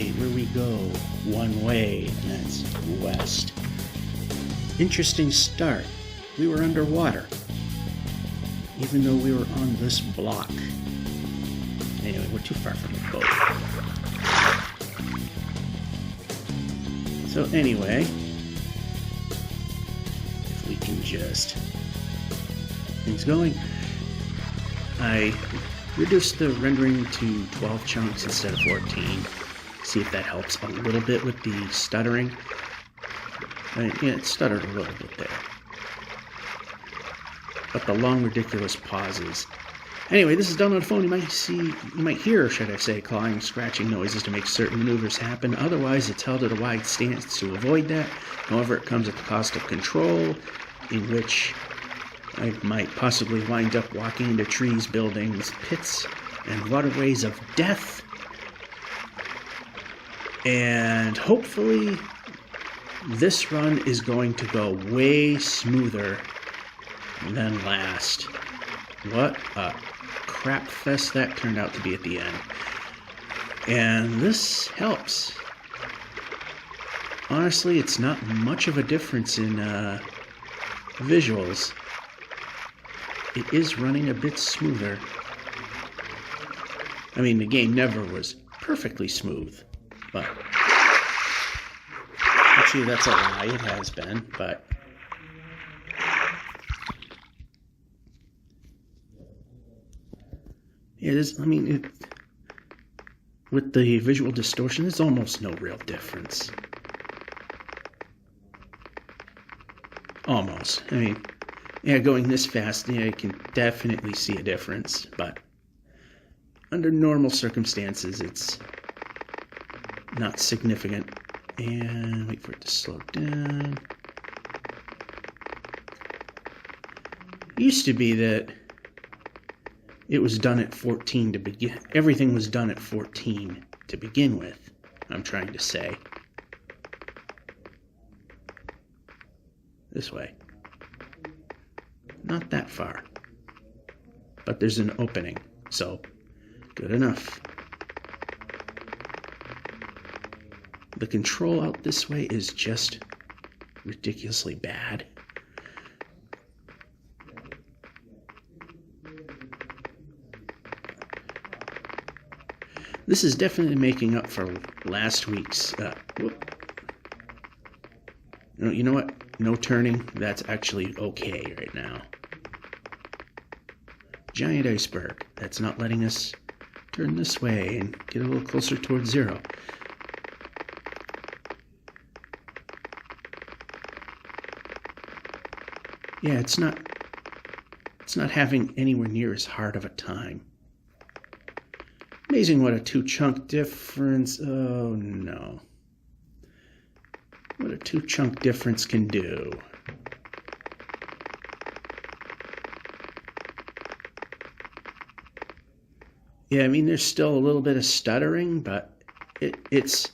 Alright, where we go? One way, and that's west. Interesting start. We were underwater, even though we were on this block. Anyway, we're too far from the boat. So anyway, if we can just... things going. I reduced the rendering to 12 chunks instead of 14. See if that helps a little bit with the stuttering. Yeah, it stuttered a little bit there. But the long, ridiculous pauses. Anyway, this is done on the phone. You might hear, should I say, clawing, scratching noises to make certain maneuvers happen. Otherwise, it's held at a wide stance to avoid that. However, it comes at the cost of control, in which I might possibly wind up walking into trees, buildings, pits, and waterways of death. And hopefully, this run is going to go way smoother than last. What a crap fest that turned out to be at the end. And this helps. Honestly, it's not much of a difference in visuals. It is running a bit smoother. I mean, the game never was perfectly smooth, but actually that's a lie, it has been, but it is, I mean, with the visual distortion, there's almost no real difference. Almost. I mean, yeah, going this fast, yeah, you can definitely see a difference, but under normal circumstances, it's not significant. And wait for it to slow down. It used to be that it was done at 14 to begin. Everything was done at 14 to begin with, I'm trying to say. This way. Not that far. But there's an opening, so good enough. The control out this way is just ridiculously bad. This is definitely making up for last week's... You know what? No turning. That's actually okay right now. Giant iceberg. That's not letting us turn this way and get a little closer towards zero. Yeah, it's not having anywhere near as hard of a time. Amazing what a 2-chunk difference. Oh no. What a 2-chunk difference can do. Yeah, I mean, there's still a little bit of stuttering, but it's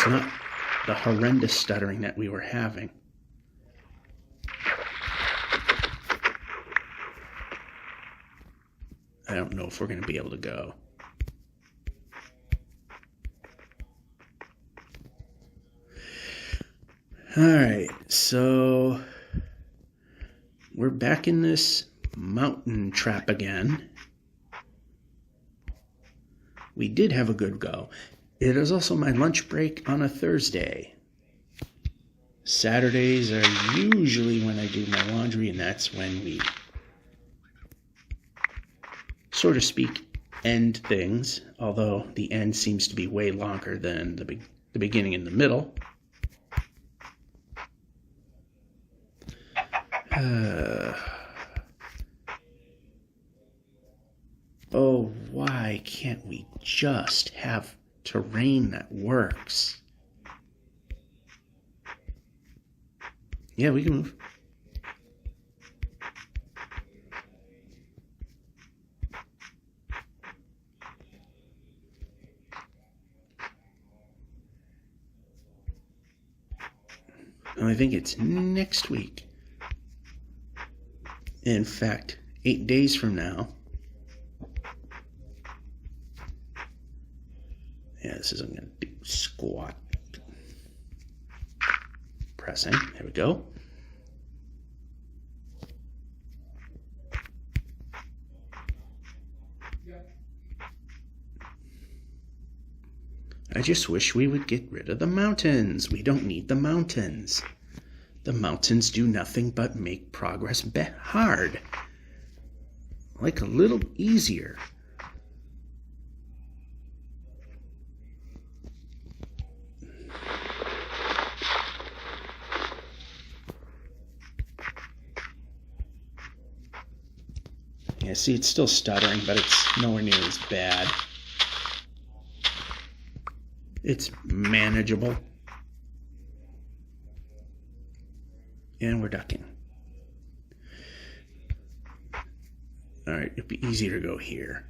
not the horrendous stuttering that we were having. I don't know if we're going to be able to go. Alright, so we're back in this mountain trap again. We did have a good go. It is also my lunch break on a Thursday. Saturdays are usually when I do my laundry, and that's when we, so to speak, end things, although the end seems to be way longer than the beginning and the middle. Oh, why can't we just have terrain that works? Yeah, we can move. I think it's next week. In fact, 8 days from now. Yeah, this isn't going to do squat. Pressing. There we go. I just wish we would get rid of the mountains. We don't need the mountains. The mountains do nothing but make progress hard. Like a little easier. Yeah, see, it's still stuttering, but it's nowhere near as bad. It's manageable. And we're ducking. All right, it'd be easier to go here.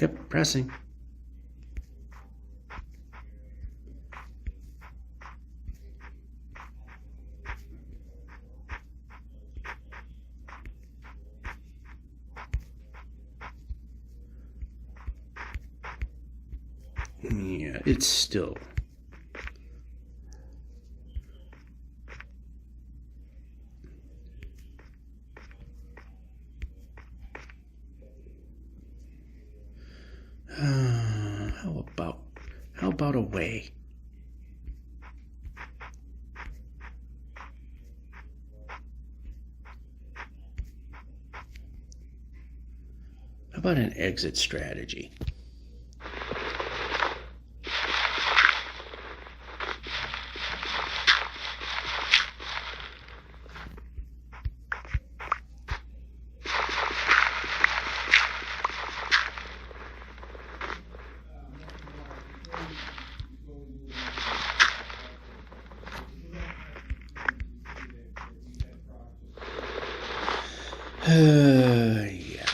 Yep, pressing. Yeah, it's still. How about a way? How about an exit strategy? Yeah.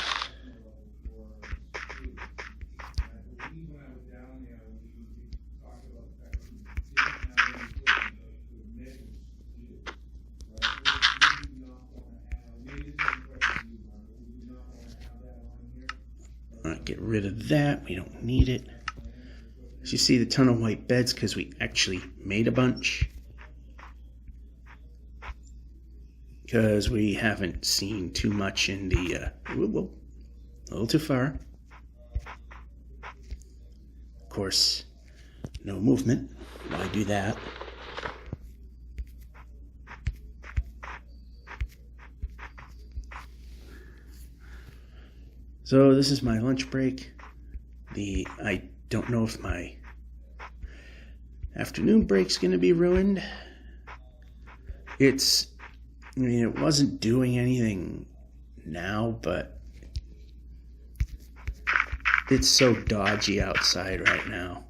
All right, get rid of that. We don't need it. As you see, the ton of white beds because we actually made a bunch. Because we haven't seen too much in the, a little too far. Of course, no movement. Why do that? So this is my lunch break. I don't know if my afternoon break's going to be ruined. It wasn't doing anything now, but it's so dodgy outside right now.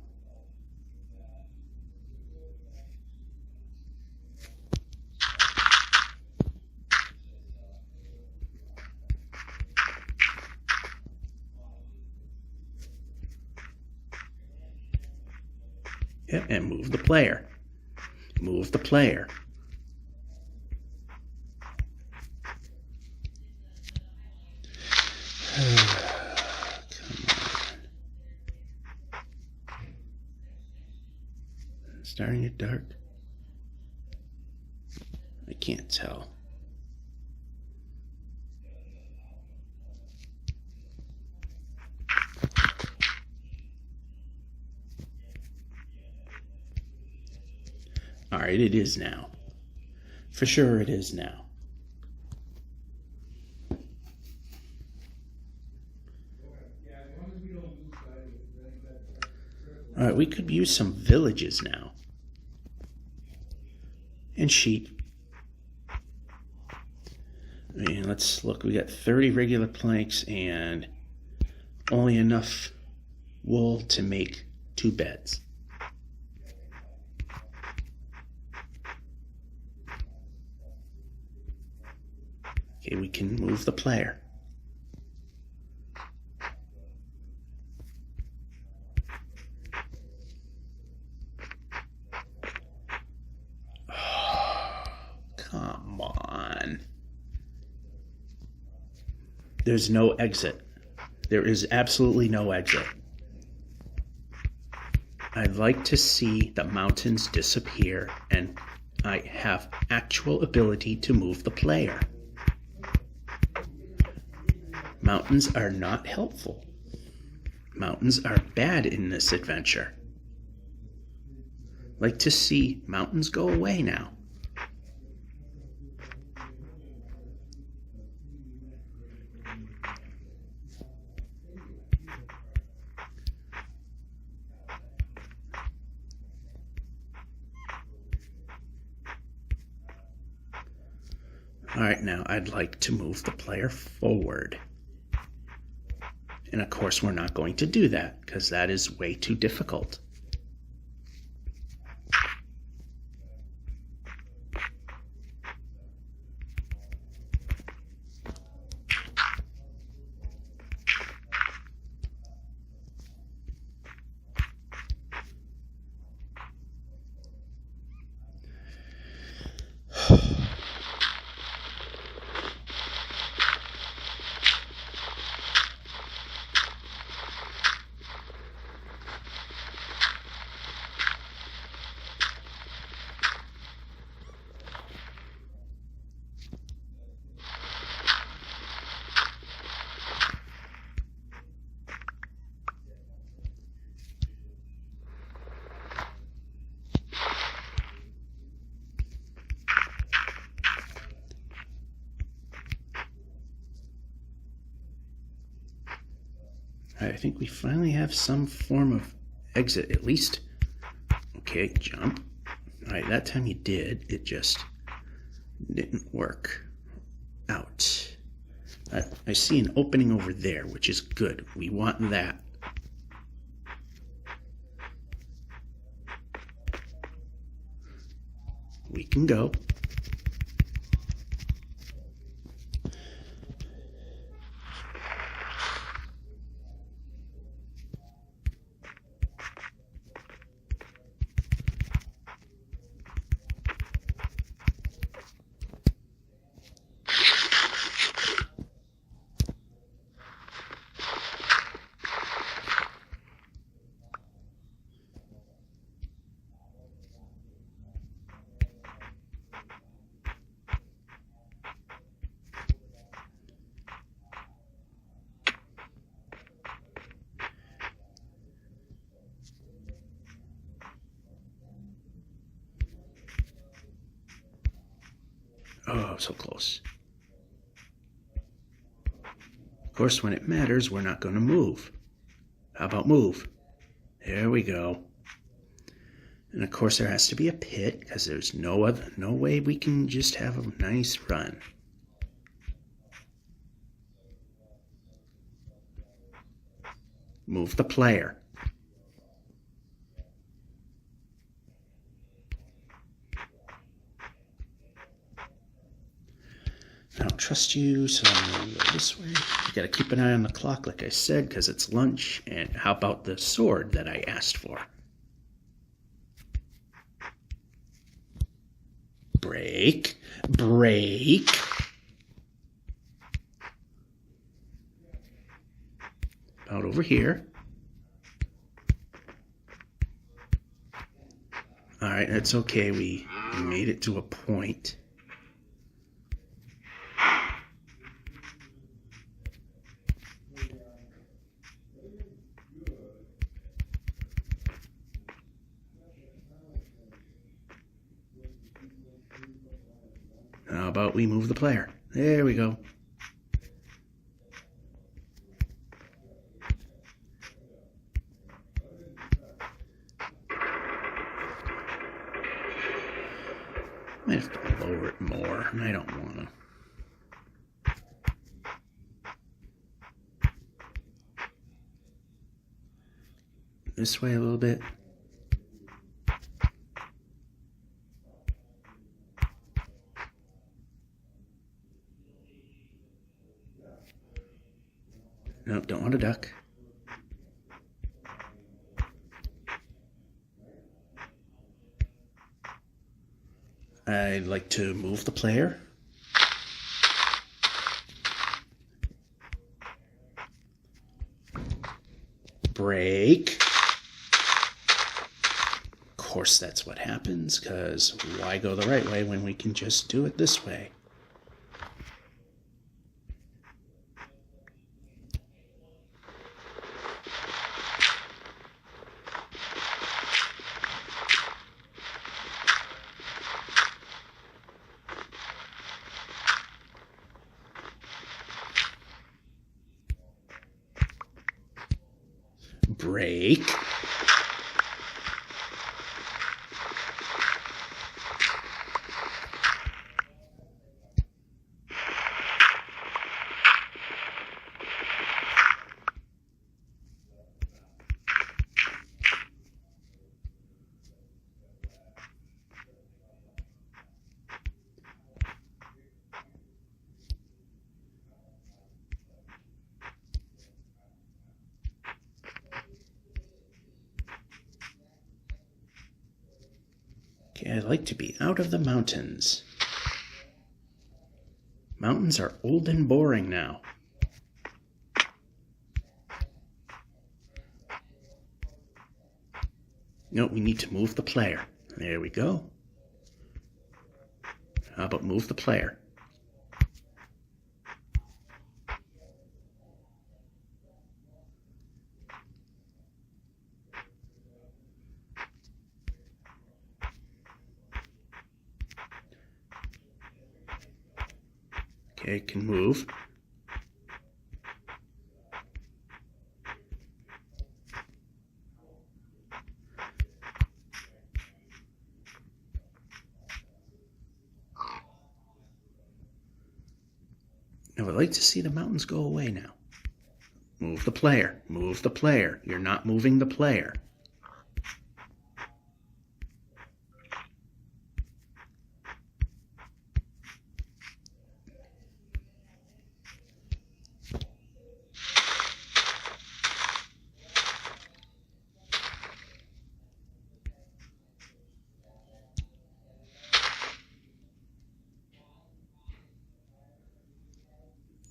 Yep, and move the player. Move the player. Come on. It's starting to get dark. I can't tell. All right, it is now. For sure it is now. All right, we could use some villages now. And sheep. Let's look. We got 30 regular planks and only enough wool to make 2 beds. Okay, we can move the player. Oh, come on. on. There's no exit. There is absolutely no exit. I'd like to see the mountains disappear and I have actual ability to move the player. Mountains are not helpful. Mountains are bad in this adventure. I'd like to see mountains go away now. All right, now I'd like to move the player forward. And of course, we're not going to do that because that is way too difficult. I think we finally have some form of exit, at least. Okay, jump. All right, that time you did. It just didn't work out. I see an opening over there, which is good. We want that. We can go. Oh, so close. Of course, when it matters, we're not going to move. How about move? There we go. And of course, there has to be a pit because there's no way we can just have a nice run. Move the player. I don't trust you, so I'm going to go this way. You got to keep an eye on the clock, like I said, because it's lunch. And how about the sword that I asked for? Break. Break. About over here. All right, that's okay. We made it to a point. How about we move the player? There we go. Might have to lower it more. I don't want to. This way a little bit. Nope, don't want to duck. I'd like to move the player. Break. Of course that's what happens, because why go the right way when we can just do it this way? Break. Okay, I like to be out of the mountains. Mountains are old and boring now. No, we need to move the player. There we go. How about move the player? Okay, can move. I would like to see the mountains go away now. Move the player. Move the player. You're not moving the player.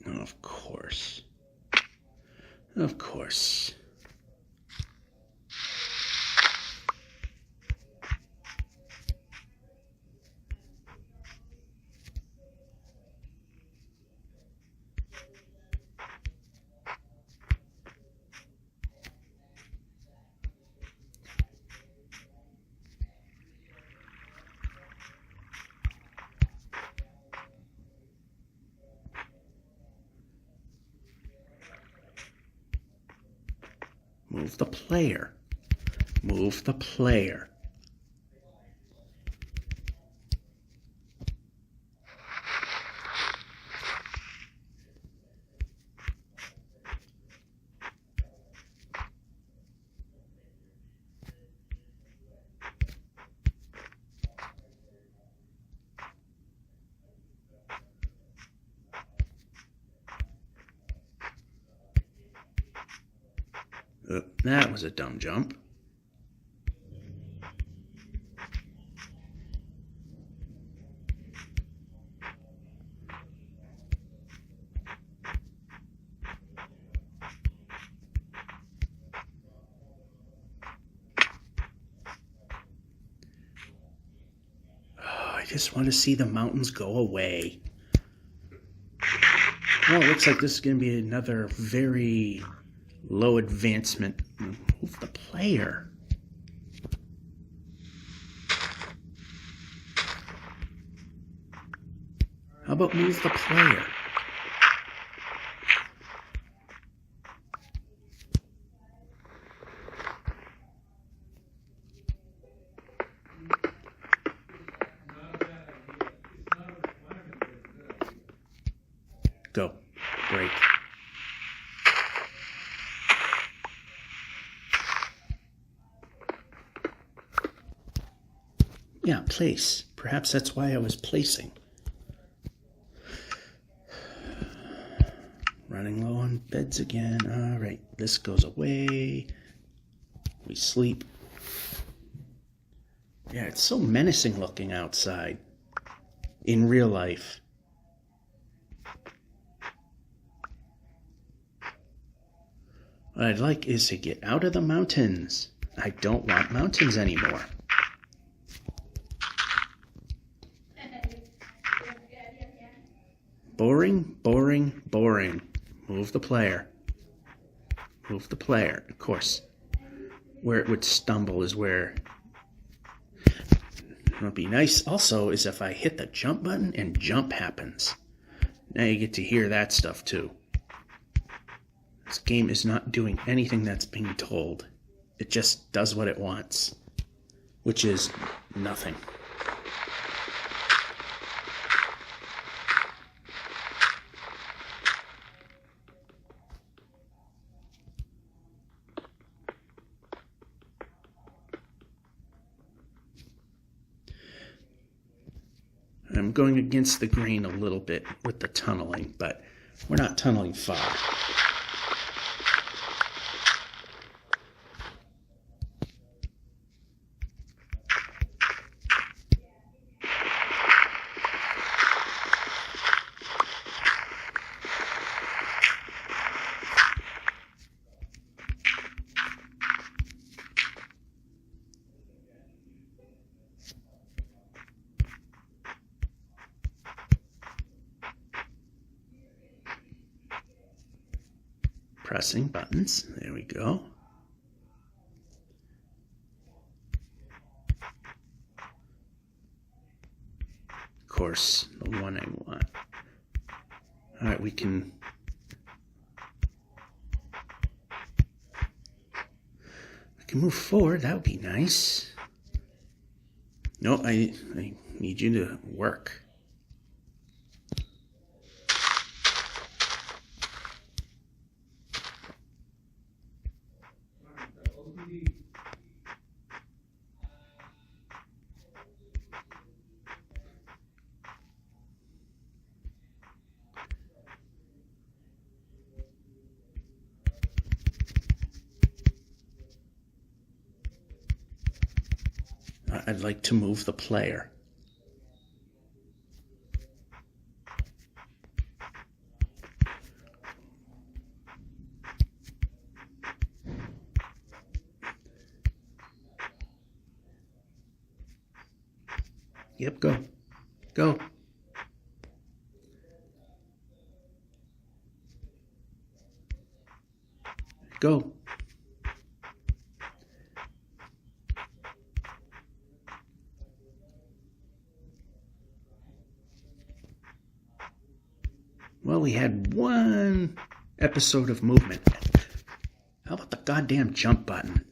Of course. Of course. Move the player. Move the player. That was a dumb jump. I just want to see the mountains go away. Well, it looks like this is going to be another very low advancement. Move the player. How about move the player? Go. Break. Yeah, place. Perhaps that's why I was placing. Running low on beds again. All right, this goes away. We sleep. Yeah, it's so menacing looking outside in real life. What I'd like is to get out of the mountains. I don't want mountains anymore. Boring, boring, boring. Move the player. Move the player. Of course, where it would stumble is where... What would be nice also is if I hit the jump button and jump happens. Now you get to hear that stuff too. This game is not doing anything that's being told. It just does what it wants, which is nothing. I'm going against the grain a little bit with the tunneling, but we're not tunneling far. Pressing buttons. There we go. Of course, the one I want. All right, we can... move forward. That would be nice. No, I need you to work. I'd like to move the player. Yep, go. Go. Go. Well, we had one episode of movement. How about the goddamn jump button?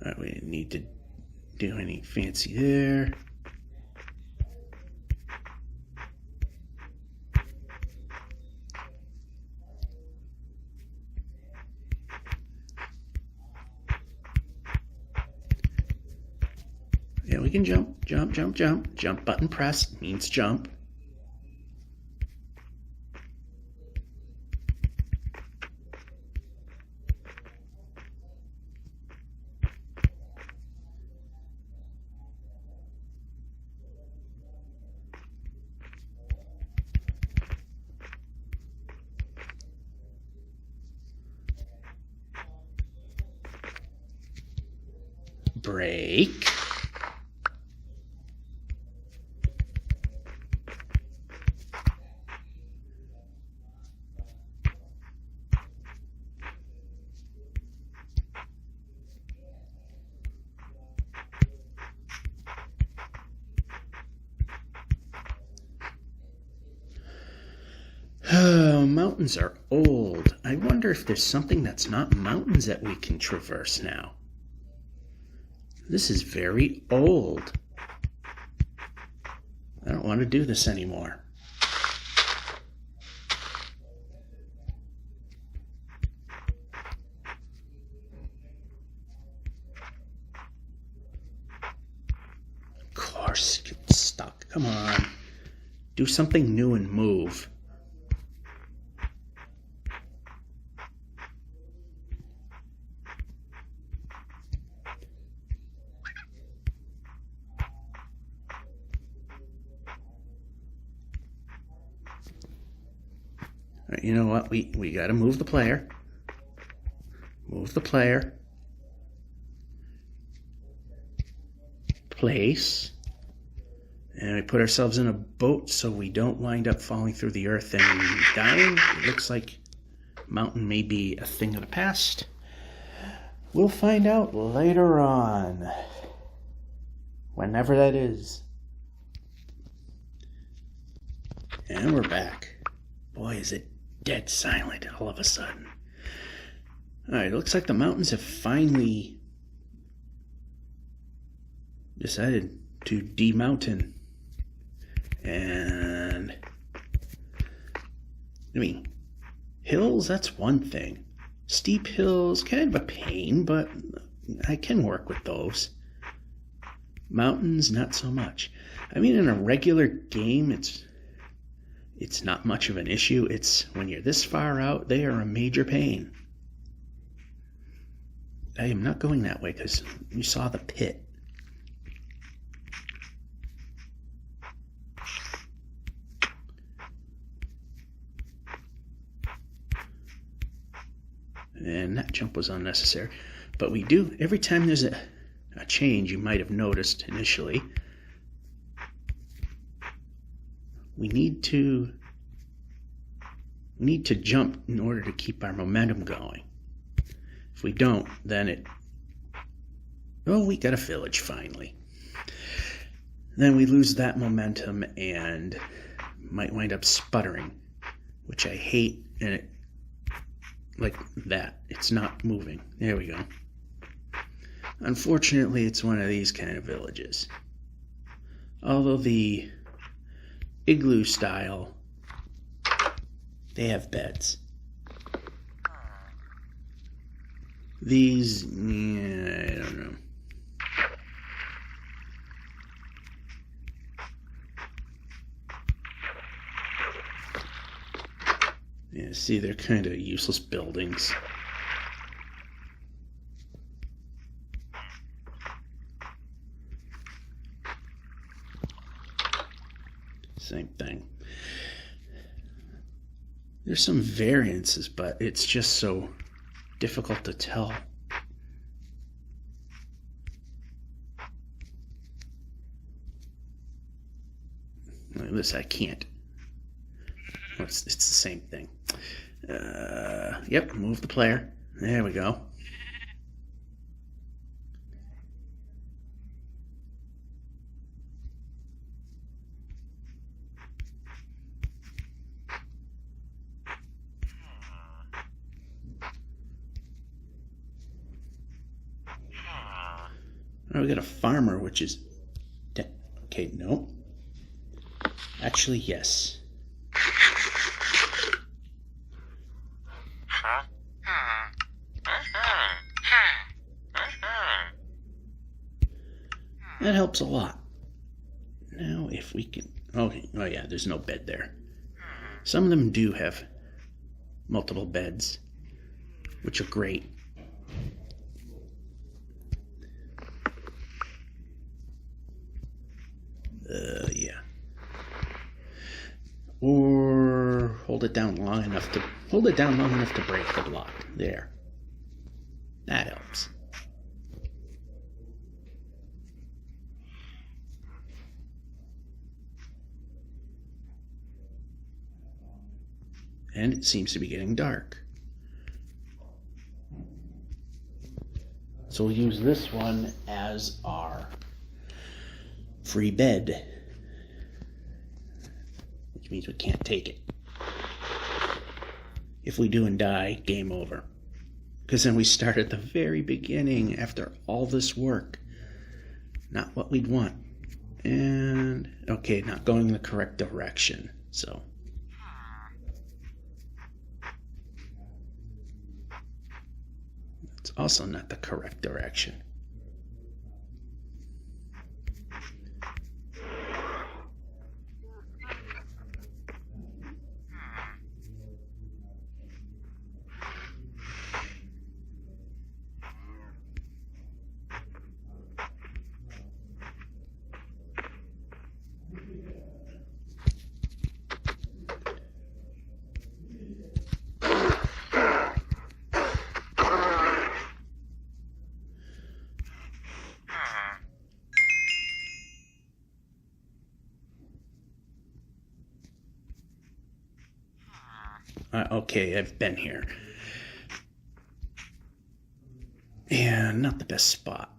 All right, we didn't need to do any fancy there. Yeah, we can jump, jump, jump, jump. Jump button pressed means jump. Break. Oh, mountains are old. I wonder if there's something that's not mountains that we can traverse now. This is very old. I don't want to do this anymore. Of course, get stuck. Come on. Do something new and move. Right, you know what? We got to move the player. Move the player. Place. And we put ourselves in a boat so we don't wind up falling through the earth and dying. It looks like mountain may be a thing of the past. We'll find out later on. Whenever that is. And we're back. Boy, is it dead silent all of a sudden. Alright, it looks like the mountains have finally decided to demountain. And I mean, hills, that's one thing. Steep hills, kind of a pain, but I can work with those. Mountains, not so much. I mean, in a regular game, it's not much of an issue. It's when you're this far out, they are a major pain. I am not going that way because you saw the pit. And that jump was unnecessary. But we do, every time there's a change, you might have noticed initially, we need to jump in order to keep our momentum going. If we don't, then we got a village finally. Then we lose that momentum and might wind up sputtering, which I hate, and it like that. It's not moving. There we go. Unfortunately, it's one of these kind of villages. Although the igloo style, they have beds. These, I don't know. Yeah, see, they're kind of useless buildings. Same thing. There's some variances, but it's just so difficult to tell. Like this, I can't. Oh, it's the same thing. Yep, move the player. There we go. Oh, we got a farmer, which is... Okay, no. Actually, yes. That helps a lot. Now, if we can... Okay, oh yeah, there's no bed there. Some of them do have multiple beds, which are great. Yeah. Or hold it down long enough to break the block. There. That helps. And it seems to be getting dark. So we'll use this one as our free bed, which means we can't take it. If we do and die, game over. Because then we start at the very beginning after all this work. Not what we'd want. And, okay, not going in the correct direction. So, it's also not the correct direction. Okay, I've been here. And not the best spot.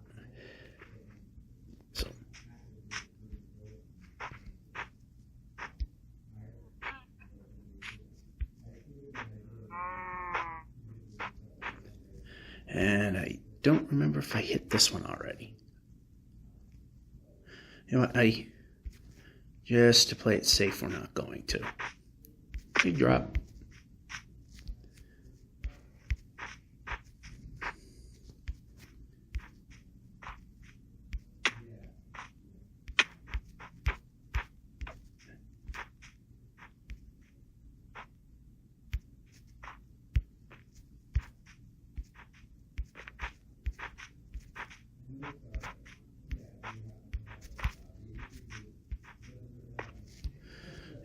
So. And I don't remember if I hit this one already. You know what, just to play it safe, we're not going to. Big drop.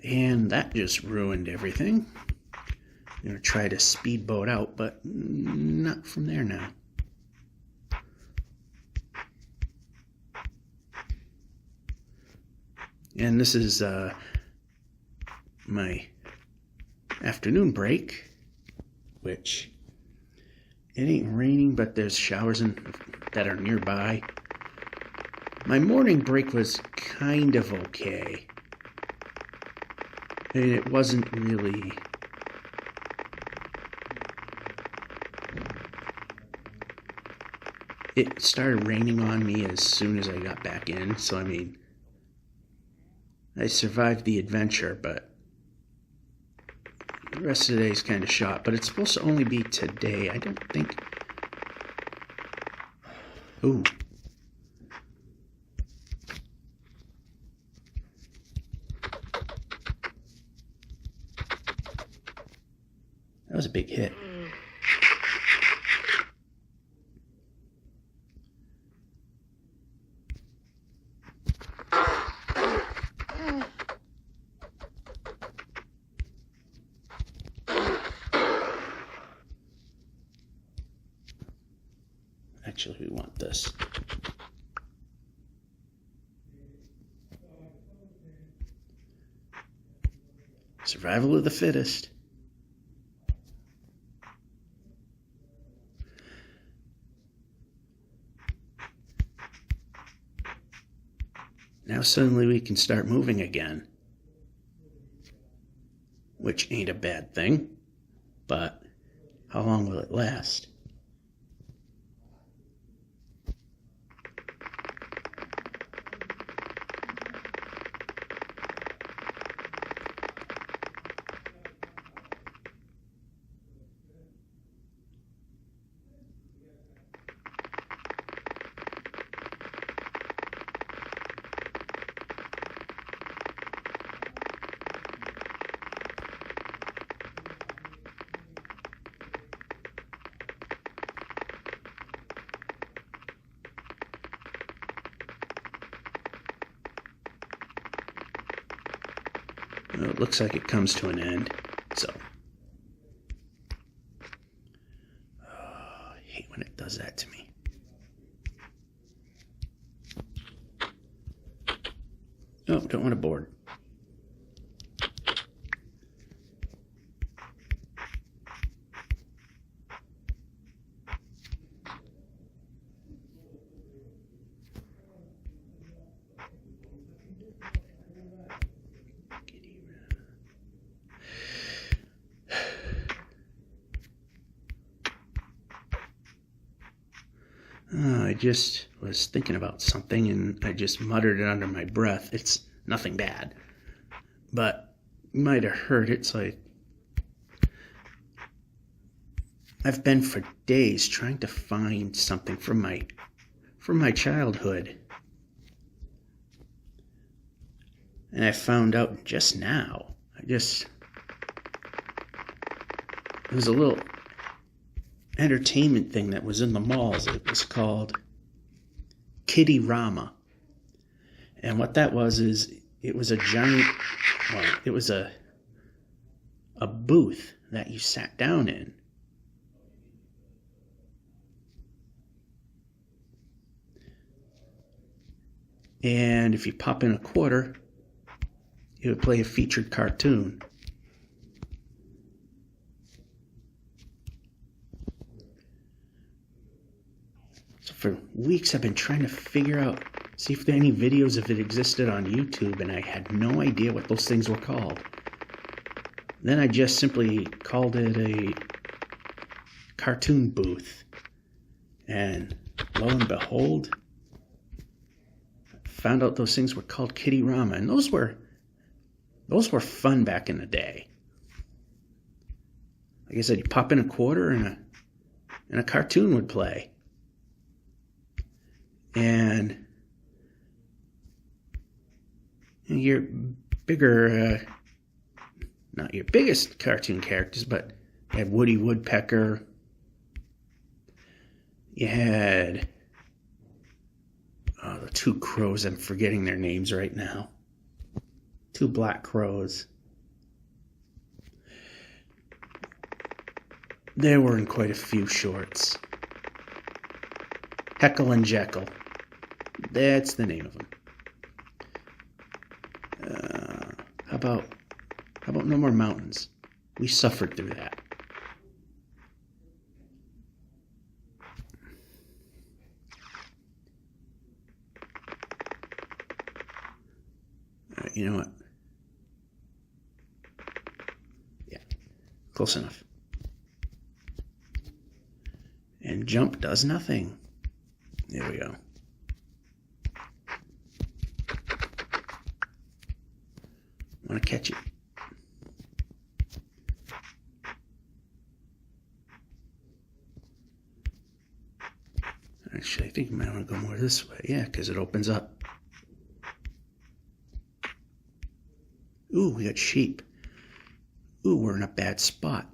And that just ruined everything. I'm going to try to speedboat out, but not from there now. And this is my afternoon break, which it ain't raining, but there's showers that are nearby. My morning break was kind of okay. And it wasn't really... It started raining on me as soon as I got back in, so I mean, I survived the adventure, but the rest of the day is kind of shot. But it's supposed to only be today. I don't think... Ooh. That was a big hit. Actually, we want this. Survival of the fittest. Now suddenly we can start moving again, which ain't a bad thing, but how long will it last? Well, it looks like it comes to an end, so. Oh, I hate when it does that to me. Oh, don't want to board. I just was thinking about something and I just muttered it under my breath. It's nothing bad, but you might have heard it's like I've been for days trying to find something from my childhood, and I found out just now. It was a little entertainment thing that was in the malls. It was called Kitty Rama. And what that was is it was a giant, well, it was a booth that you sat down in. And if you pop in a quarter, it would play a featured cartoon. For weeks I've been trying to figure out, see if there are any videos of it existed on YouTube, and I had no idea what those things were called. Then I just simply called it a cartoon booth. And lo and behold, found out those things were called Kitty-Rama, and those were fun back in the day. Like I said, you pop in a quarter and a cartoon would play. And your bigger, not your biggest cartoon characters, but you had Woody Woodpecker. You had the two crows, I'm forgetting their names right now. Two black crows. There were in quite a few shorts. Heckle and Jekyll. That's the name of them. How about No More Mountains? We suffered through that. All right, you know what? Yeah, close enough. And jump does nothing. There we go. Want to catch it. Actually, I think you might want to go more this way. Yeah, because it opens up. Ooh, we got sheep. Ooh, we're in a bad spot.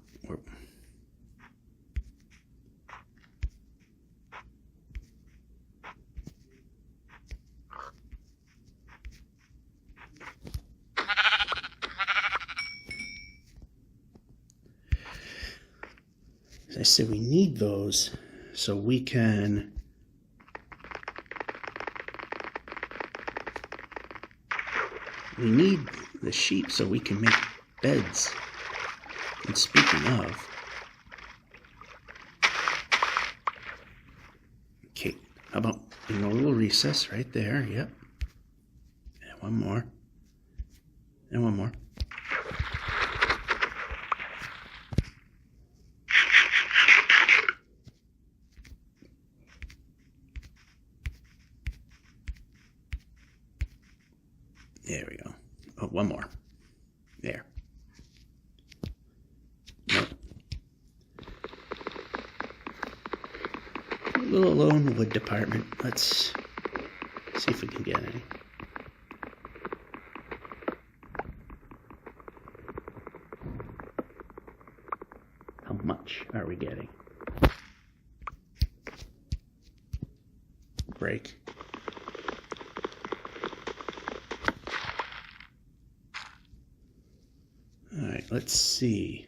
As I said, we need those so we can need the sheep so we can make beds. And speaking of, okay, how about a little recess right there? Yep. And one more. And one more. There we go. Oh, one more. There. Nope. A little low in the wood department. Let's see if we can get any. How much are we getting? Break. All right, let's see.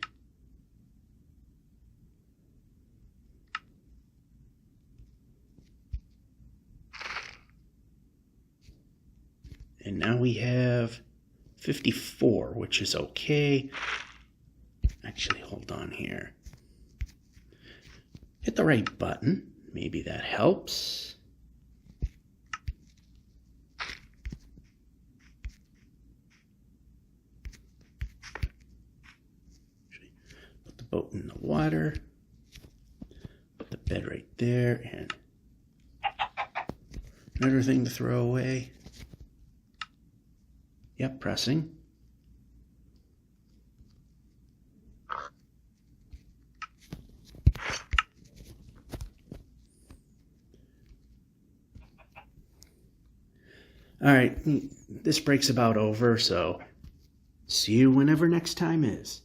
And now we have 54, which is okay. Actually, hold on here. Hit the right button. Maybe that helps. Put the boat in the water. Put the bed right there. And another thing to throw away. Yep, pressing. All right, this break's about over, so see you whenever next time is.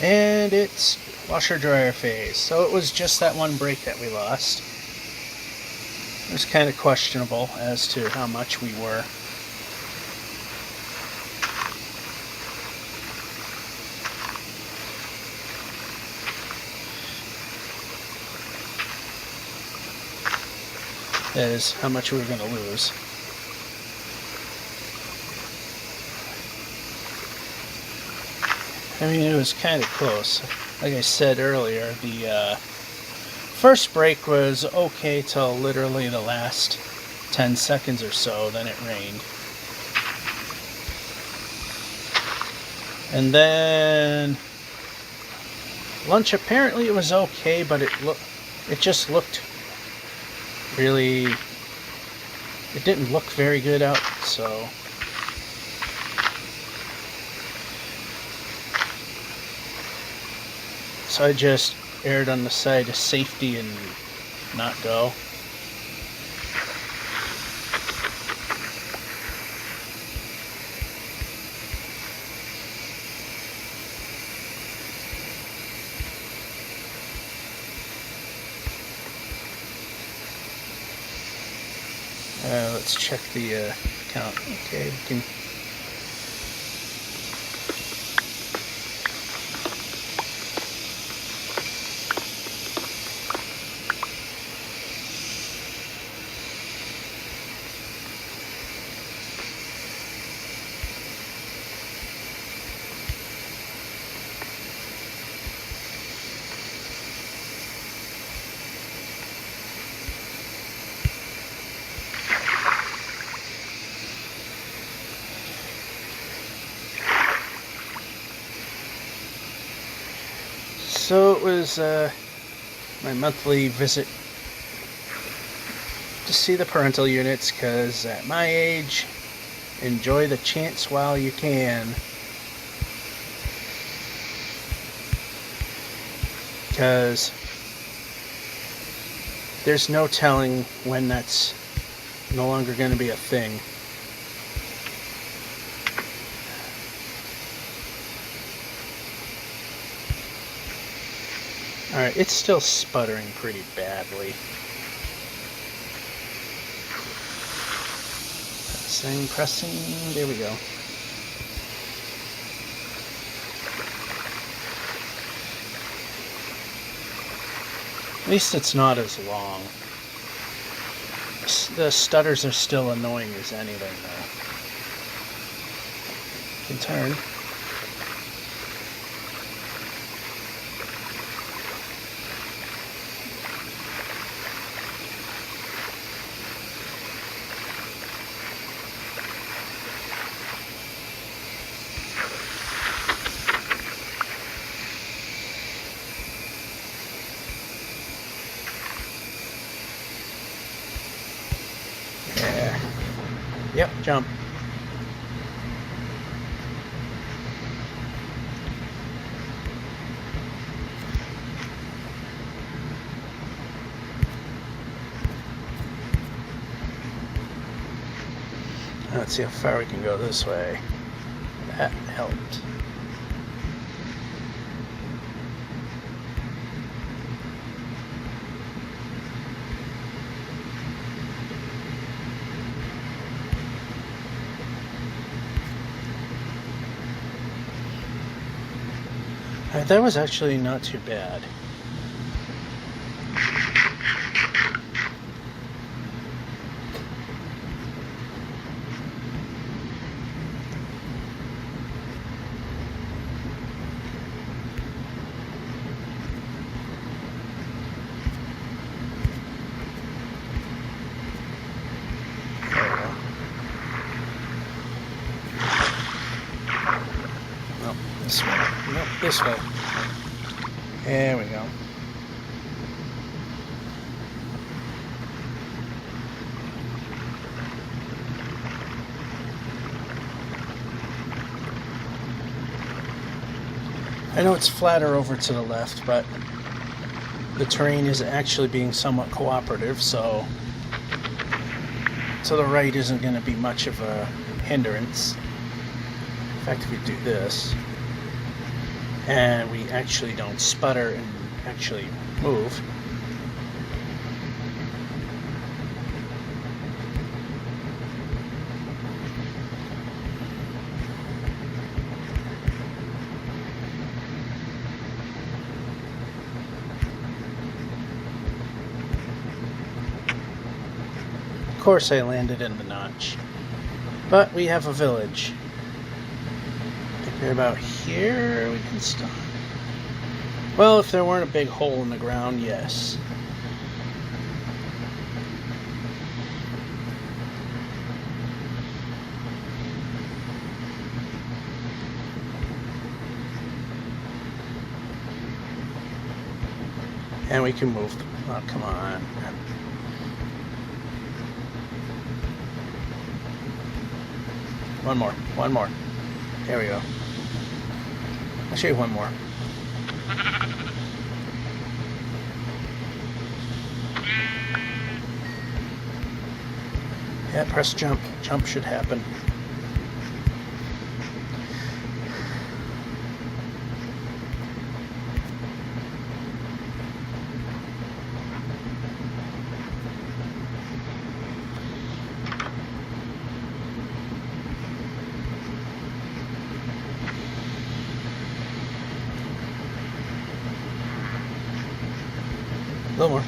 And it's washer dryer phase. So it was just that one break that we lost. It was kind of questionable as to how much we were. That is how much we were going to lose. I mean, it was kind of close. like I said earlier, the first break was okay till literally the last 10 seconds or so, then it rained. And then lunch, apparently it was okay, but it just looked really, it didn't look very good out, so I just erred on the side of safety and not go. Let's check the count. Okay, we can. So it was my monthly visit to see the parental units, because at my age, enjoy the chance while you can. Because there's no telling when that's no longer going to be a thing. Alright, it's still sputtering pretty badly. Pressing, there we go. At least it's not as long. The stutters are still annoying as anything, though. You can turn. Yep, jump. Let's see how far we can go this way. That helped. That was actually not too bad. This way. Nope, this way. There we go. I know it's flatter over to the left, but the terrain is actually being somewhat cooperative, so to the right isn't going to be much of a hindrance. In fact, if we do this, and we actually don't sputter and actually move. Of course I landed in the notch, but we have a village. Right about here we can stop. Well, if there weren't a big hole in the ground, yes. And we can move them. Oh, come on. One more. There we go. I'll show you one more. Yeah, press jump. Jump should happen. A little more.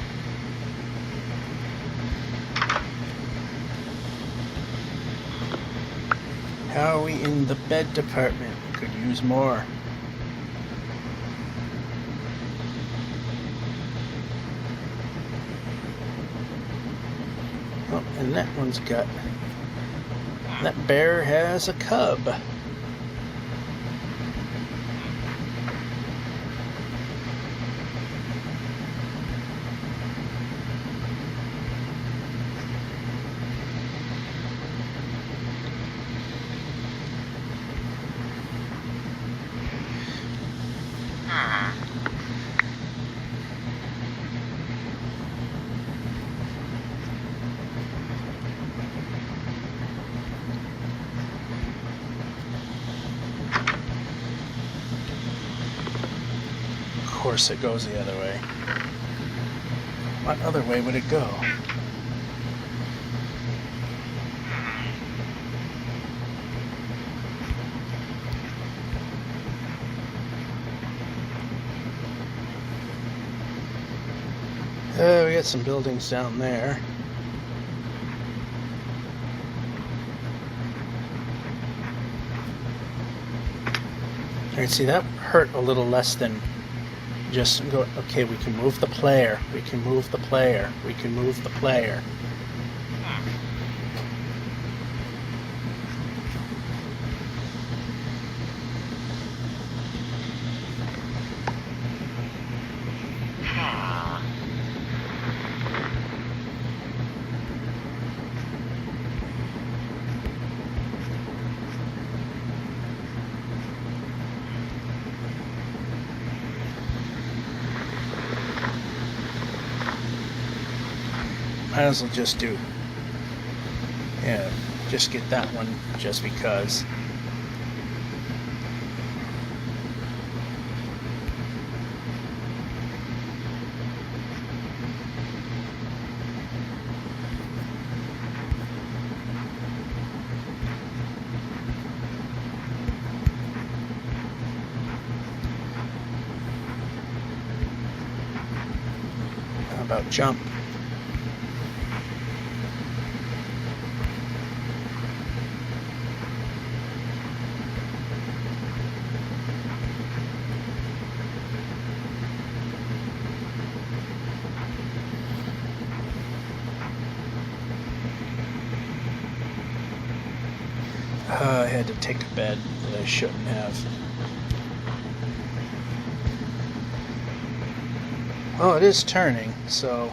How are we in the bed department? Could use more. Oh, and that one's got... That bear has a cub. Of course it goes the other way. What other way would it go? We got some buildings down there. Alright, see, that hurt a little less than just go, okay, we can move the player, we can move the player, we can move the player. Might as well just do, yeah, just get that one just because. How about jump? I had to take a bed that I shouldn't have. Well, it is turning, so...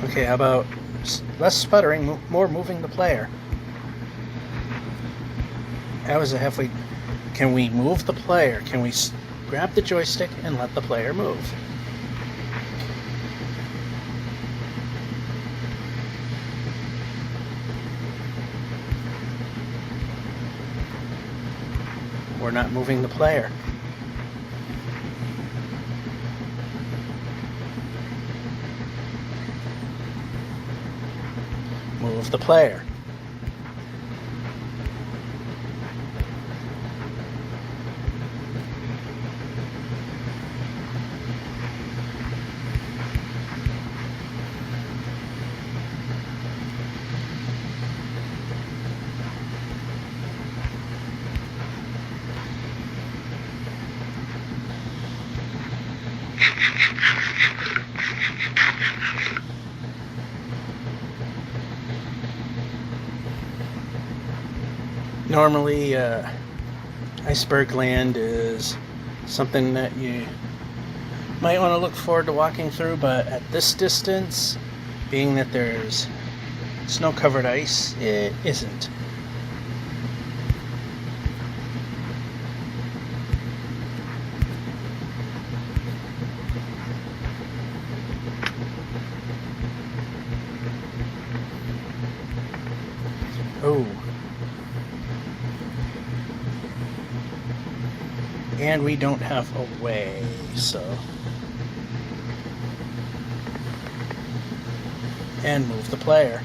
Okay, how about less sputtering, more moving the player? How is it halfway? Can we move the player? Can we grab the joystick and let the player move? We're not moving the player. Move the player. Normally, iceberg land is something that you might want to look forward to walking through, but at this distance, being that there's snow-covered ice, it isn't. Oh. And we don't have a way, so. And move the player.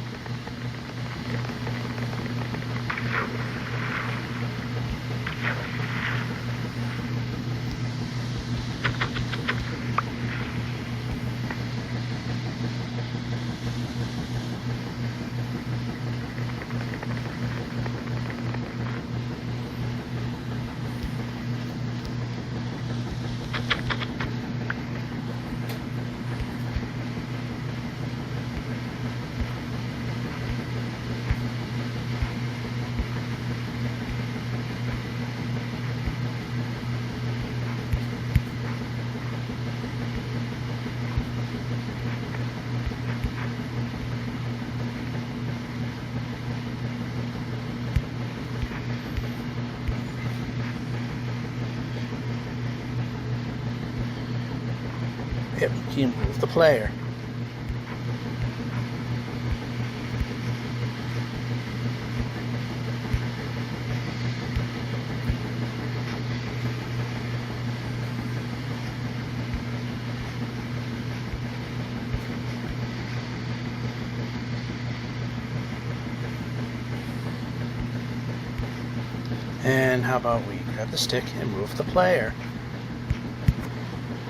Yep, you move the player. And how about we grab the stick and move the player?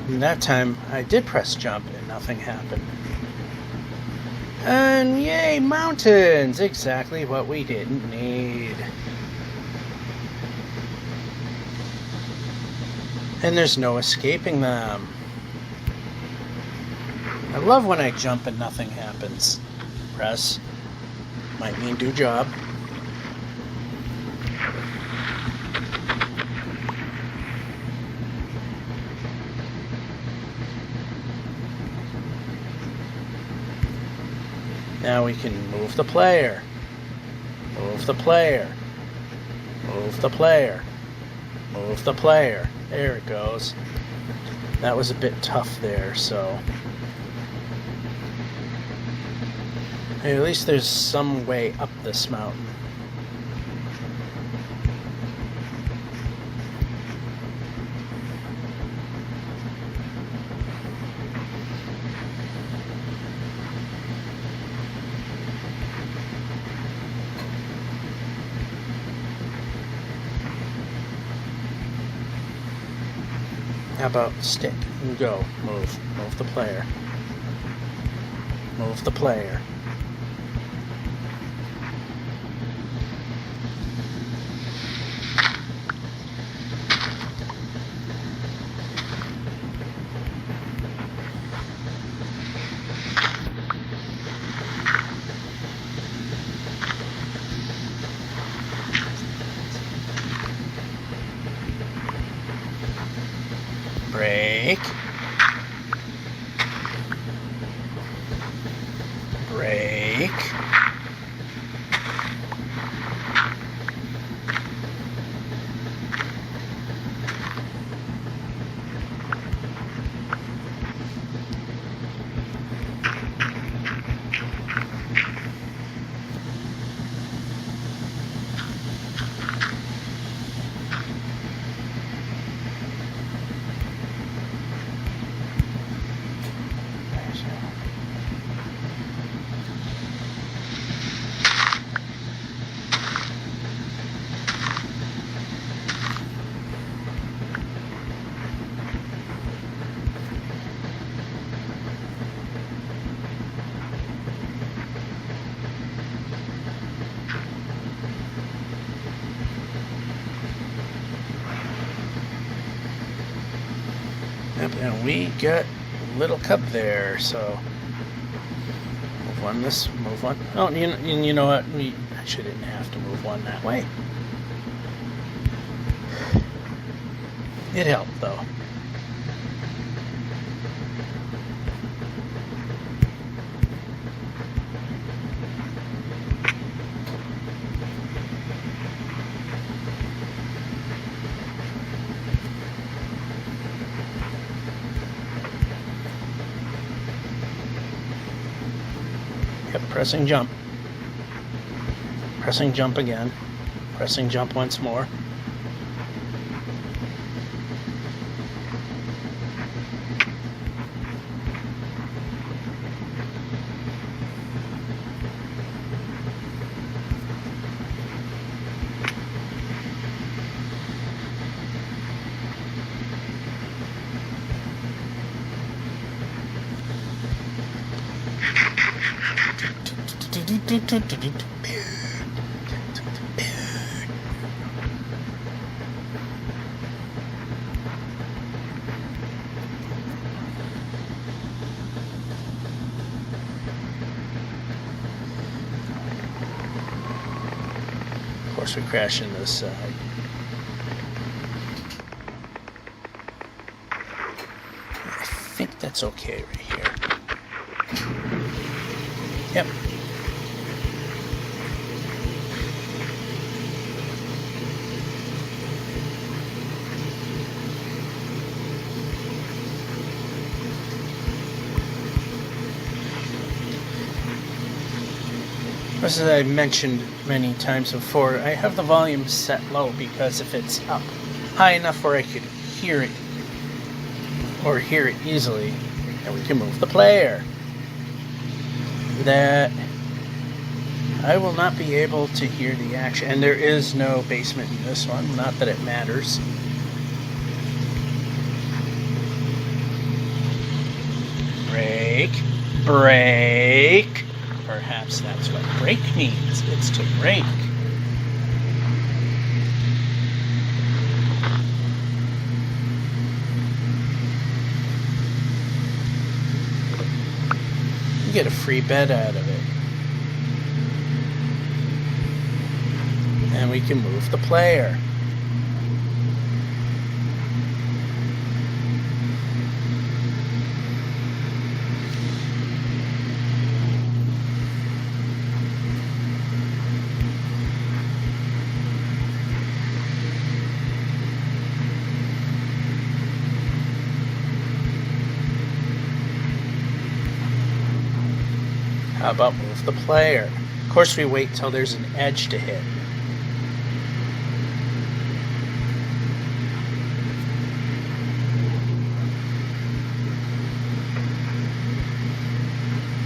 And that time, I did press jump and nothing happened. And yay, mountains! Exactly what we didn't need. And there's no escaping them. I love when I jump and nothing happens. Press. Might mean do job. Now we can move the player, move the player, move the player, move the player. There it goes. That was a bit tough there, so. Hey, at least there's some way up this mountain. How about stick and go? Move the player. Move the player. Break. Break. Yep, and we got little cub there, so move one this, move one. Oh, you know what? I didn't have to move one that way. It helped, though. Yep, pressing jump. Pressing jump again. Pressing jump once more. Of course, we crash into this side. I think that's okay right here. Yep. As I've mentioned many times before, I have the volume set low because if it's up high enough where I could hear it, or hear it easily, then we can move the player. That I will not be able to hear the action. And there is no basement in this one, not that it matters. Brake, brake. Perhaps that's what brake means. It's to brake. You get a free bed out of it. And we can move the player. How about move the player? Of course, we wait till there's an edge to hit.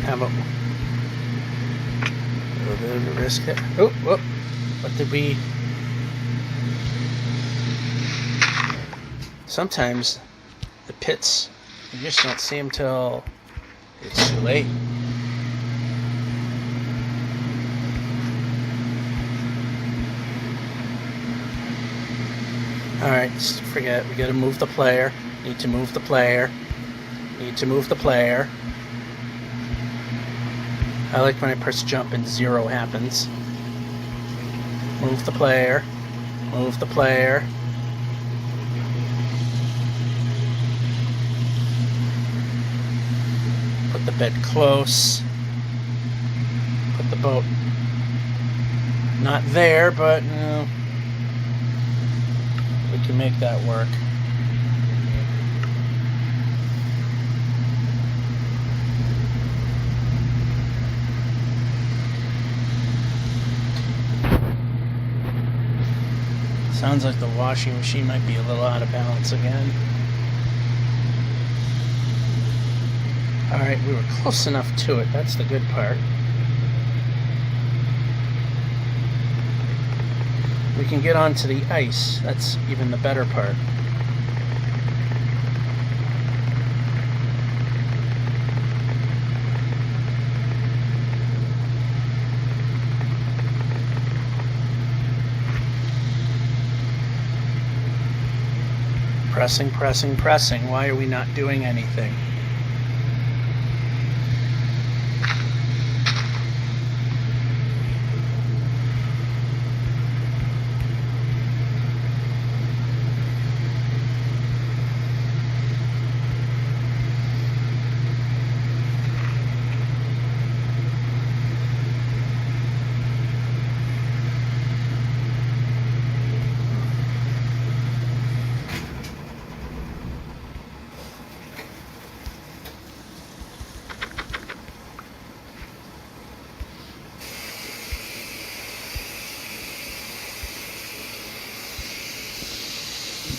How about a little bit of a risk there? Oh, whoop. What did we... Sometimes the pits, you just don't see them till it's too late. Alright, forget it. We gotta move the player. Need to move the player. Need to move the player. I like when I press jump and 0 happens. Move the player. Move the player. Put the bed close. Put the boat not there, but we can make that work. Sounds like the washing machine might be a little out of balance again. Alright, we were close enough to it. That's the good part. We can get onto the ice. That's even the better part. Pressing, pressing, pressing. Why are we not doing anything?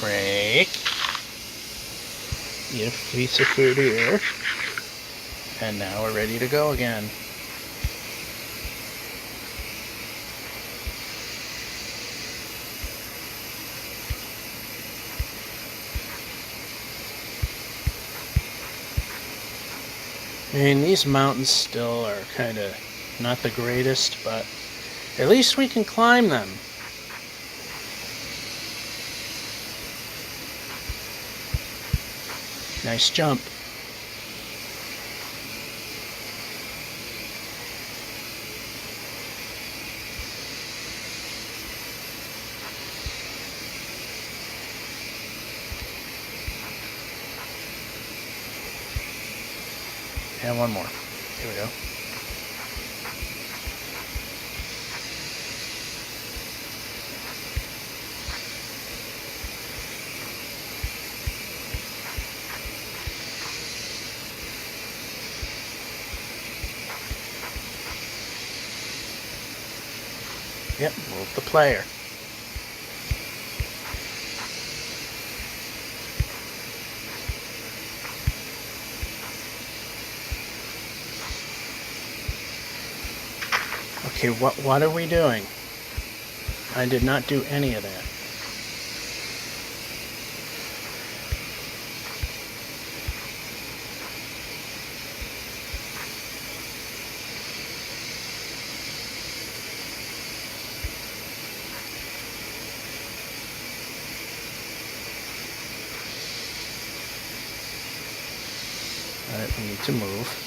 break. Eat a piece of food here. And now we're ready to go again. I mean, these mountains still are kind of not the greatest, but at least we can climb them. Nice jump. And one more. Here we go. Yep, move the player. Okay, what are we doing? I did not do any of that. Alright, we need to move.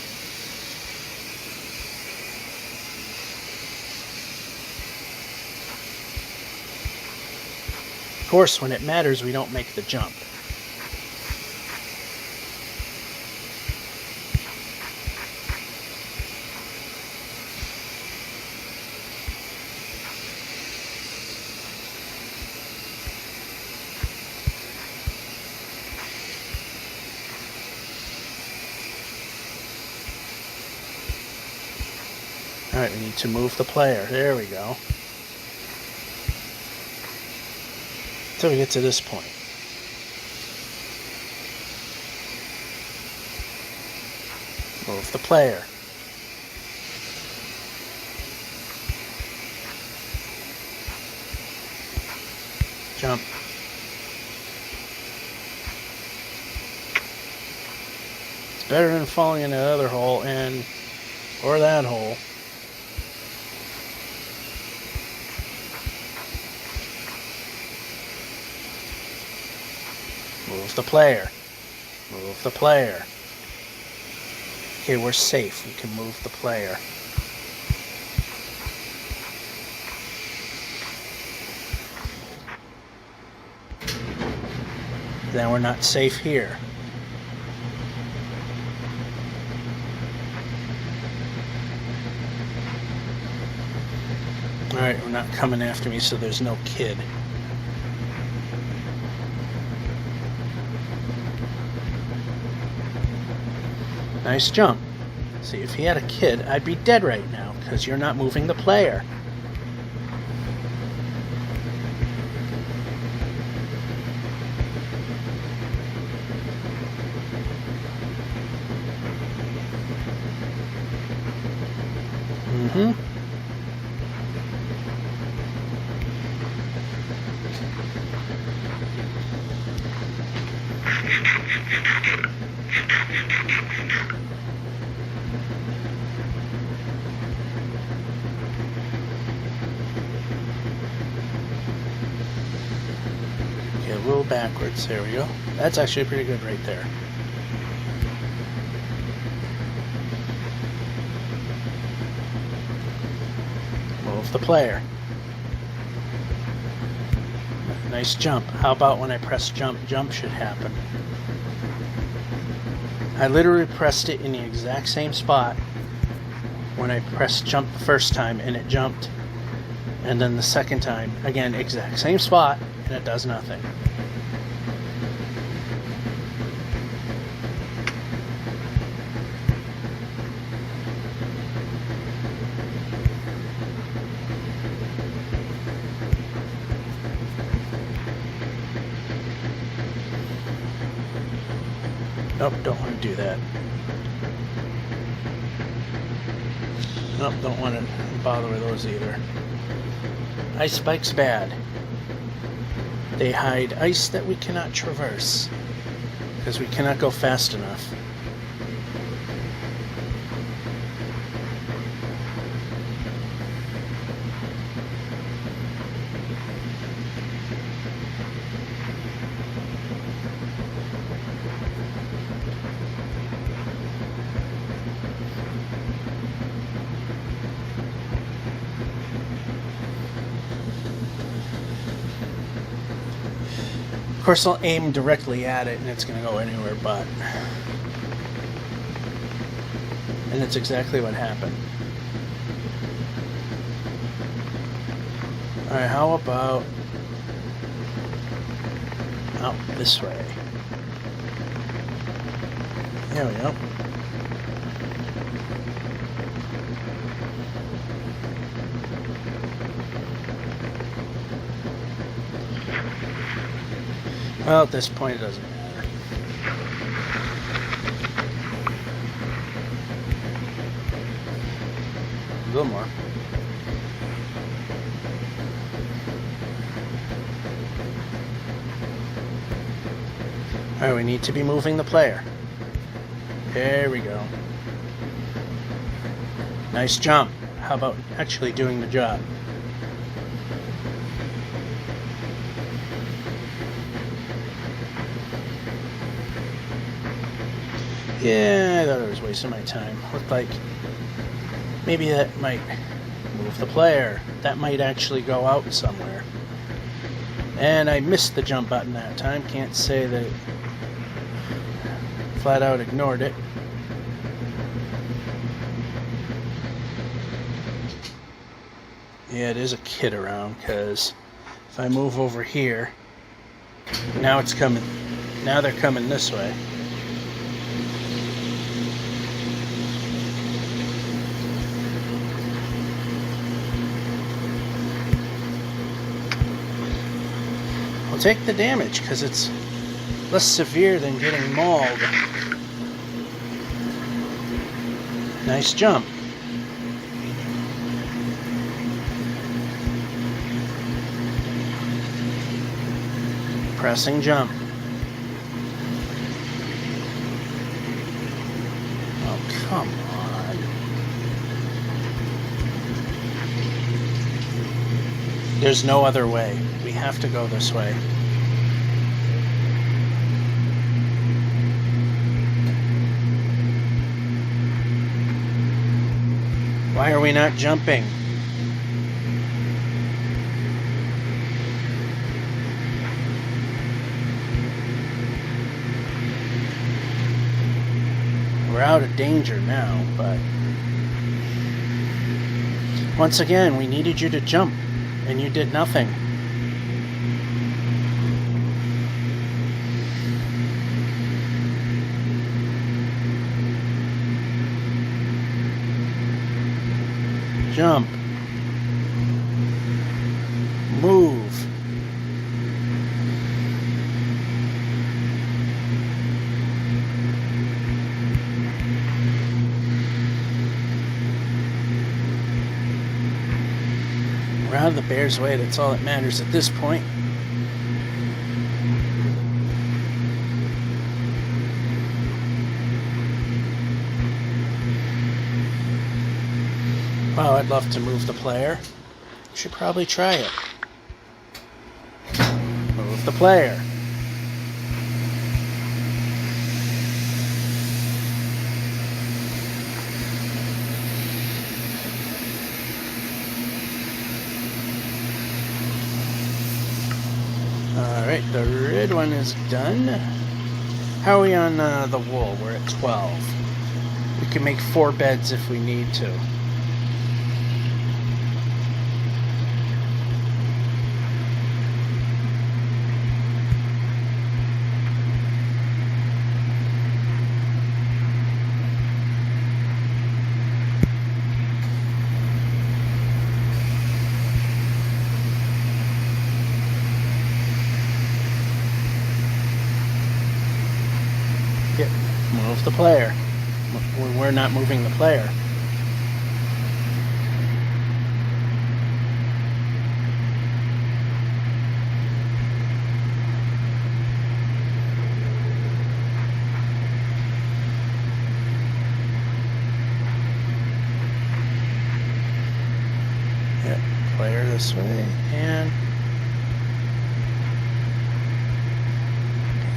Of course, when it matters, we don't make the jump. Alright, we need to move the player. There we go. Until we get to this point. Move the player. Jump. It's better than falling in that other hole or that hole. Move the player. Move the player. Okay, we're safe. We can move the player. Then we're not safe here. Alright, we're not coming after me, so there's no kid. Nice jump. See, if he had a kid, I'd be dead right now, because you're not moving the player. Okay, a little backwards. There we go. That's actually pretty good right there. Move the player. Nice jump. How about when I press jump, jump should happen. I literally pressed it in the exact same spot when I pressed jump the first time and it jumped. And then the second time, again, exact same spot, and it does nothing. Nope, don't want to do that. Nope, don't want to bother with those either. Ice spikes bad. They hide ice that we cannot traverse because we cannot go fast enough. Of course, I'll aim directly at it and it's going to go anywhere but. And that's exactly what happened. Alright, how about out this way? There we go. Well, at this point, it doesn't matter. A little more. Alright, we need to be moving the player. There we go. Nice jump. How about actually doing the job? Yeah, I thought I was wasting my time. Looked like maybe that might move the player. That might actually go out somewhere. And I missed the jump button that time. Can't say that it flat out ignored it. Yeah, it is a kid around, because if I move over here, now it's coming. Now they're coming this way. I'll take the damage because it's less severe than getting mauled. Nice jump. Pressing jump. Oh, come on. There's no other way. We have to go this way. Why are we not jumping? We're out of danger now, but once again, we needed you to jump, and you did nothing. Jump. Move. We're out of the bear's way. That's all that matters at this point. Wow, I'd love to move the player. Should probably try it. Move the player. Alright, the red one is done. How are we on the wool? We're at 12. We can make 4 beds if we need to. Yep. Move the player. We're not moving the player. Yep, player this way, and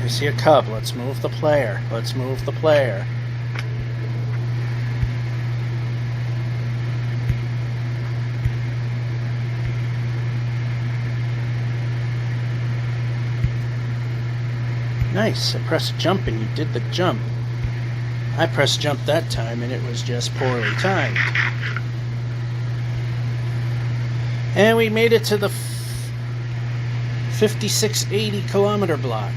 I see a cub. Let's move the player. Let's move the player. Nice. I pressed jump and you did the jump. I pressed jump that time and it was just poorly timed. And we made it to the 5680 kilometer block.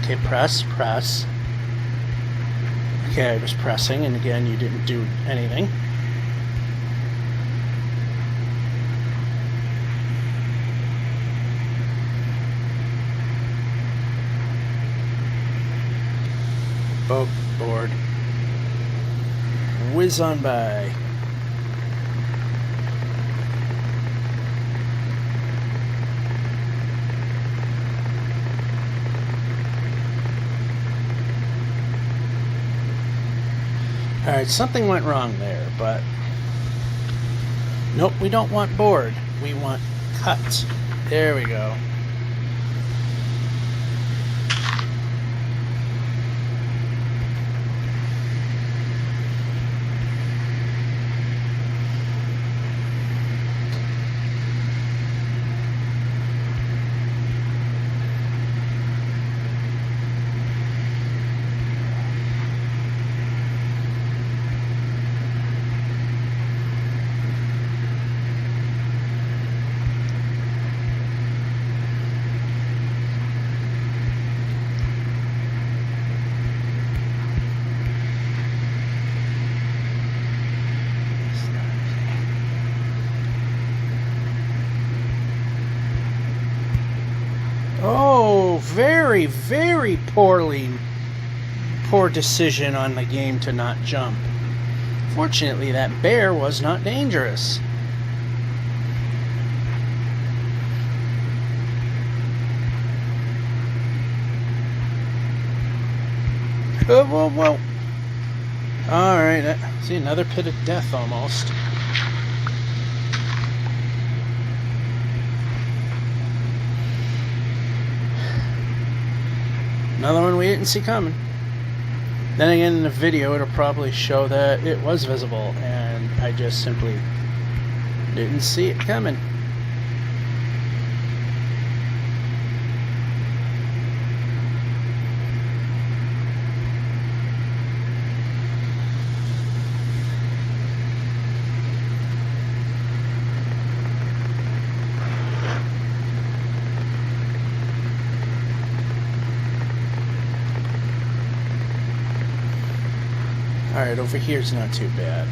Okay, press. Okay, I was pressing, and again, you didn't do anything. Oh, board. Whiz on by. Alright, something went wrong there, but nope, we don't want board. We want cut. There we go. Oh, very, very poor decision on the game to not jump. Fortunately, that bear was not dangerous. Whoa. Alright, see, another pit of death almost. Another one we didn't see coming. Then again, in the video, it'll probably show that it was visible, and I just simply didn't see it coming. Alright, over here's not too bad.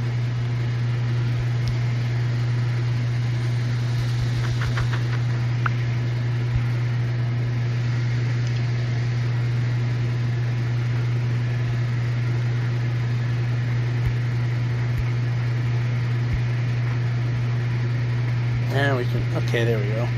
And we can, okay, there we go.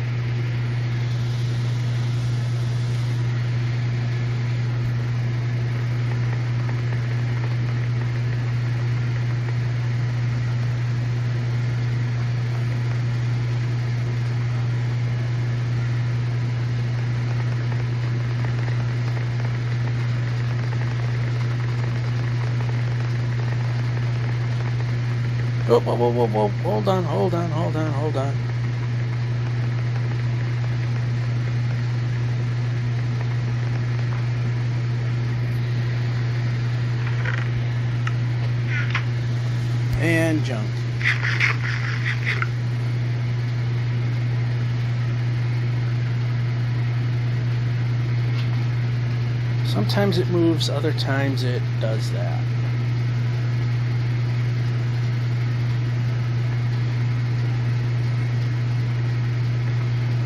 Whoa. Hold on. And jump. Sometimes it moves, other times it does that.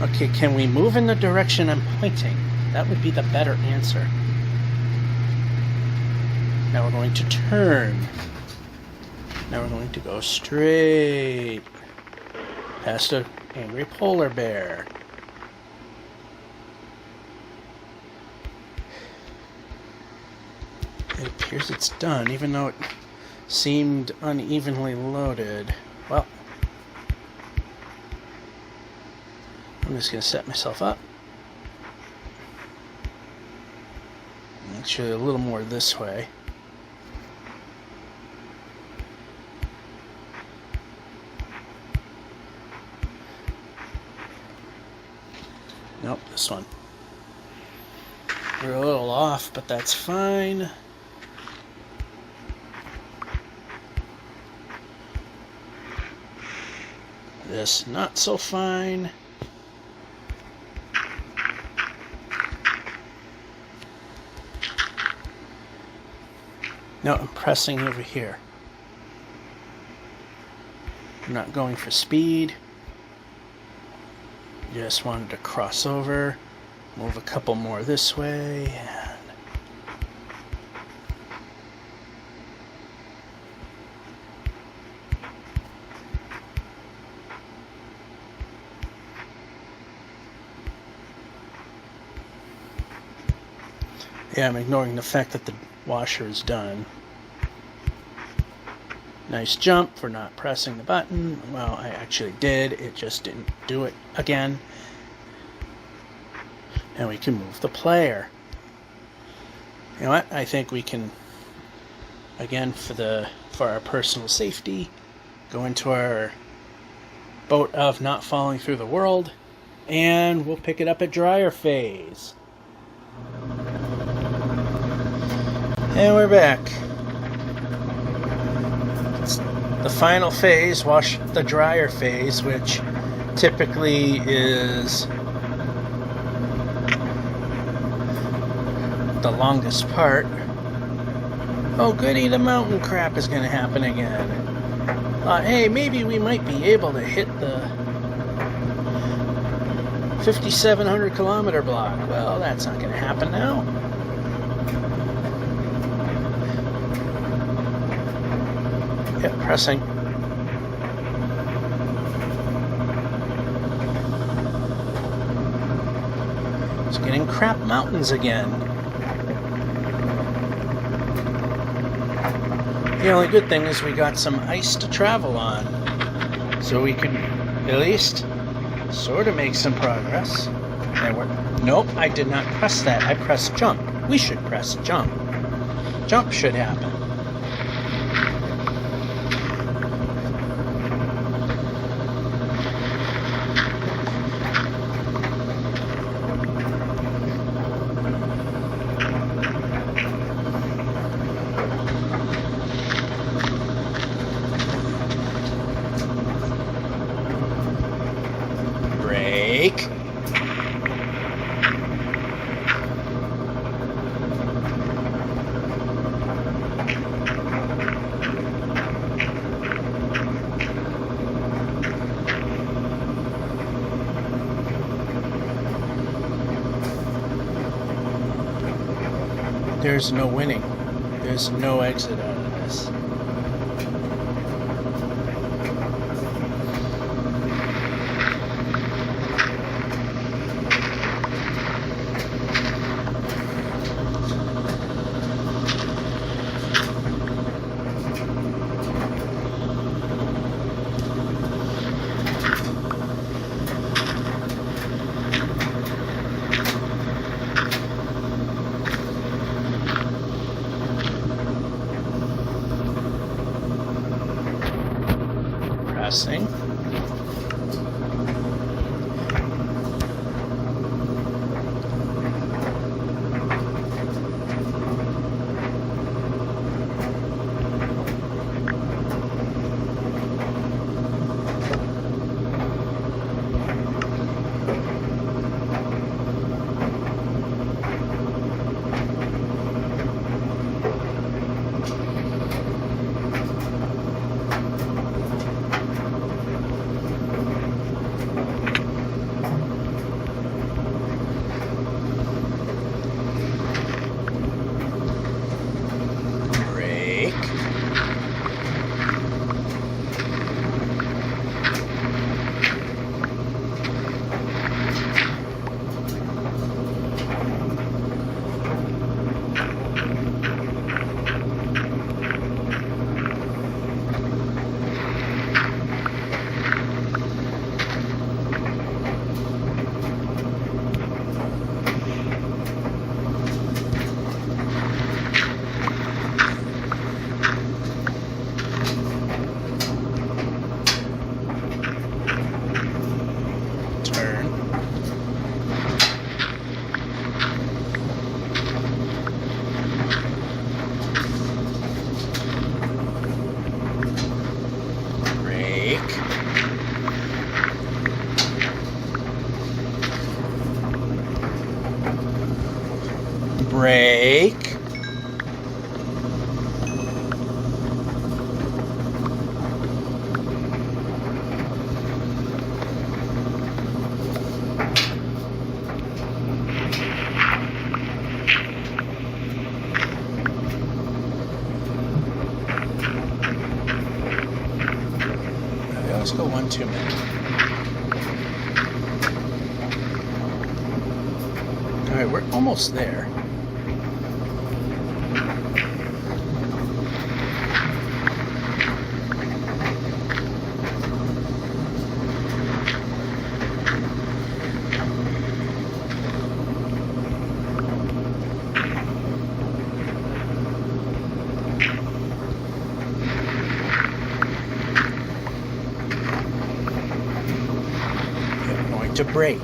Okay, can we move in the direction I'm pointing? That would be the better answer. Now we're going to turn. Now we're going to go straight past an angry polar bear. It appears it's done, even though it seemed unevenly loaded. Well, I'm just going to set myself up. Actually, a little more this way. Nope, this one. We're a little off, but that's fine. This not so fine. No, I'm pressing over here. I'm not going for speed. Just wanted to cross over, move a couple more this way, and yeah, I'm ignoring the fact that the washer is done. Nice jump for not pressing the button. Well, I actually did. It just didn't do it again. And we can move the player. You know what? I think we can, again, for our personal safety, go into our boat of not falling through the world, and we'll pick it up at dryer phase. And we're back. It's the final phase, wash the dryer phase, which typically is the longest part. Oh goody, the mountain crap is going to happen again. Hey, maybe we might be able to hit the 5,700 kilometer block. Well, that's not going to happen now. Yep, pressing. It's getting crap mountains again. The only good thing is we got some ice to travel on, so we can at least sort of make some progress. Nope, I did not press that. I pressed jump. We should press jump. Jump should happen. Brake. There's no winning. There's no exit out of this. Break. Let's go 1 2 minutes. All right, we're almost there. We're going to break.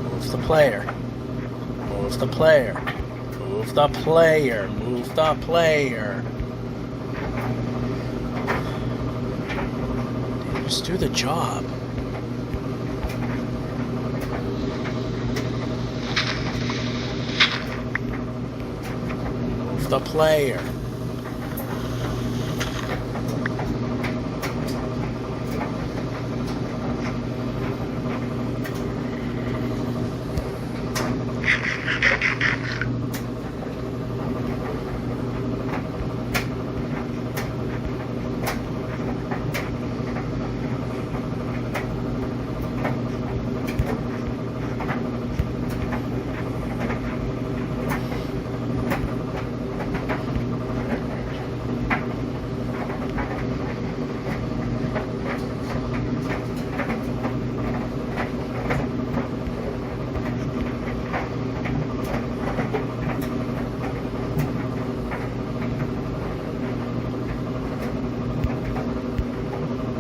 Move the player. Move the player. Move the player. Move the player. Just do the job. Move the player.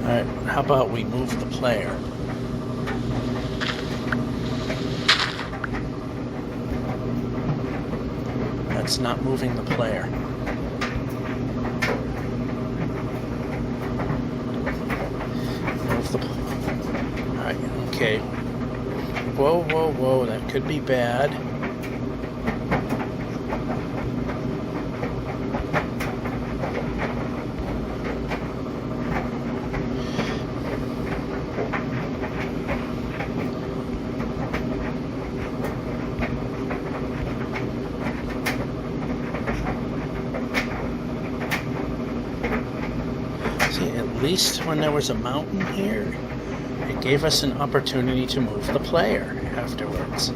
Alright, how about we move the player? That's not moving the player. Move the player. Alright, okay. Whoa, whoa, whoa, that could be bad. At least when there was a mountain here, it gave us an opportunity to move the player afterwards.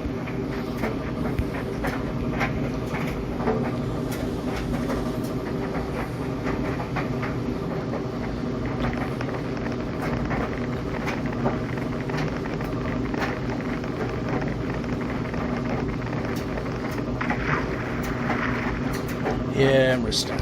Yeah, we're stuck.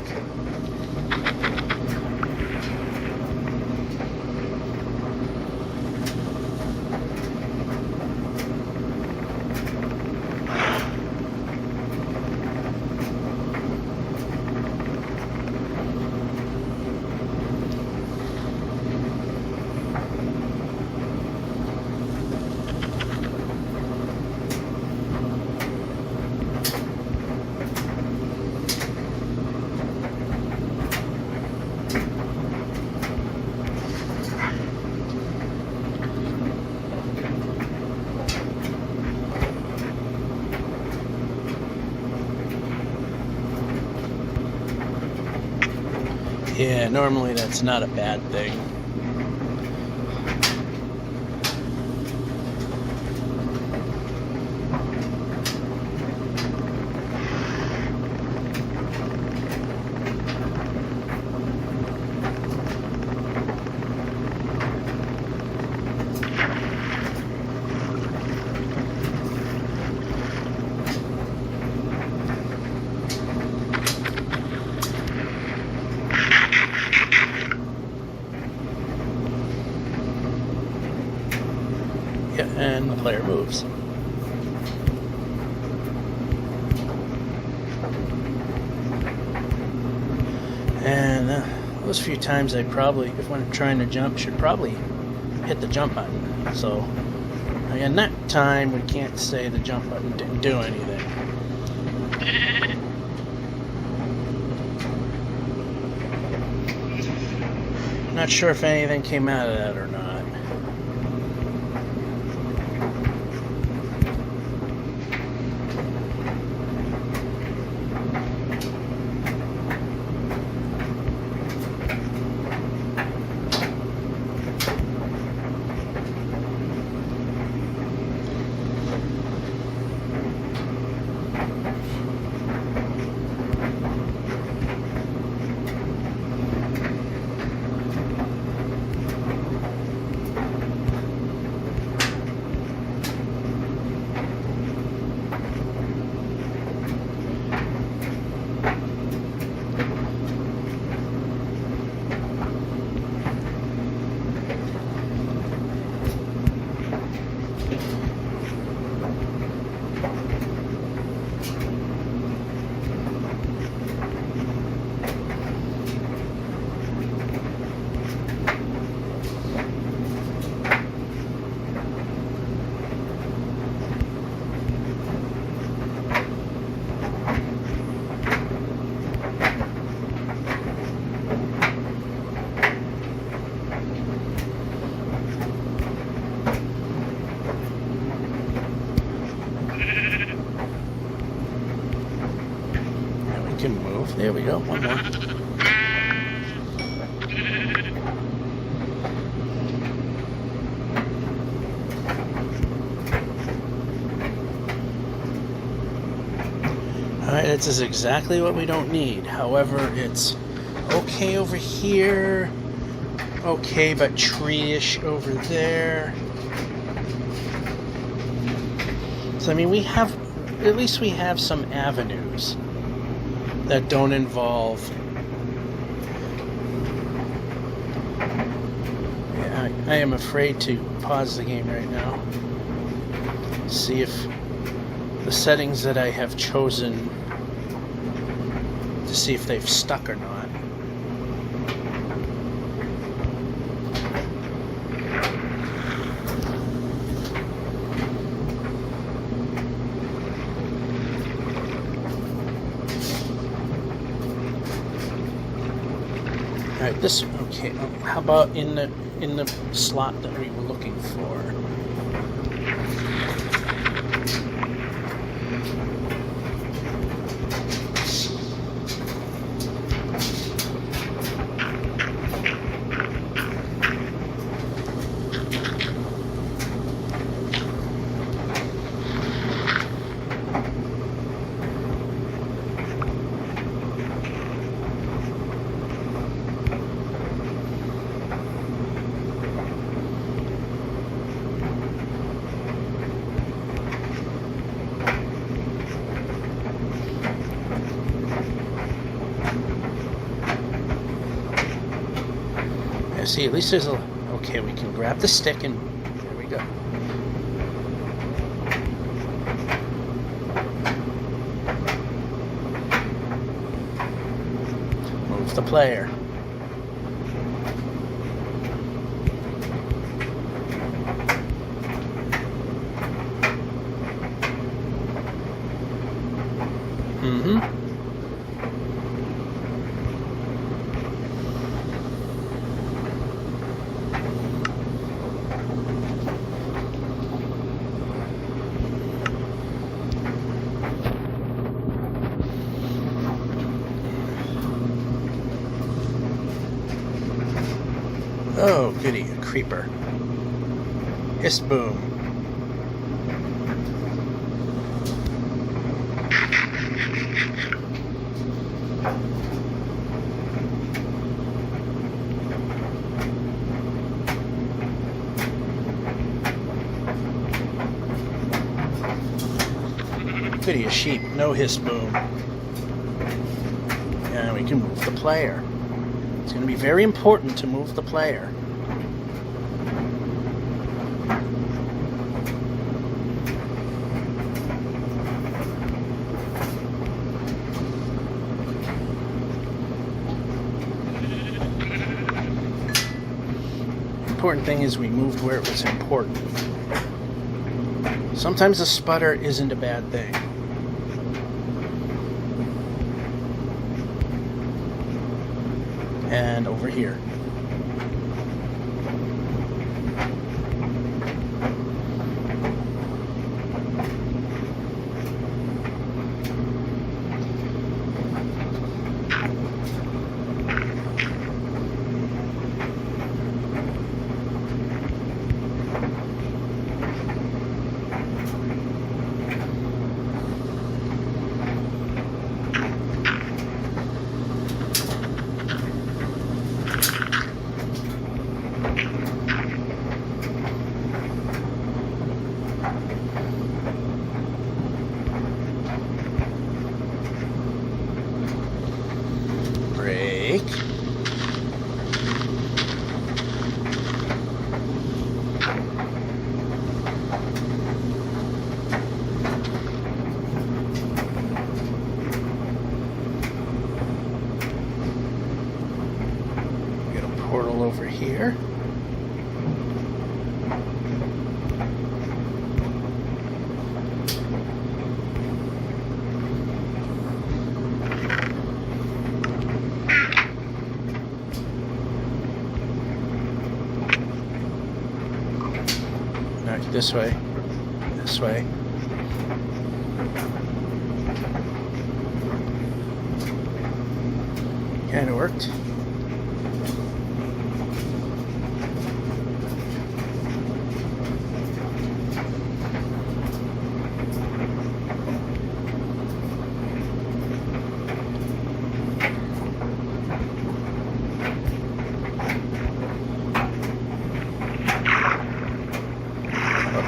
Yeah, normally that's not a bad thing. Yeah, and the player moves. And those few times I probably, if I'm trying to jump, should probably hit the jump button. So in that time, we can't say the jump button didn't do anything. Not sure if anything came out of that or not. Can move. There we go. One more. Alright, this is exactly what we don't need. However, it's okay over here. Okay, but tree-ish over there. So, I mean, we have, at least we have some avenues that don't involve. Yeah, I am afraid to pause the game right now. See if the settings that I have chosen, to see if they've stuck or not. Alright, this, okay, how about in the slot that we were looking for? See, at least there's a... Okay, we can grab the stick and... There we go. Move the player. Mm-hmm. Oh, goody, a creeper. Hiss boom. Goody, a sheep. No hiss boom. And we can move the player. It's going to be very important to move the player. important thing is we moved where it was important. Sometimes a sputter isn't a bad thing. And over here. Over here. All right, this way. This way. Kind of worked.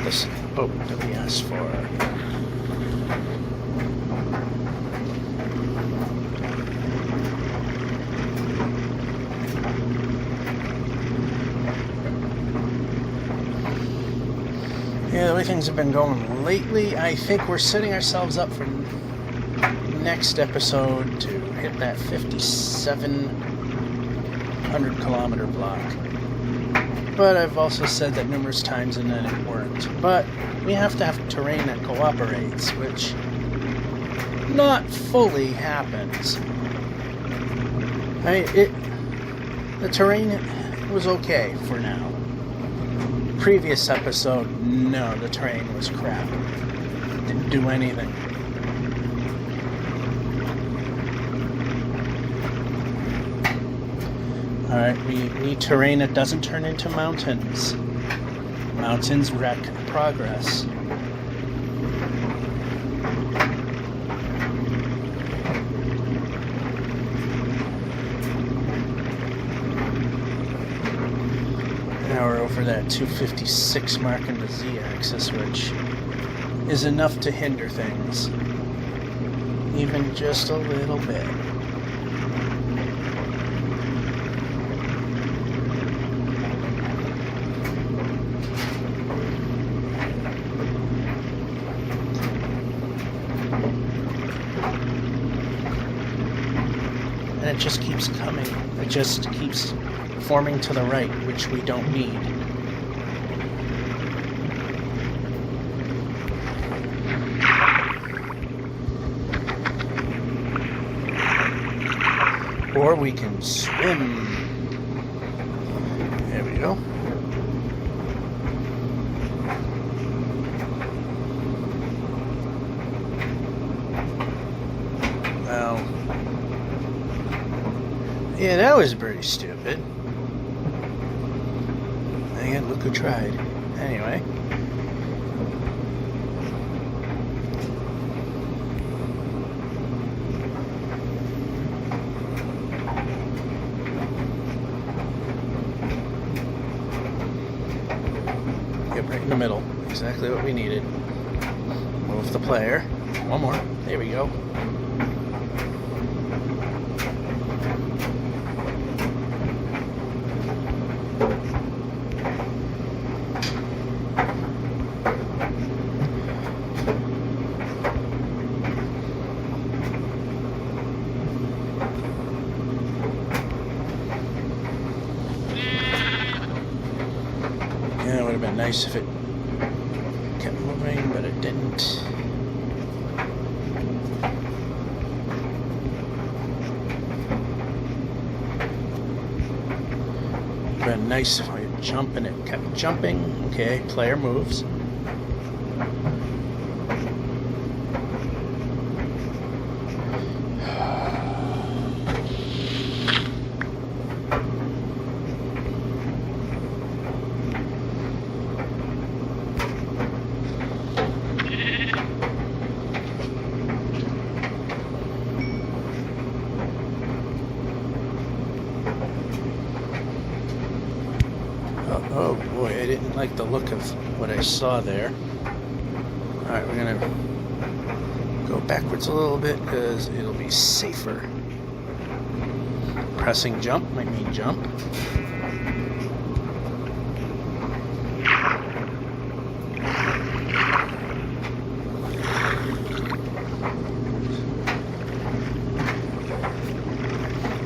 This boat that we asked for. Yeah, the way things have been going lately, I think we're setting ourselves up for next episode to hit that 5,700 kilometer block. But I've also said that numerous times and then it weren't. But we have to have terrain that cooperates, which not fully happens. The terrain was okay for now. Previous episode, no, the terrain was crap. Didn't do anything. Alright, we need terrain that doesn't turn into mountains. Mountains wreck progress. Now we're over that 256 mark in the z-axis, which is enough to hinder things. Even just a little bit. And it just keeps coming. It just keeps forming to the right, which we don't need. Or we can swim. There we go. Well, yeah, that was pretty stupid. Again, look who tried. Anyway. Yep, right in the middle. Exactly what we needed. Move the player. One more. There we go. nice if it kept moving, but it didn't. Been nice if I jump and it kept jumping. Okay, player moves. Oh boy, I didn't like the look of what I saw there. Alright, we're gonna go backwards a little bit because it'll be safer. Pressing jump might mean jump.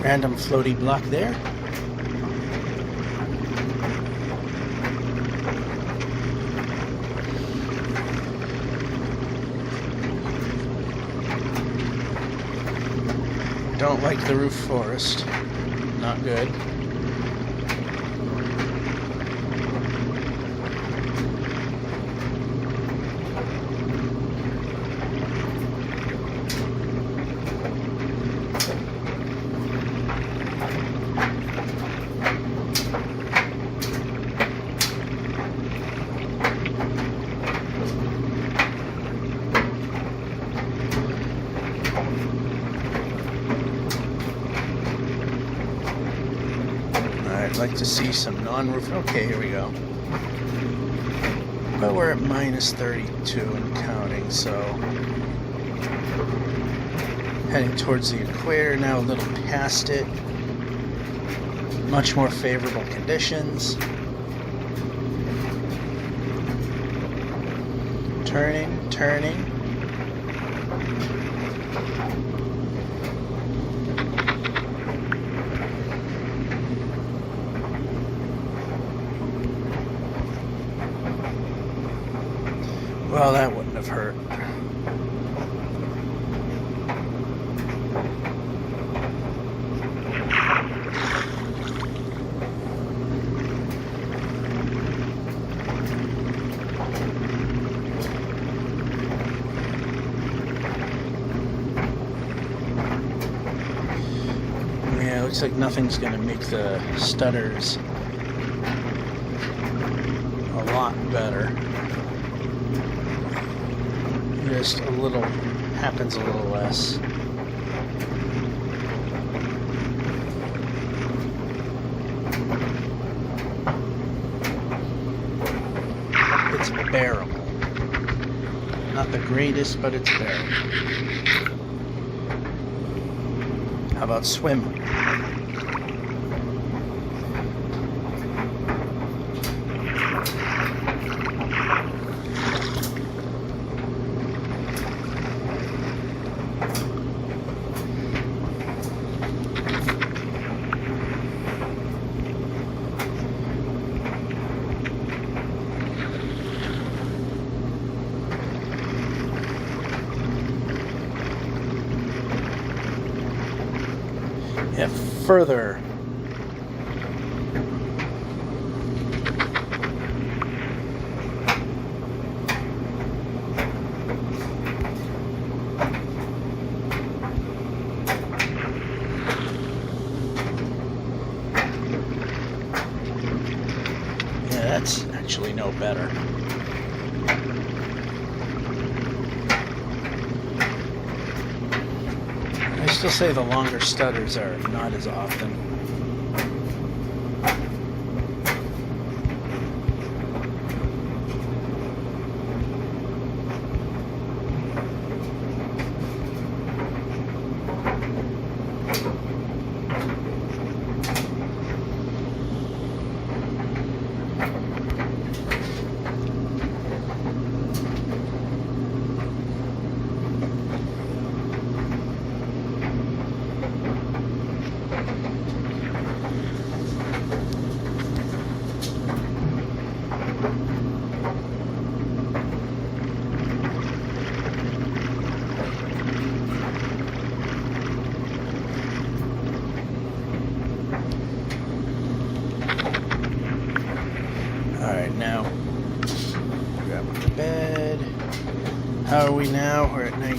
Random floaty block there. Don't like the roof forest. Not good. I'd like to see some non-roof. Okay, here we go. But we're at minus 32 and counting, so heading towards the equator now, a little past it. Much more favorable conditions. Turning, turning. Well, that wouldn't have hurt. Yeah, it looks like nothing's going to make the stutters a lot better. Just a little, happens a little less. It's bearable. Not the greatest, but it's bearable. How about swim? Yeah, further. Yeah, that's actually no better. I still say the longer stutters are not as often.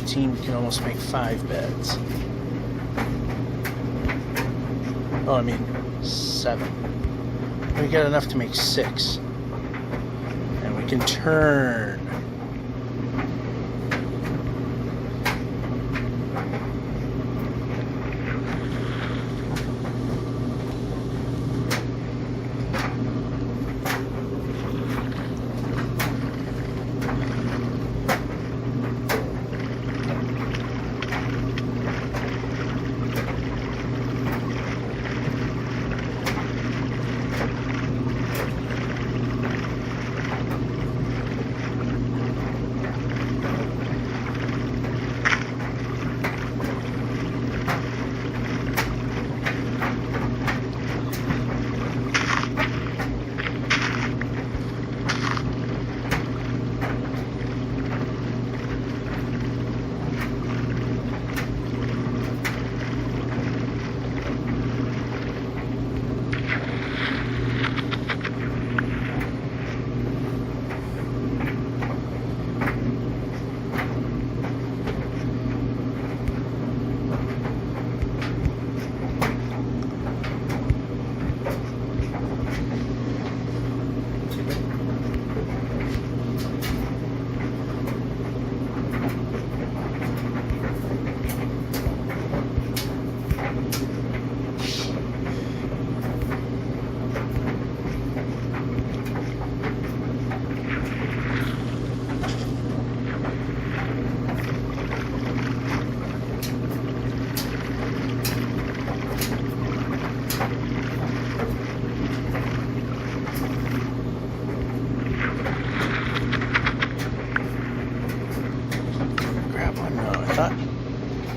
team can almost make 5 beds. Oh, I mean 7. We got enough to make 6. And we can turn.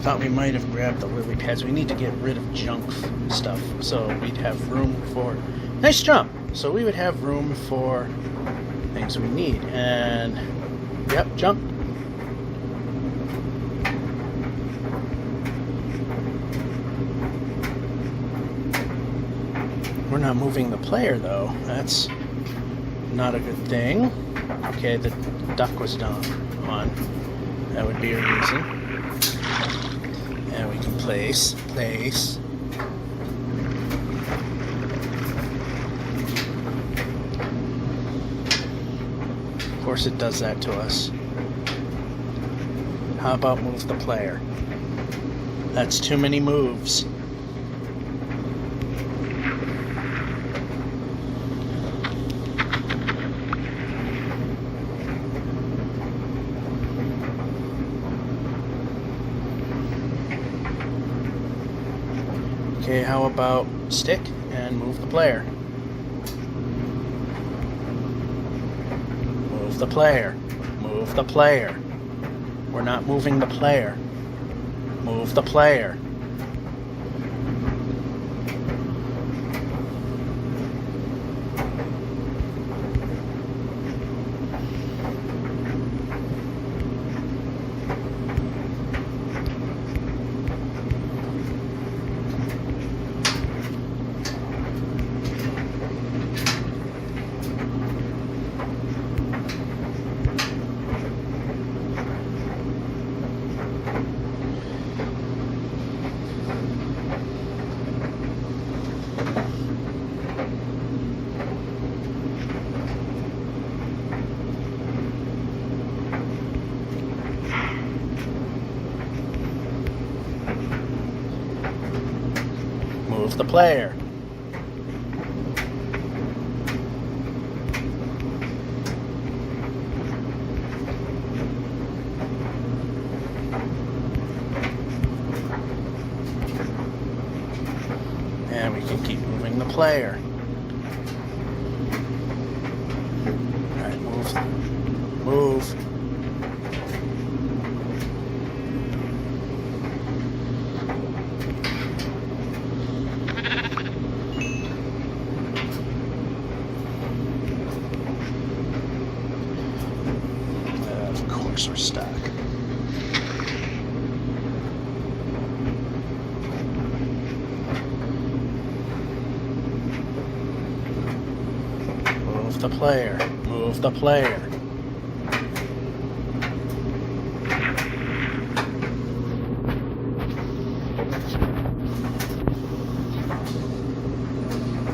Thought we might have grabbed the lily pads. We need to get rid of junk stuff, so we'd have room for... Nice jump! So we would have room for things we need. And... Yep, jump. We're not moving the player, though. That's not a good thing. Okay, the duck was down on. That would be a reason. And we can place. Of course it does that to us. How about move the player? That's too many moves. Okay, how about stick and move the player? Move the player. Move the player. We're not moving the player. Move the player. Move the player. And we can keep moving the player. Alright, move. Move. Of course we're stuck. Move the player. Move the player.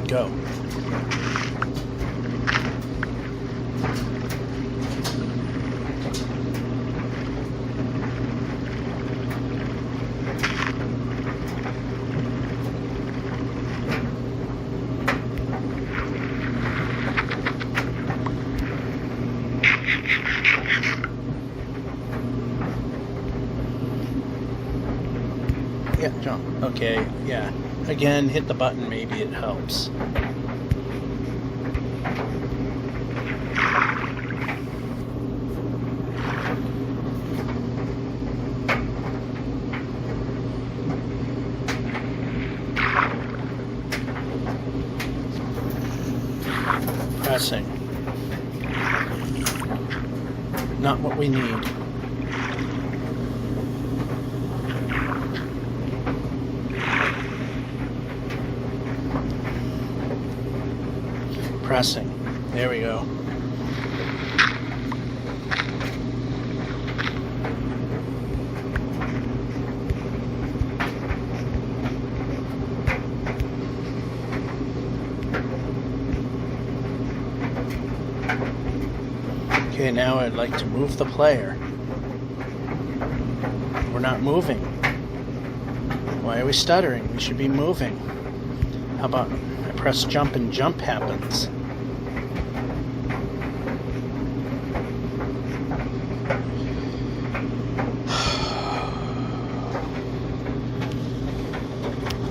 Go. Yeah, jump. Okay, yeah. Again, hit the button, maybe it helps. Pressing. Not what we need. Pressing. There we go. Okay, now I'd like to move the player. We're not moving. Why are we stuttering? We should be moving. How about I press jump and jump happens?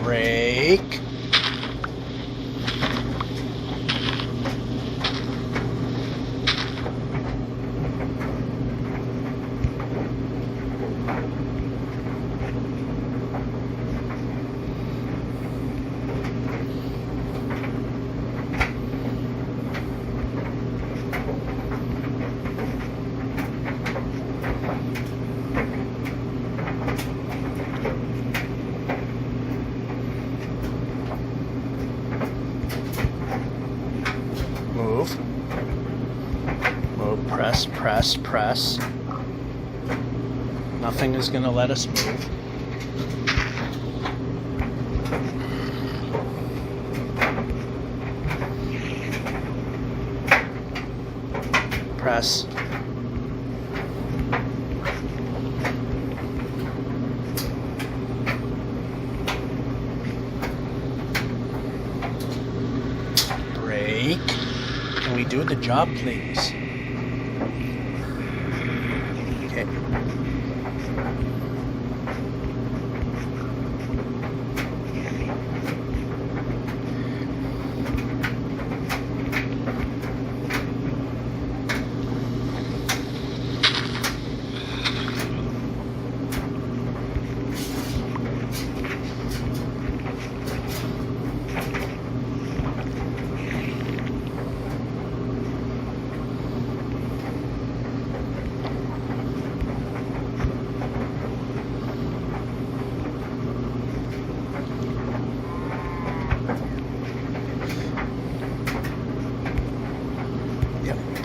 Break. Move. Move, press. Nothing is going to let us move. Press. Break. Can we do the job, please? Okay.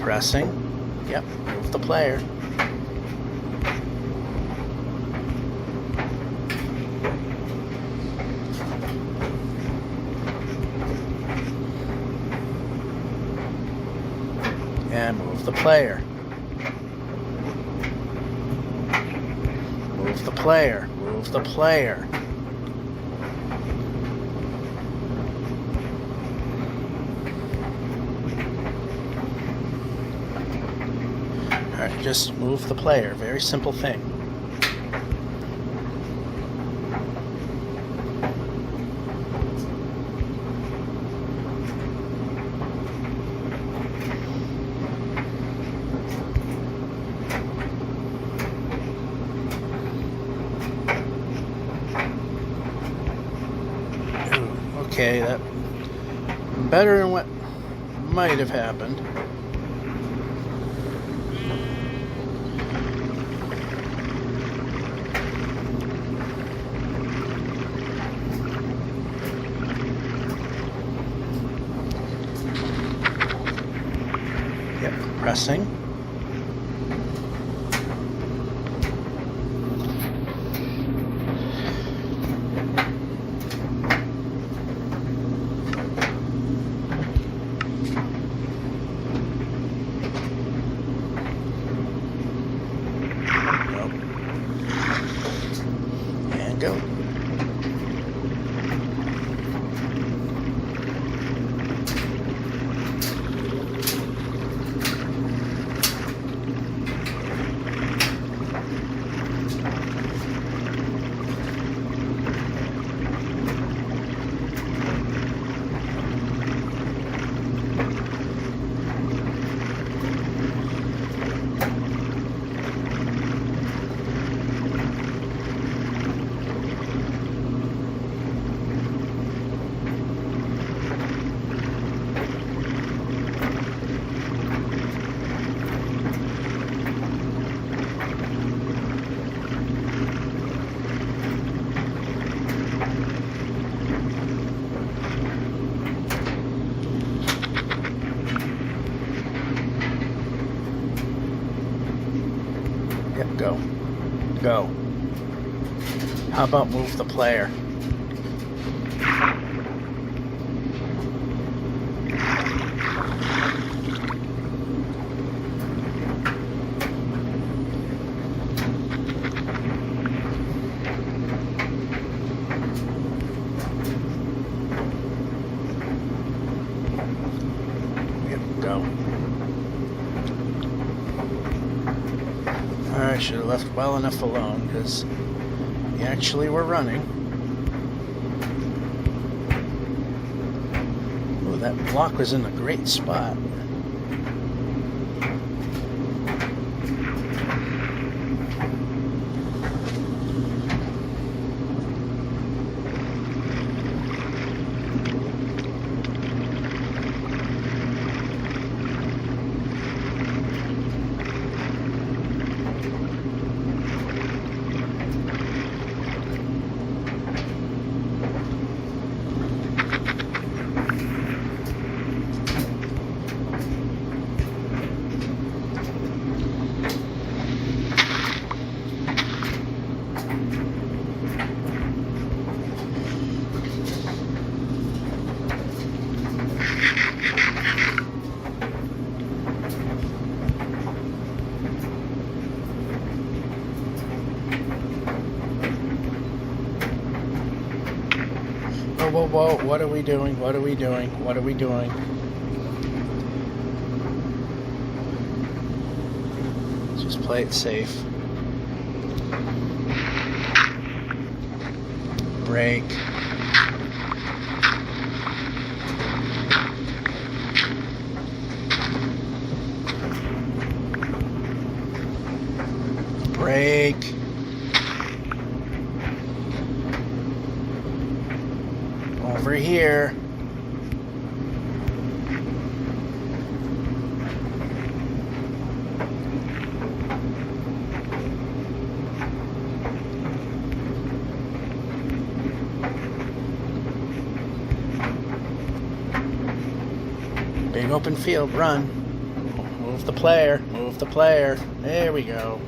Pressing. Yep, move the player. And move the player. Move the player. Move the player. Alright, just move the player. Very simple thing. Okay, that better than what might have happened. Yep, pressing. go. Yep, go. Go. How about move the player? Yep, go. I should have left well enough alone because we actually were running. Oh, that block was in a great spot. Whoa, whoa, whoa, what are we doing? What are we doing? What are we doing? Just play it safe. Brake. Brake. Over here. Big open field, run. Move the player, move the player. There we go.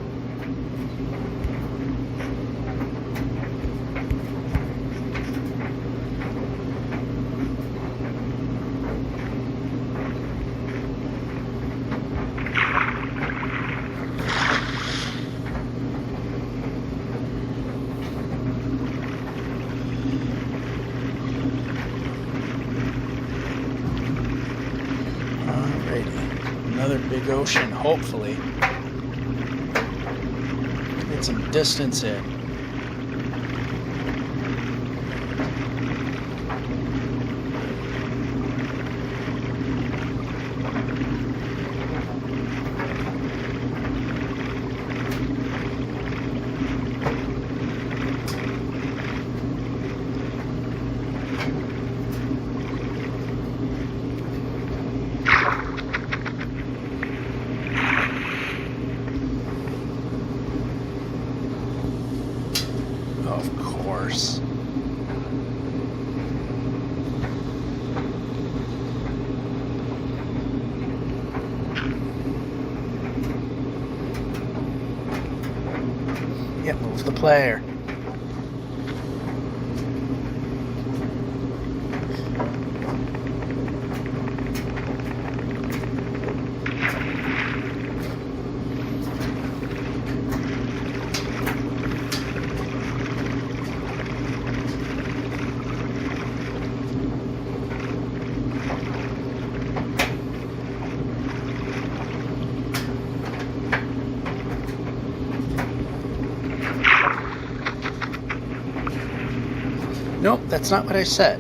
Another big ocean, hopefully. Get some distance in. Of course. Yep, move the player. Nope, that's not what I said.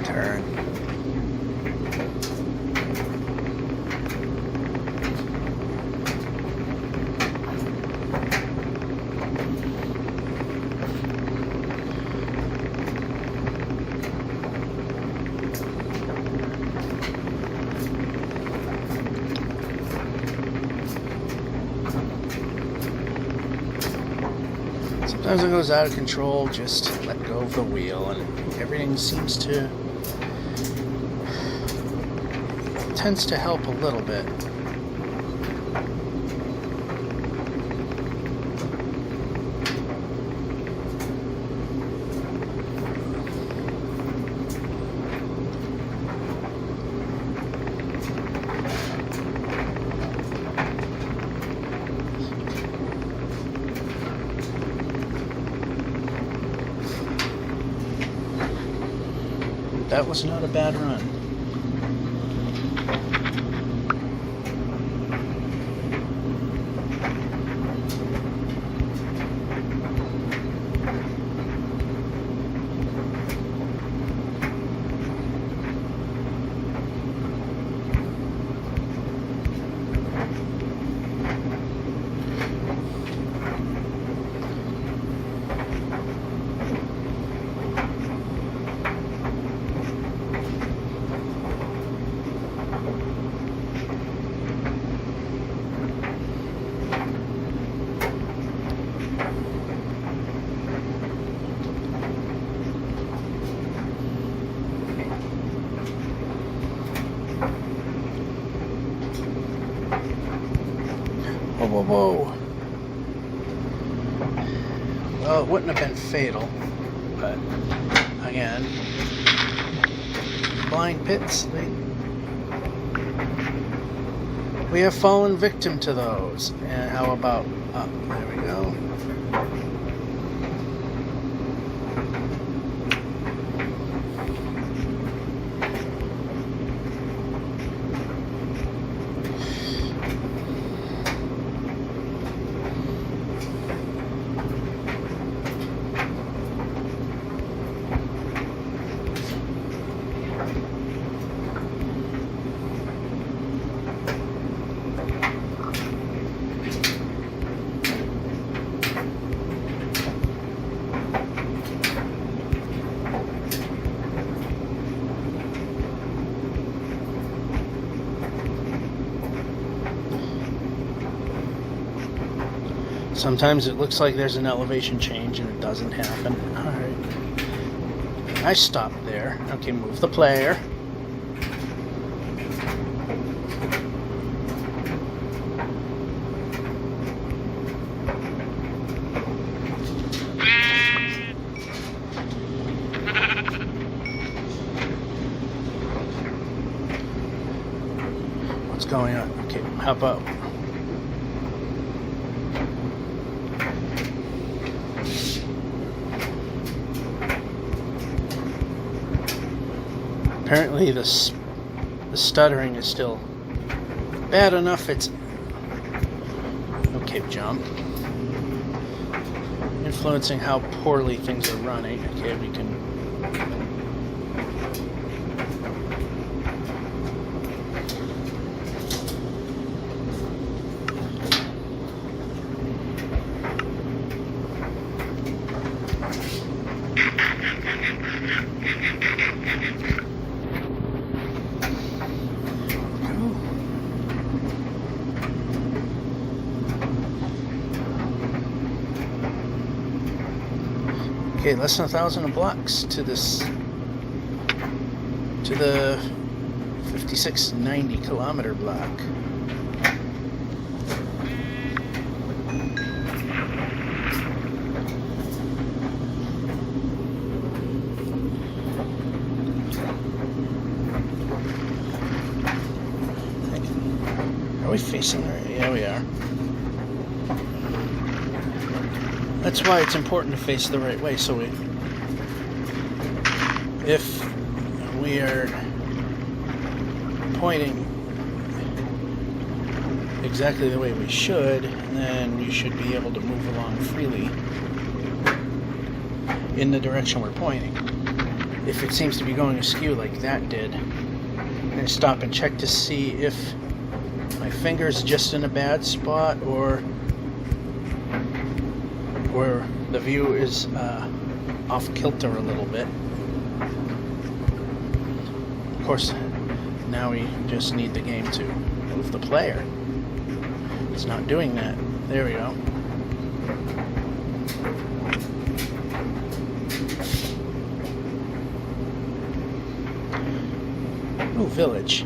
Turn. Sometimes it goes out of control, just let go of the wheel and everything seems to tends to help a little bit. That was not a bad run. Whoa, whoa, whoa. Well, it wouldn't have been fatal, but again, blind pits, we have fallen victim to those. And how about up? There we go. Sometimes it looks like there's an elevation change and it doesn't happen. Alright. I stopped there. Okay, move the player. What's going on? Okay, how about... Apparently the stuttering is still bad enough. It's okay. Jump. Influencing how poorly things are running. Okay, we can. Okay, less than 1,000 blocks to this, to the 5690 kilometer block. Are we facing right? Yeah, we are. That's why it's important to face the right way. So if we are pointing exactly the way we should, then we should be able to move along freely in the direction we're pointing. If it seems to be going askew like that did, I'm going to stop and check to see if my finger's just in a bad spot or where the view is off kilter a little bit. Of course, now we just need the game to move the player. It's not doing that. There we go. Oh, village.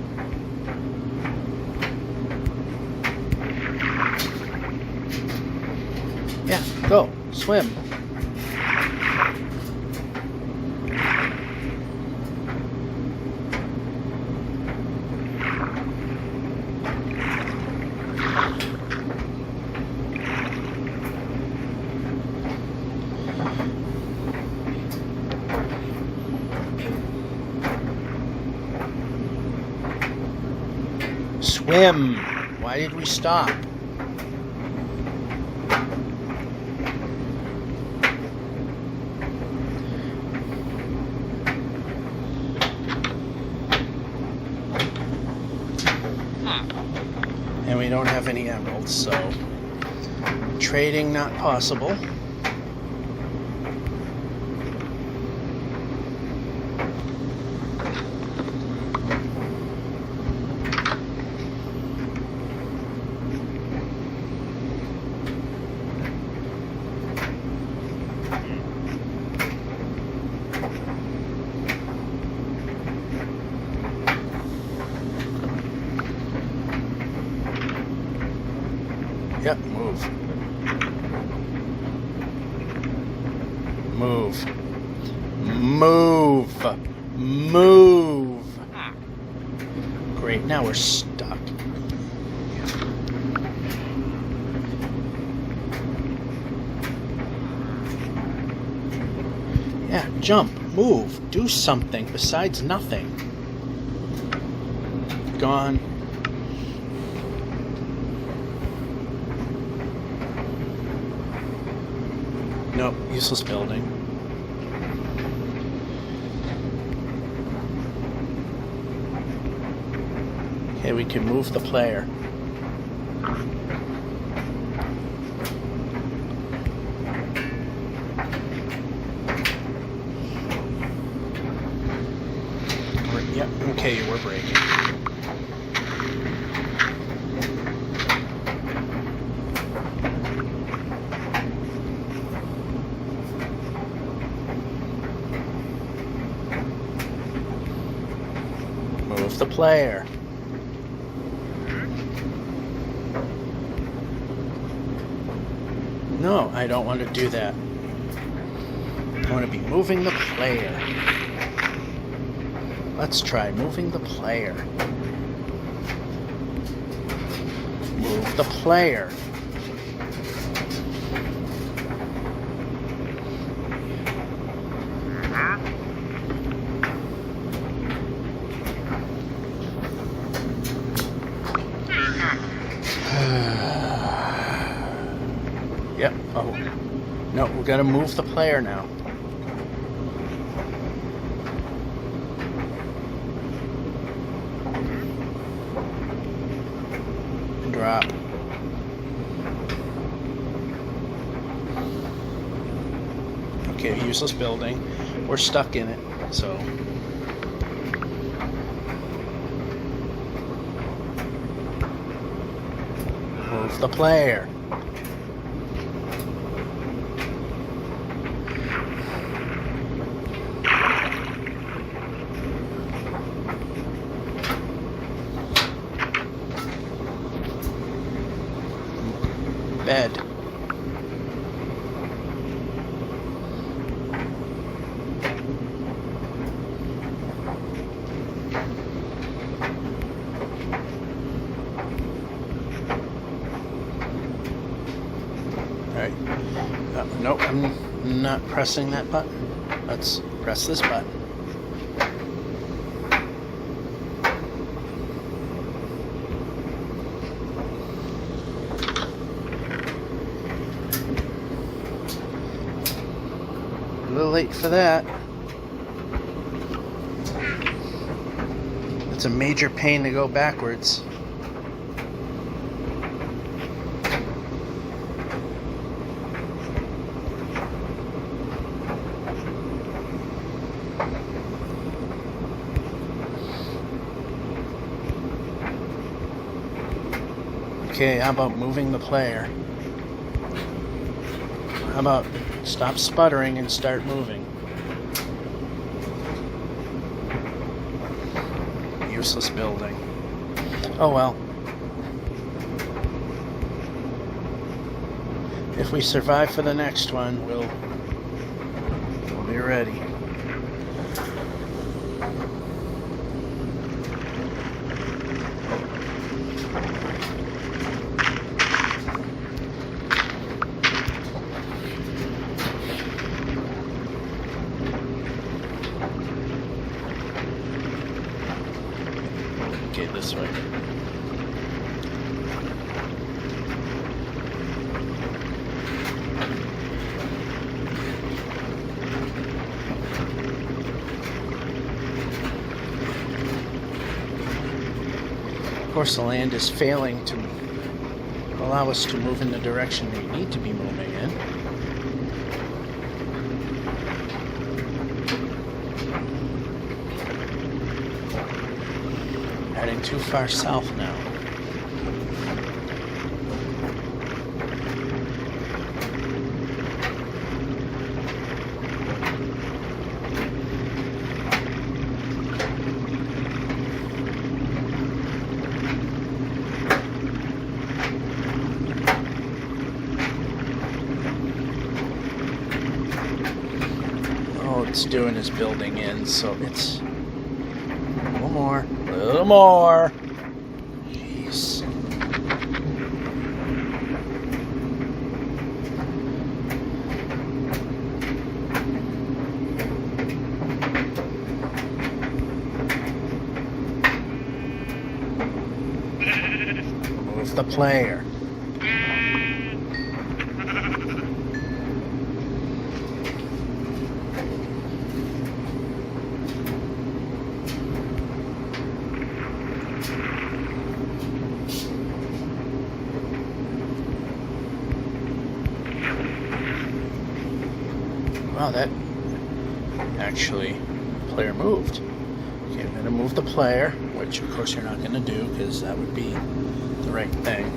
Yeah, go. Swim. Swim. Why did we stop? And we don't have any emeralds, so trading not possible. Yep, move. Move. Move. Move. Great, now we're stuck. Yeah, jump, move, do something besides nothing. Gone. Nope, useless building. Okay, we can move the player. Yep, okay, we're breaking. Move the player. No, I don't want to do that. I want to be moving the player. Let's try moving the player. Move the player. Yep. Oh. No, we gotta move the player now. Drop. Okay, useless building. We're stuck in it. So move the player. Bed. Alright. Nope, I'm not pressing that button. Let's press this button. A little late for that. It's a major pain to go backwards. Okay, how about moving the player? How about stop sputtering and start moving? Useless building. Oh well. If we survive for the next one, we'll be ready. Okay, this way. Of course, the land is failing to allow us to move in the direction we need to be moving in. Heading too far south now. All it's doing is building in, so it's a little more. A little more. Jeez. Move the player. Wow, that actually, player moved. Okay, I'm going to move the player, which of course you're not going to do because that would be the right thing.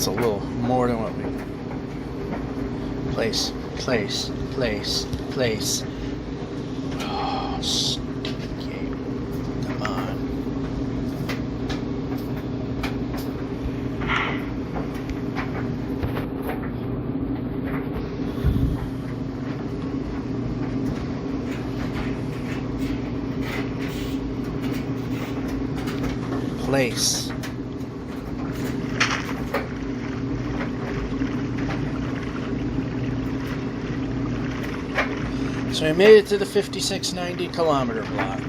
That's a little more than what we... Place, place, place, place. Oh, stupid game. Come on. Place. So we made it to the 5690 kilometer block.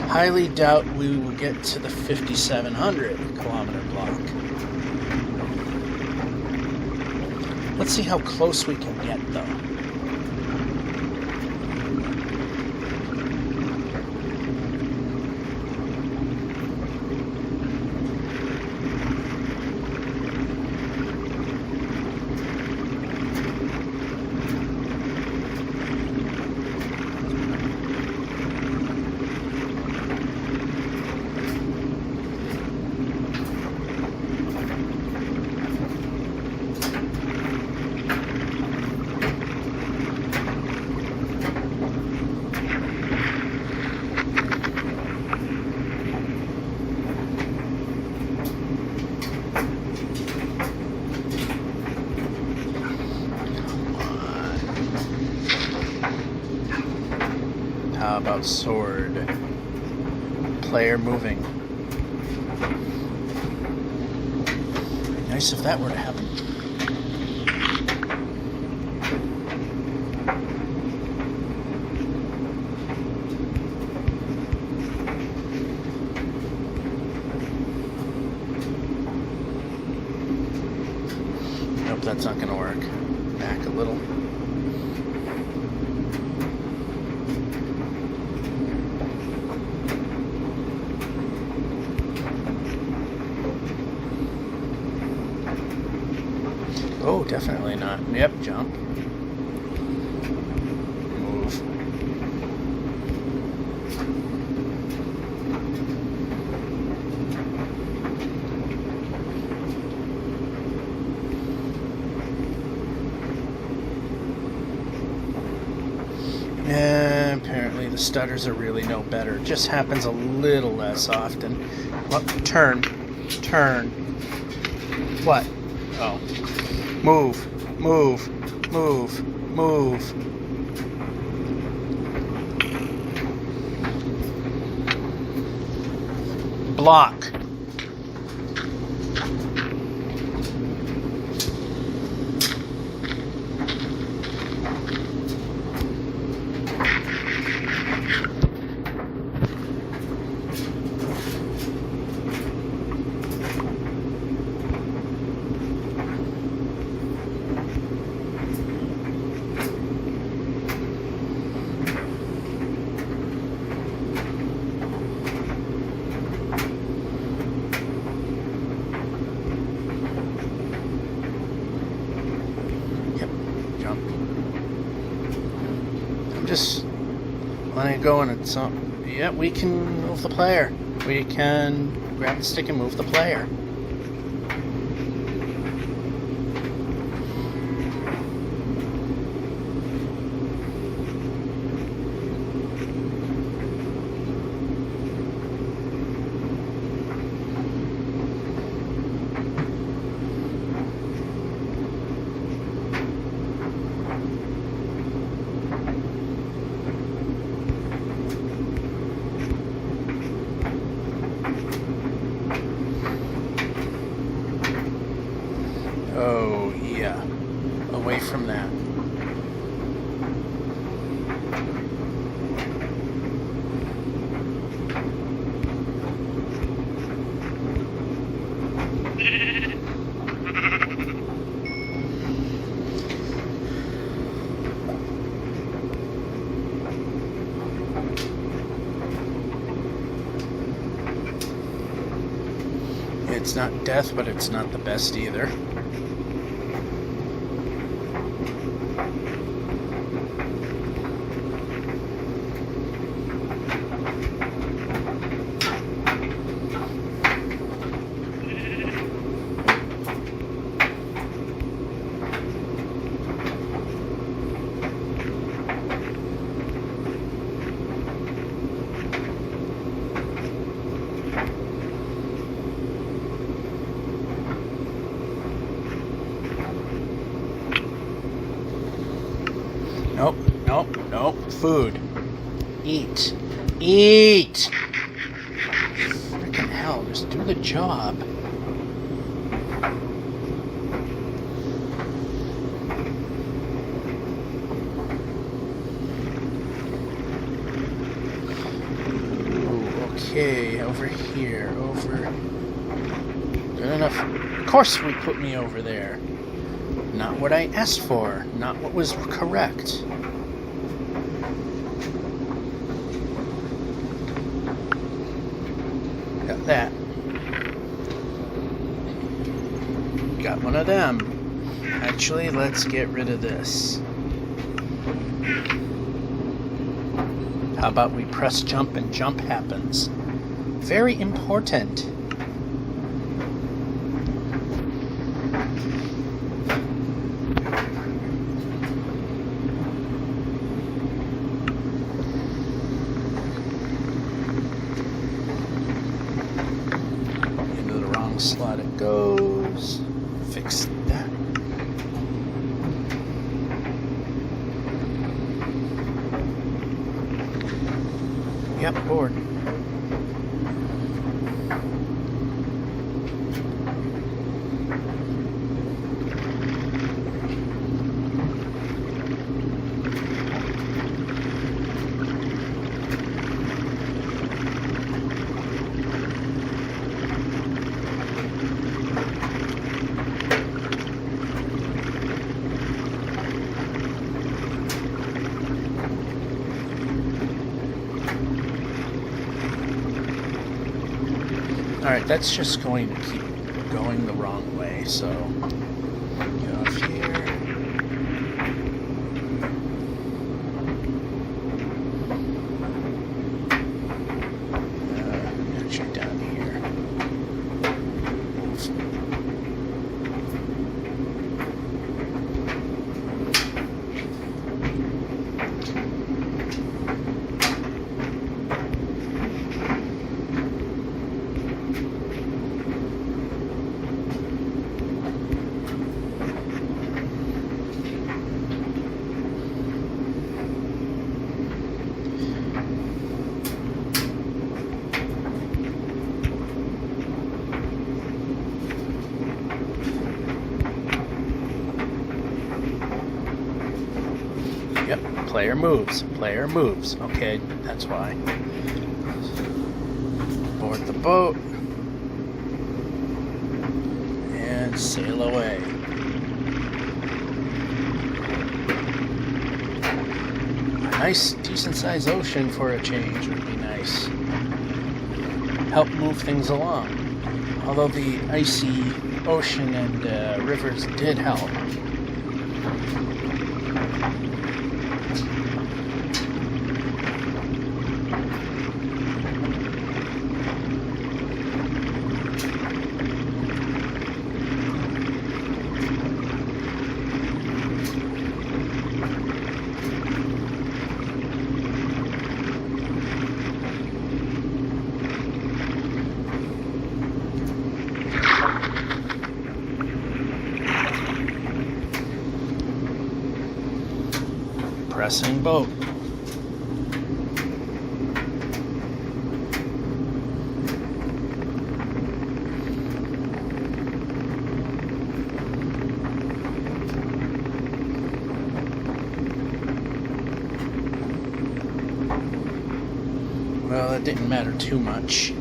Highly doubt we will get to the 5700 kilometer block. Let's see how close we can get though. How about sword? Player moving. Nice if that were to happen. Nope, that's not going to work. Back a little. Oh, definitely not. Yep, jump. Move. And apparently the stutters are really no better. It just happens a little less often. Well, turn. Turn. What? Oh. Move, move, move, move. Block. Just letting it go, and it's yeah, we can move the player. We can grab the stick and move the player. Oh, yeah. Away from that. It's not death, but it's not the best either. Nope, nope, nope. Food. Eat. Eat! Freaking hell, just do the job. Ooh, okay, over here, over... Good enough. Of course we put me over there. Not what I asked for. Not what was correct. Got that. Got one of them. Actually, let's get rid of this. How about we press jump and jump happens? Very important. Slot it goes. Fix that. Yep, board. Alright, that's just going to keep going the wrong way, so get off here. Actually down here. Yep, player moves. Player moves. Okay, that's why. Board the boat. And sail away. A nice, decent-sized ocean for a change would be nice. Help move things along. Although the icy ocean and rivers did help. Pressing boat. Well, it didn't matter too much.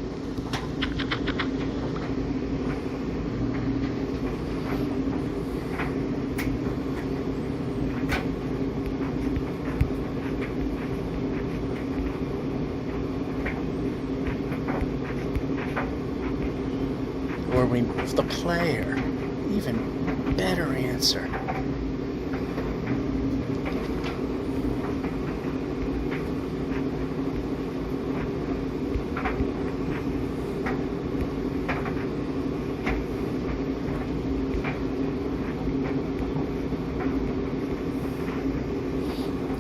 Or we move the player. Even better answer.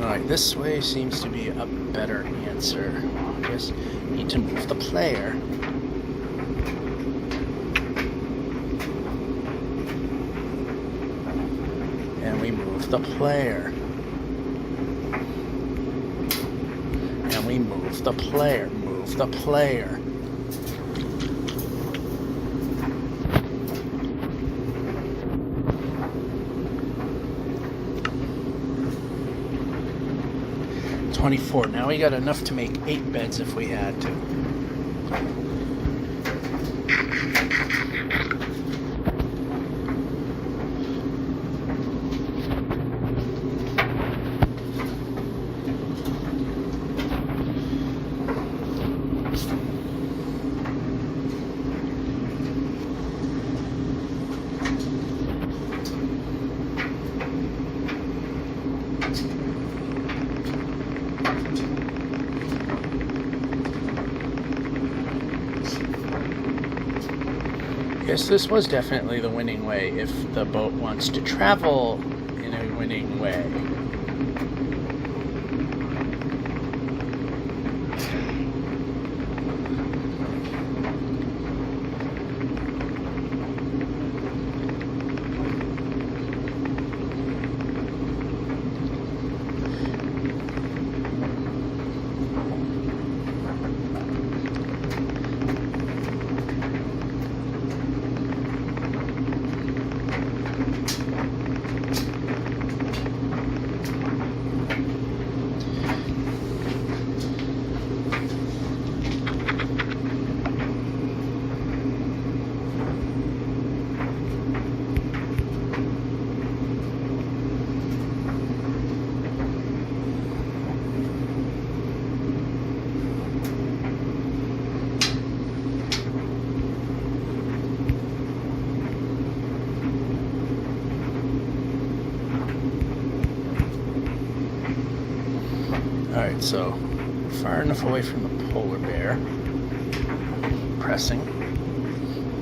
Alright, this way seems to be a better answer. Just need to move the player. And we move the player. we move the player. Move the player. $24. Now we got enough to make 8 beds if we had to. Yes, this was definitely the winning way if the boat wants to travel in a winning way. Alright, so far enough away from the polar bear. Pressing.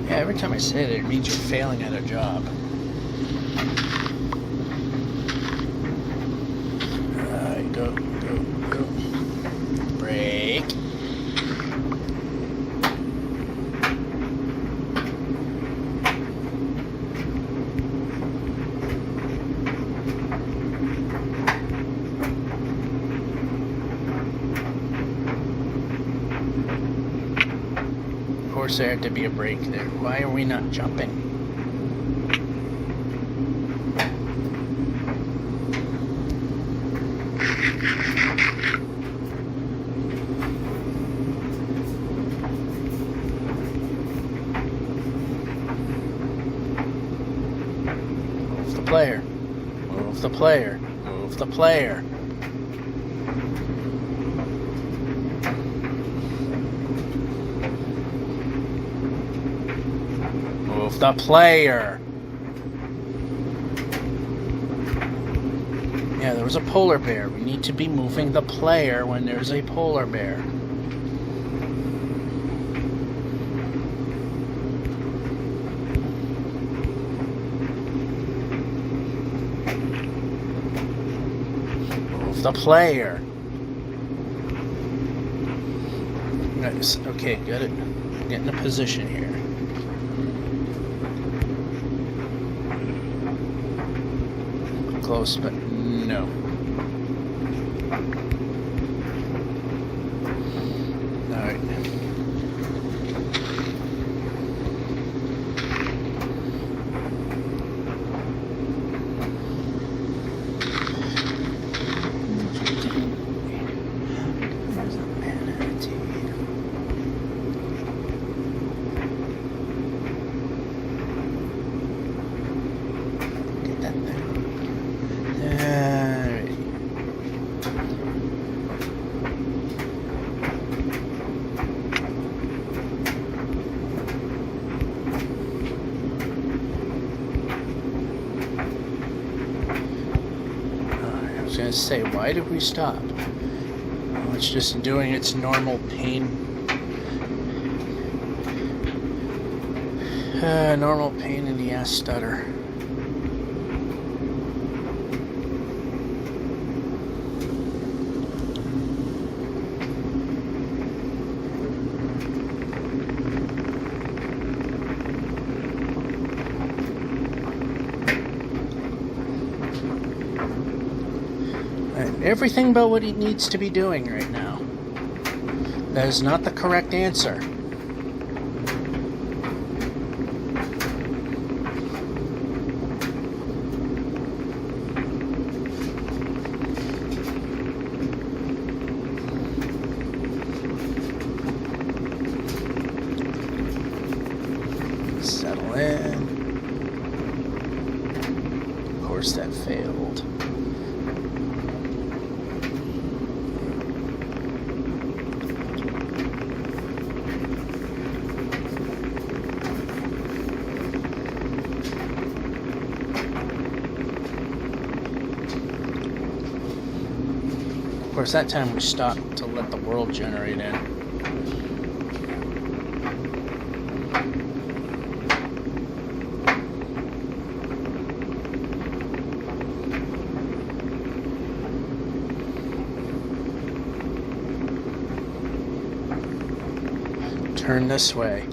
Yeah, every time I say it means you're failing at a job. Alright, go, go, go. Brake. Of course there had to be a break there. Why are we not jumping? Move the player. Move the player. Move the player. Move the player. Yeah, there was a polar bear. We need to be moving the player when there's a polar bear. Move the player. Nice. Okay, got it. Get in a position here. Close, but no. All right. There's a manatee. Get that thing. I was going to say, why did we stop? Well, it's just doing its normal normal pain in the ass stutter. Everything but what he needs to be doing right now. That is not the correct answer. Settle in. Of course that failed. Of course, that time we stopped to let the world generate in. Turn this way.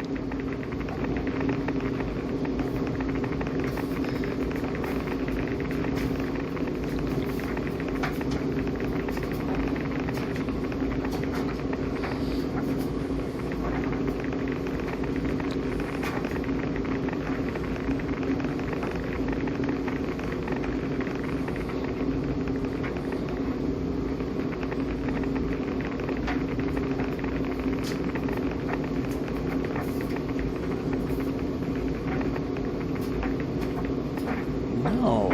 No.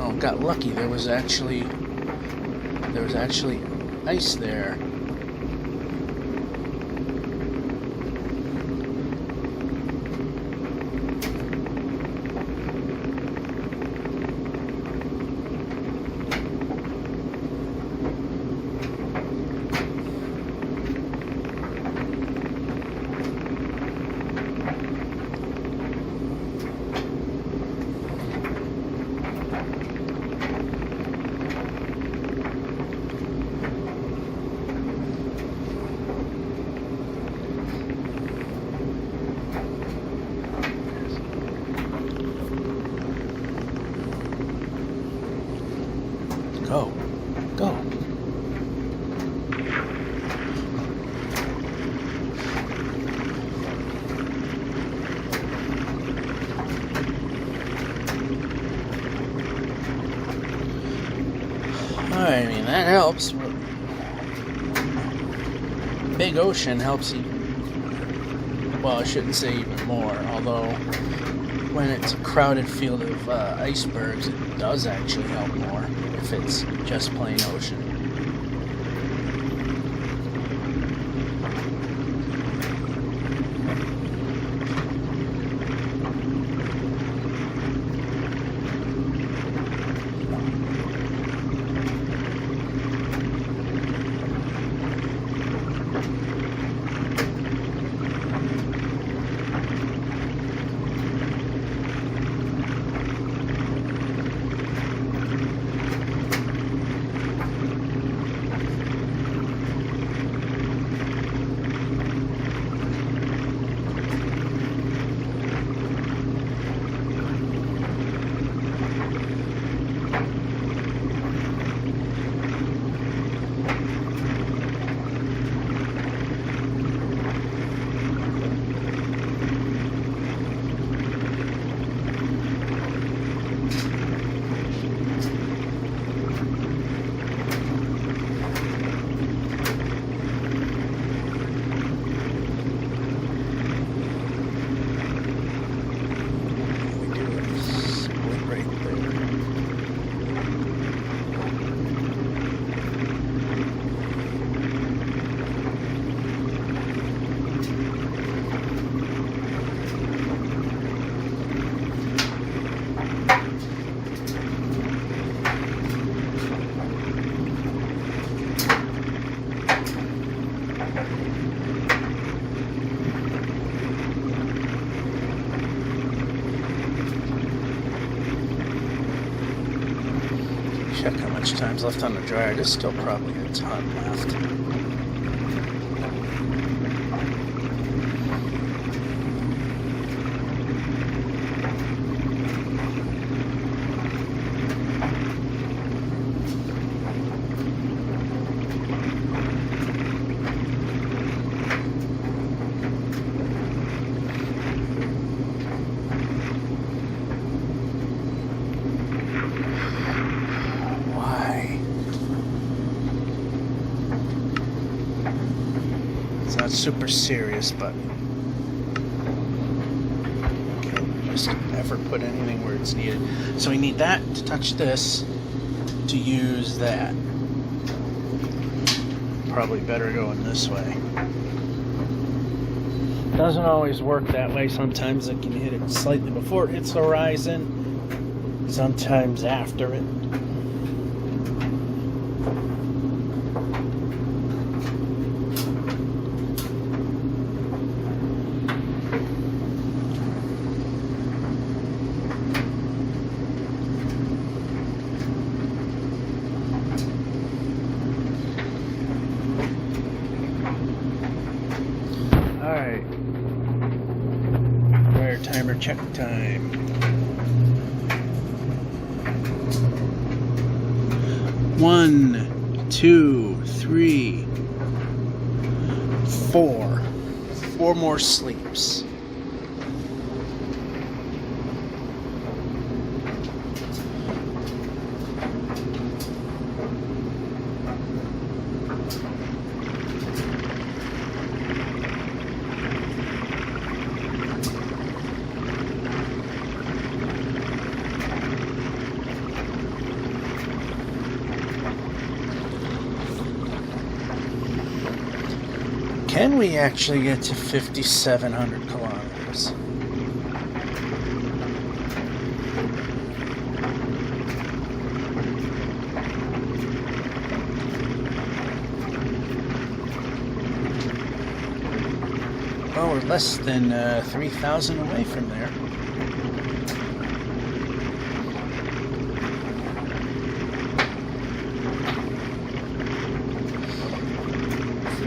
Oh, got lucky. There was actually ice there. Go. Go. I mean, that helps. Big ocean helps you. Well, I shouldn't say even more, although when it's a crowded field of icebergs, it does actually help more if it's just plain ocean. Check how much time's left on the dryer. There's still probably a ton left. not super serious, but can't just ever put anything where it's needed. So we need that to touch this to use that. Probably better going this way. Doesn't always work that way. Sometimes it can hit it slightly before it hits the horizon, sometimes after it. Alright. Wire timer check time. 1, 2, 3, 4. 4 more sleeps. Can we actually get to 5,700 kilometers? Well, we're less than 3,000 away from there.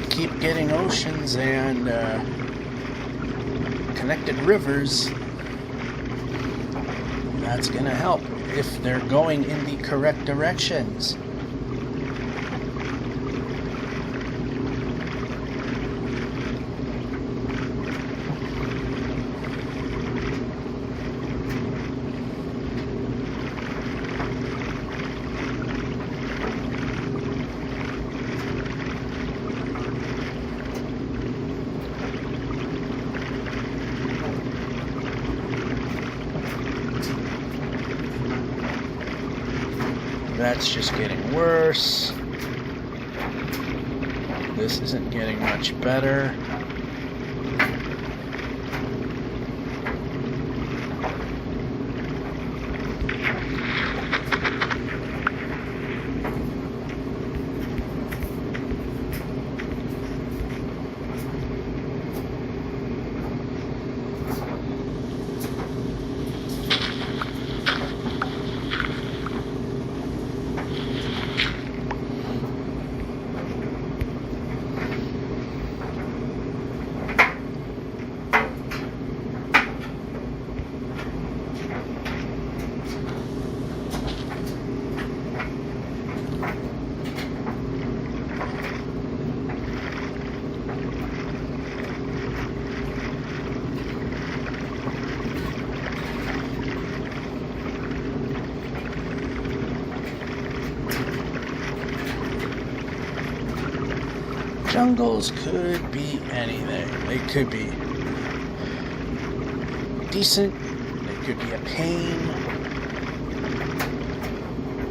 Keep getting oceans and connected rivers, that's going to help if they're going in the correct directions. That's just getting worse. This isn't getting much better. Jungles could be anything. They could be decent, they could be a pain.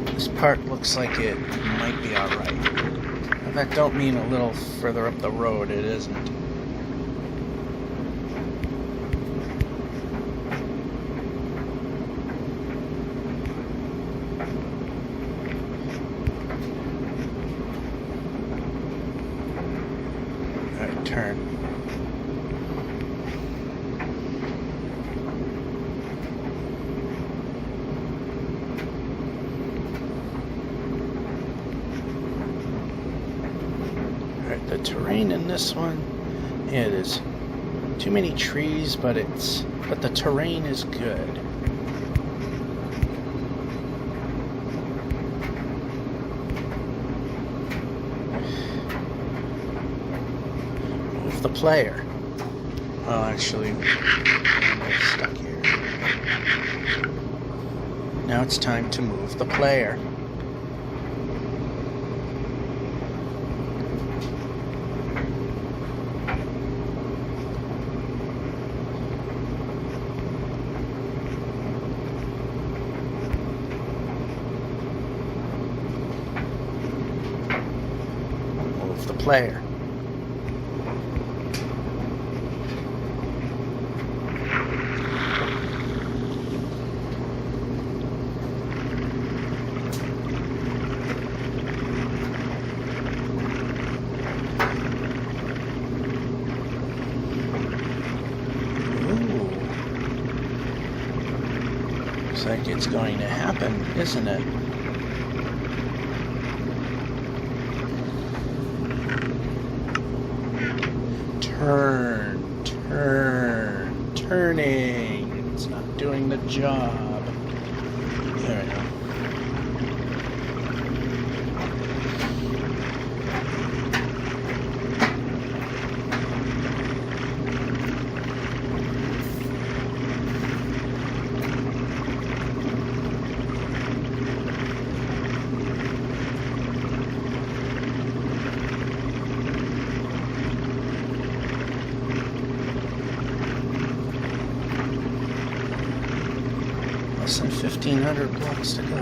This part looks like it might be alright. And that don't mean a little further up the road it isn't. Turn. Alright, the terrain in this one, it is too many trees, but the terrain is good. The player. Well, actually, I'm stuck here. Now it's time to move the player. player. Looks like it's going to happen, isn't it? Turning. It's not doing the job. There we go. Less than 1,500 blocks to go.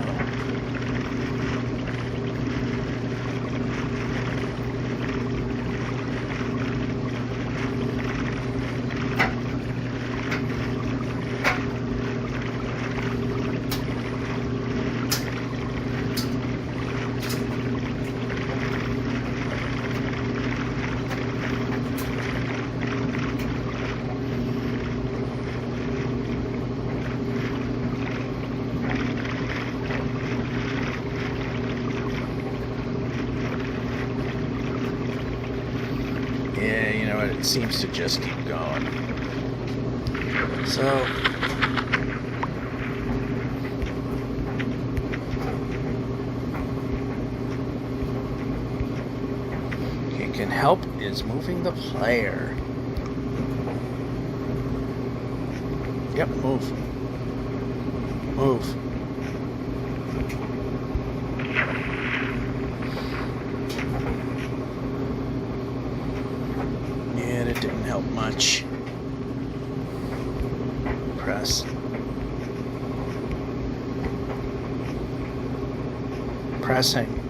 Yeah, you know what, it seems to just keep going. So, it can help is moving the player. Yep, move. Move. And it didn't help much. Press. Pressing.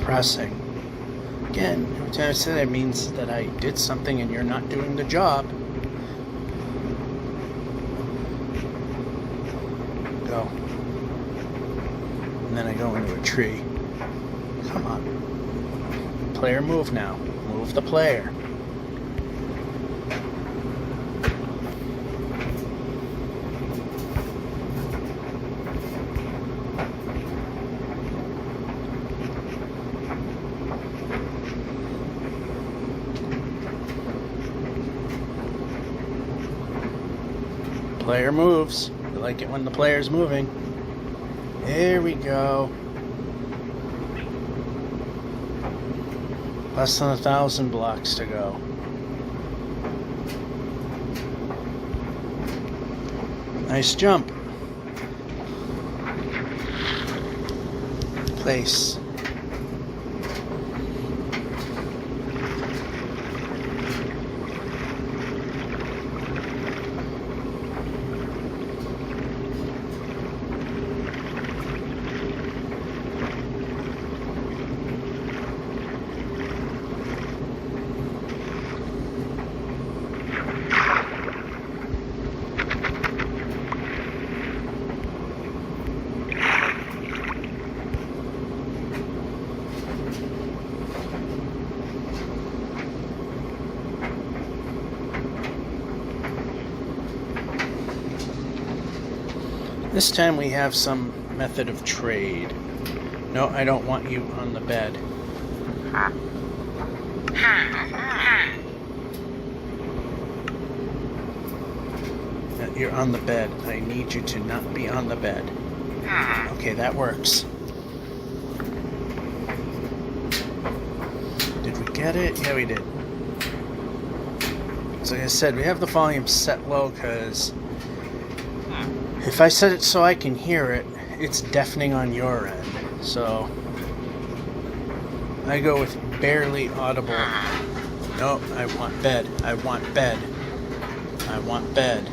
Pressing. Again, every time I say that, it means that I did something and you're not doing the job. Go. And then I go into a tree. Come on. Player move now. Move the player. Player moves. I like it when the player's moving. There we go. Less than 1,000 blocks to go. Nice jump. Place. This time we have some method of trade. No, I don't want you on the bed. You're on the bed. I need you to not be on the bed. Okay, that works. Did we get it? Yeah, we did. So like I said, we have the volume set low because if I set it so I can hear it, it's deafening on your end. So I go with barely audible. No, I want bed. I want bed. I want bed.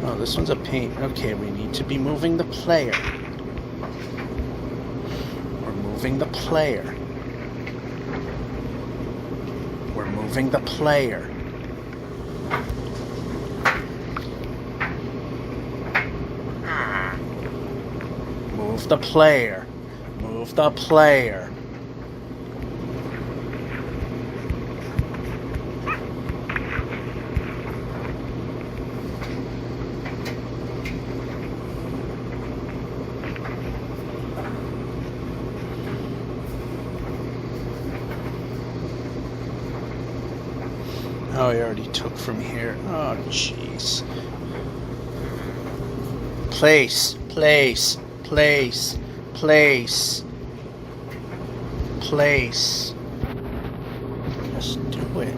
Oh, this one's a pain. Okay, we need to be moving the player. We're moving the player. We're moving the player. Move the player. Move the player. Oh, I already took from here. Oh, jeez. Place, place, place, place, place. Just do it.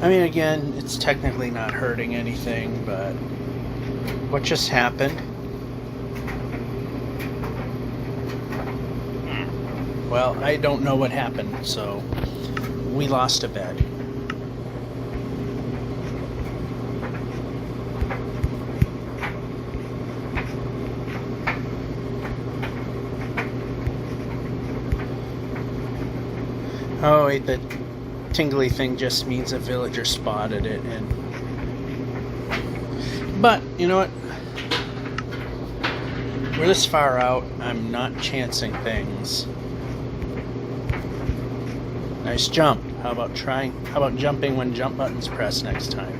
I mean, again, it's technically not hurting anything, but what just happened? Well, I don't know what happened, so we lost a bed. Oh wait, the tingly thing just means a villager spotted it, and but you know what? We're this far out, I'm not chancing things. Nice jump. How about jumping when jump button's pressed next time?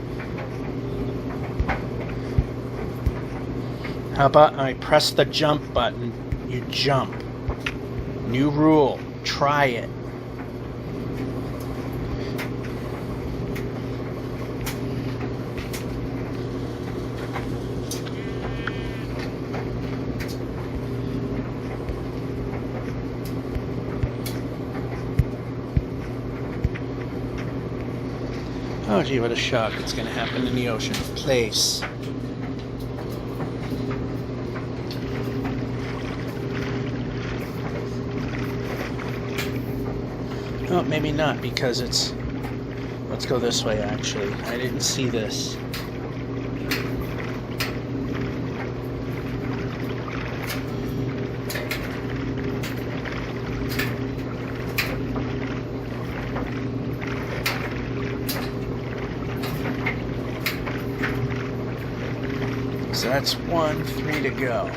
How about I press the jump button, you jump. New rule. Try it. Oh gee, what a shock. It's going to happen in the ocean. Place. Oh, maybe not, because it's... Let's go this way, actually. I didn't see this. So that's 3 to go.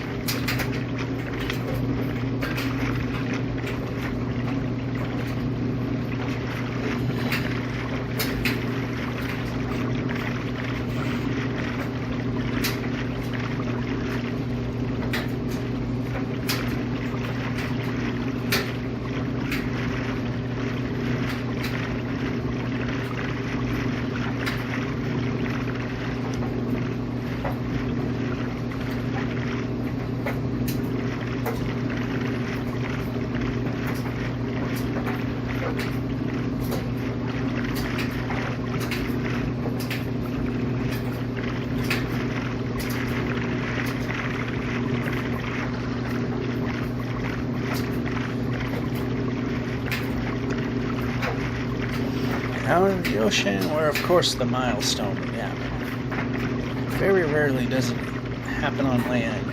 Out of the ocean, where of course the milestone would happen. Very rarely does it happen on land.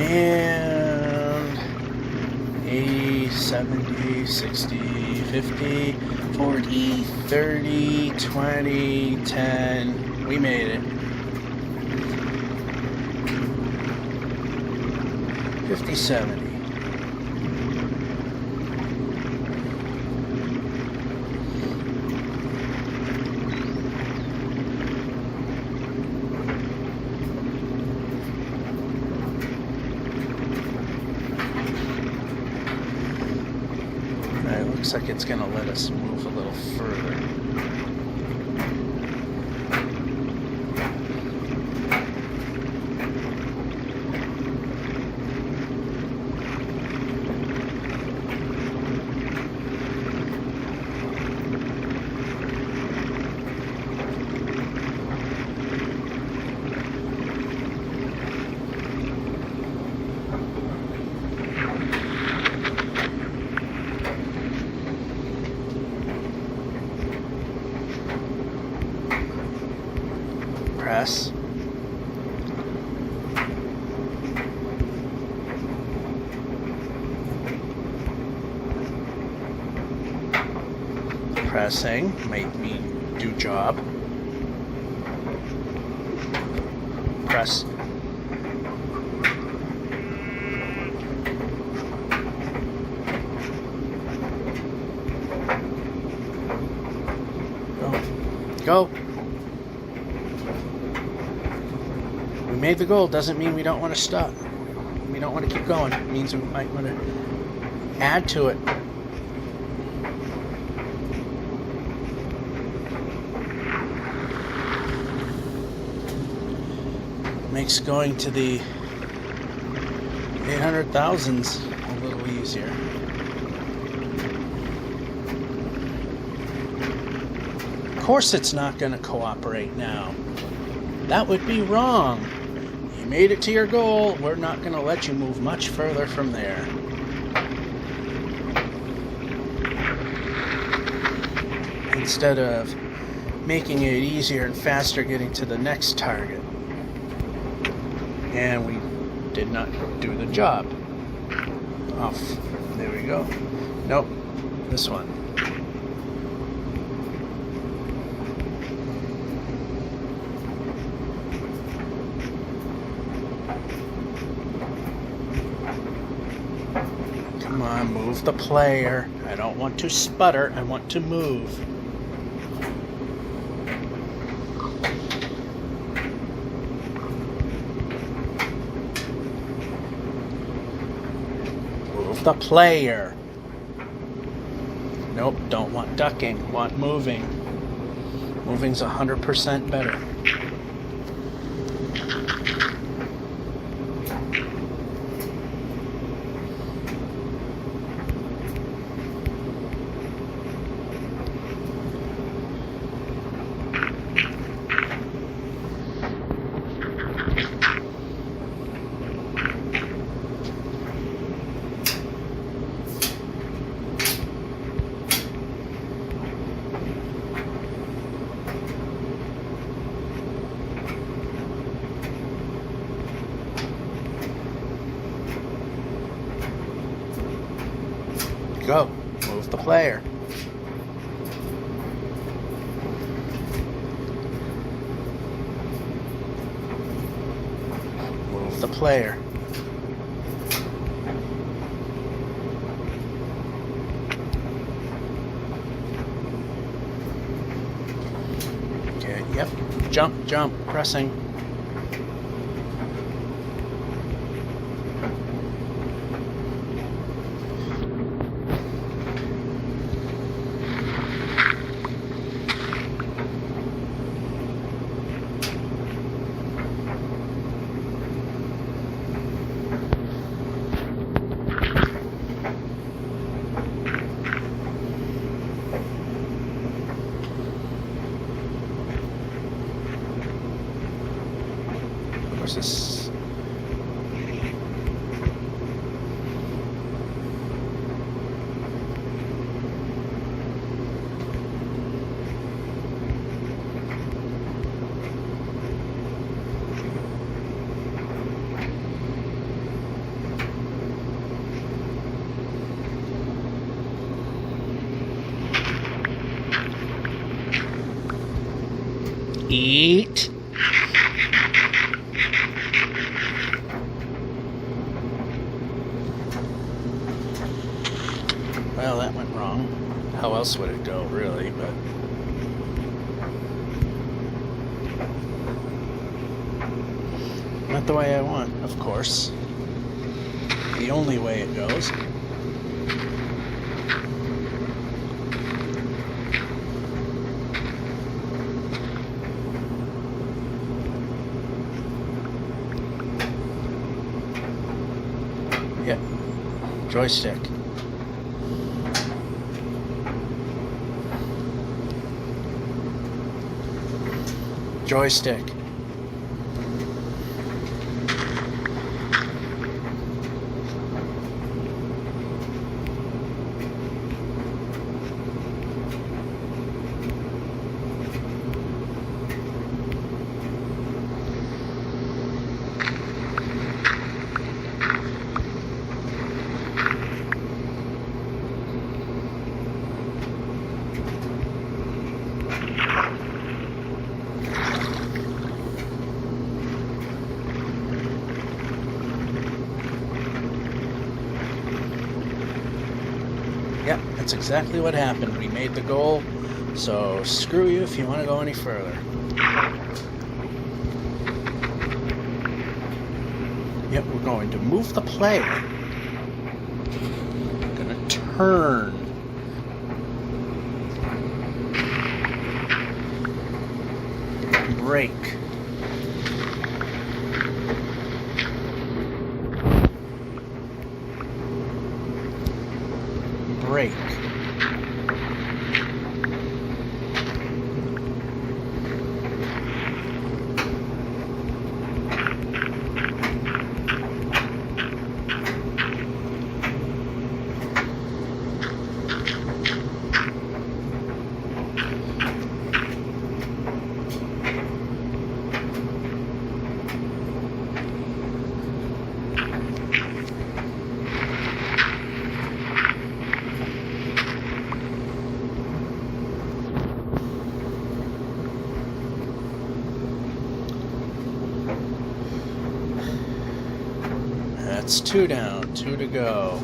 And 80, 70, 60, 50, 40, 30, 20, 10. We made it. 50, 70. looks like it's going to let us move a little further. Press. Pressing, make me do job. Press. Go. We made the goal. Doesn't mean we don't want to stop. We don't want to keep going. It means we might want to add to it. Makes going to the 800,000s a little easier. Of course it's not going to cooperate now. That would be wrong. You made it to your goal. We're not going to let you move much further from there. Instead of making it easier and faster getting to the next target. And we did not do the job. Off. There we go. Nope. This one. Come on, move the player. I don't want to sputter. I want to move. Move the player. Nope, don't want ducking. Want moving. Moving's 100% better. Go. Move the player. Move the player. Okay, yep. Jump, jump, pressing. This eat. Well, that went wrong. How else would it go, really? But not the way I want, of course. The only way it goes. Joystick. Joystick. Yep, that's exactly what happened. We made the goal, so screw you if you want to go any further. Yep, we're going to move the player. We're going to turn. Brake. Brake. That's 2 down, 2 to go.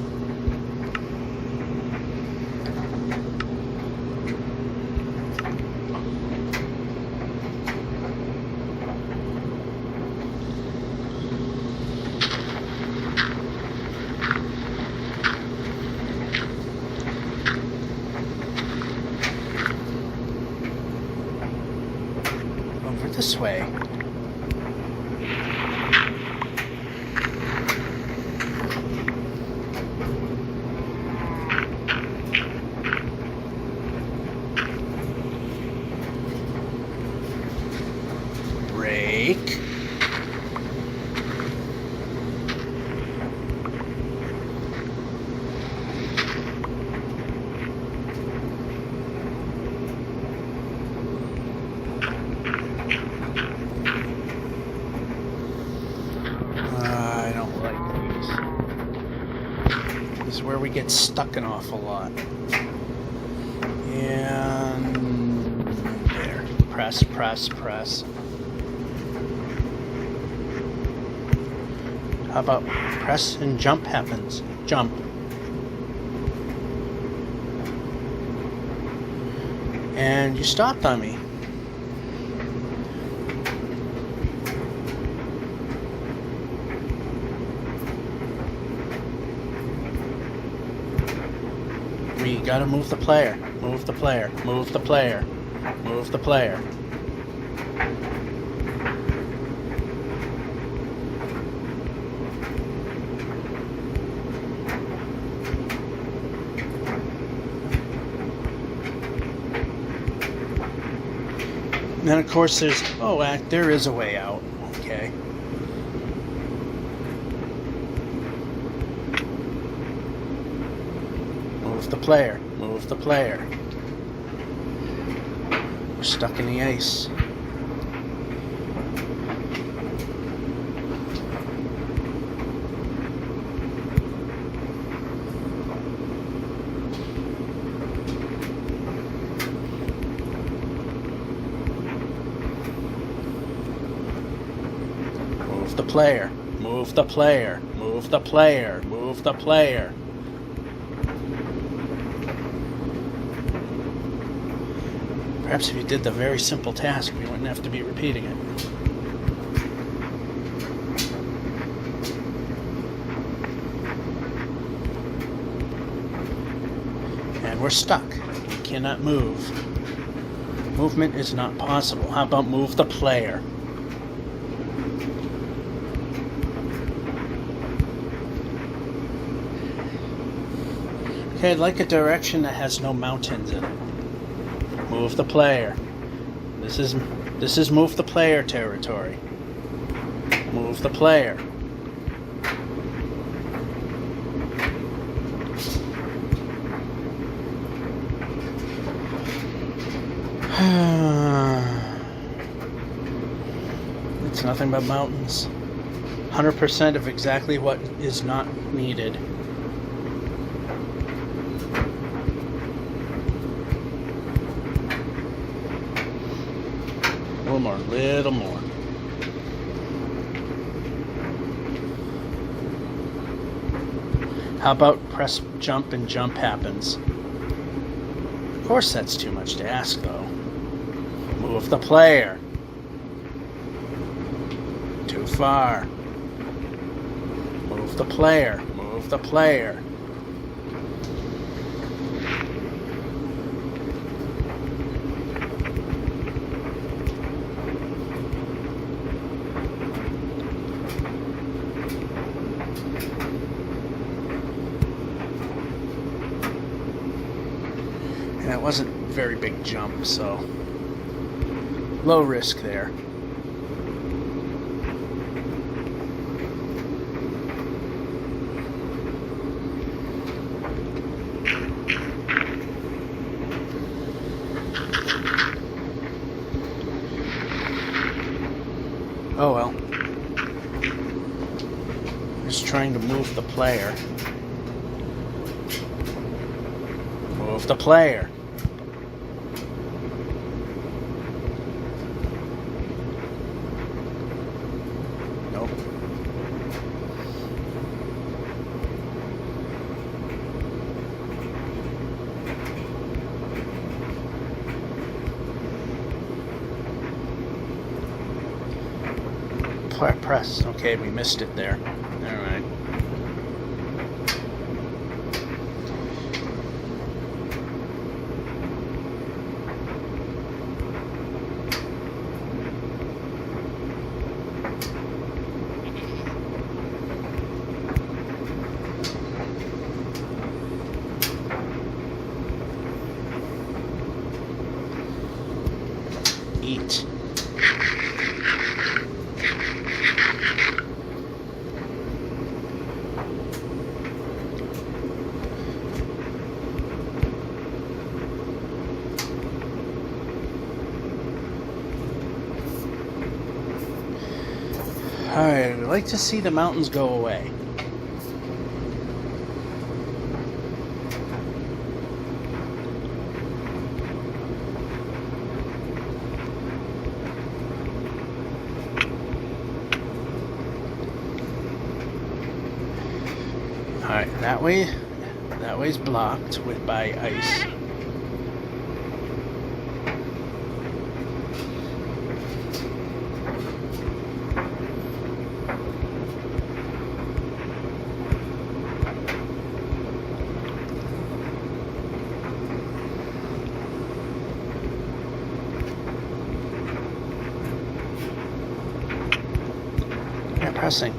Over this way. Brake. I don't like these. This is where we get stuck an awful lot. And there. Press, press, press. How about press and jump happens? Jump. And you stopped on me. We gotta move the player. Move the player. Move the player. Move the player. And then, of course, there's... Oh, there is a way out. Okay. Move the player. Move the player. We're stuck in the ice. Move the player. Move the player. Move the player. Move the player. Perhaps if you did the very simple task, we wouldn't have to be repeating it. And we're stuck. We cannot move. Movement is not possible. How about move the player? Okay, I'd like a direction that has no mountains in it. Move the player. This is move the player territory. Move the player. It's nothing but mountains. 100% of exactly what is not needed. Little more. How about press jump and jump happens? Of course that's too much to ask though. Move the player. Too far. Move the player. Move the player. And it wasn't a very big jump, so low risk there. Oh well. Just trying to move the player. Move the player. Nope. Press. Okay, we missed it there. All right. Eat. Alright, I'd like to see the mountains go away. Alright, that way's blocked by ice. Yeah, pressing.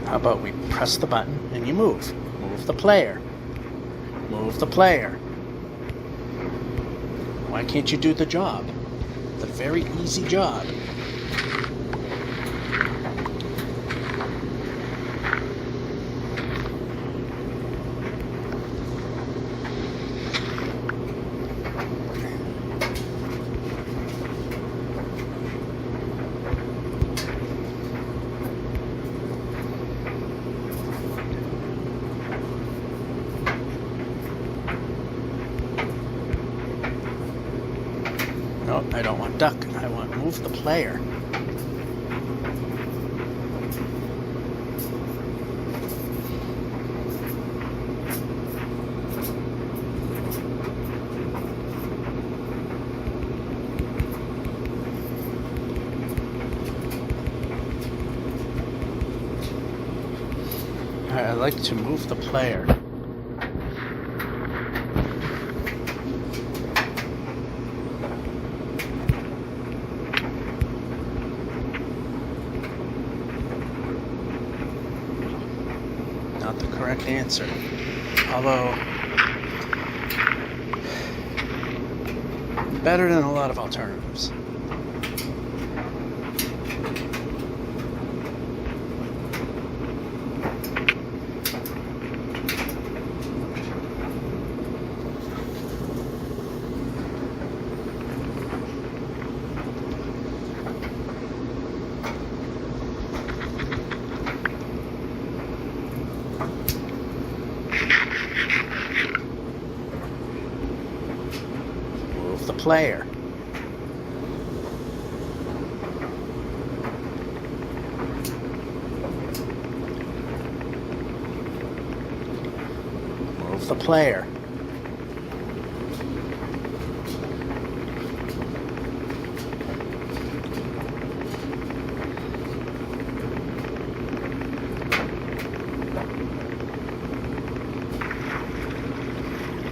How about we press the button and you move? Move the player. Move the player. Why can't you do the job? The very easy job. No, I don't want duck. I want move the player. Alright, I'd like to move the player. Not the correct answer. Although, better than a lot of alternatives. Move the player. Move the player.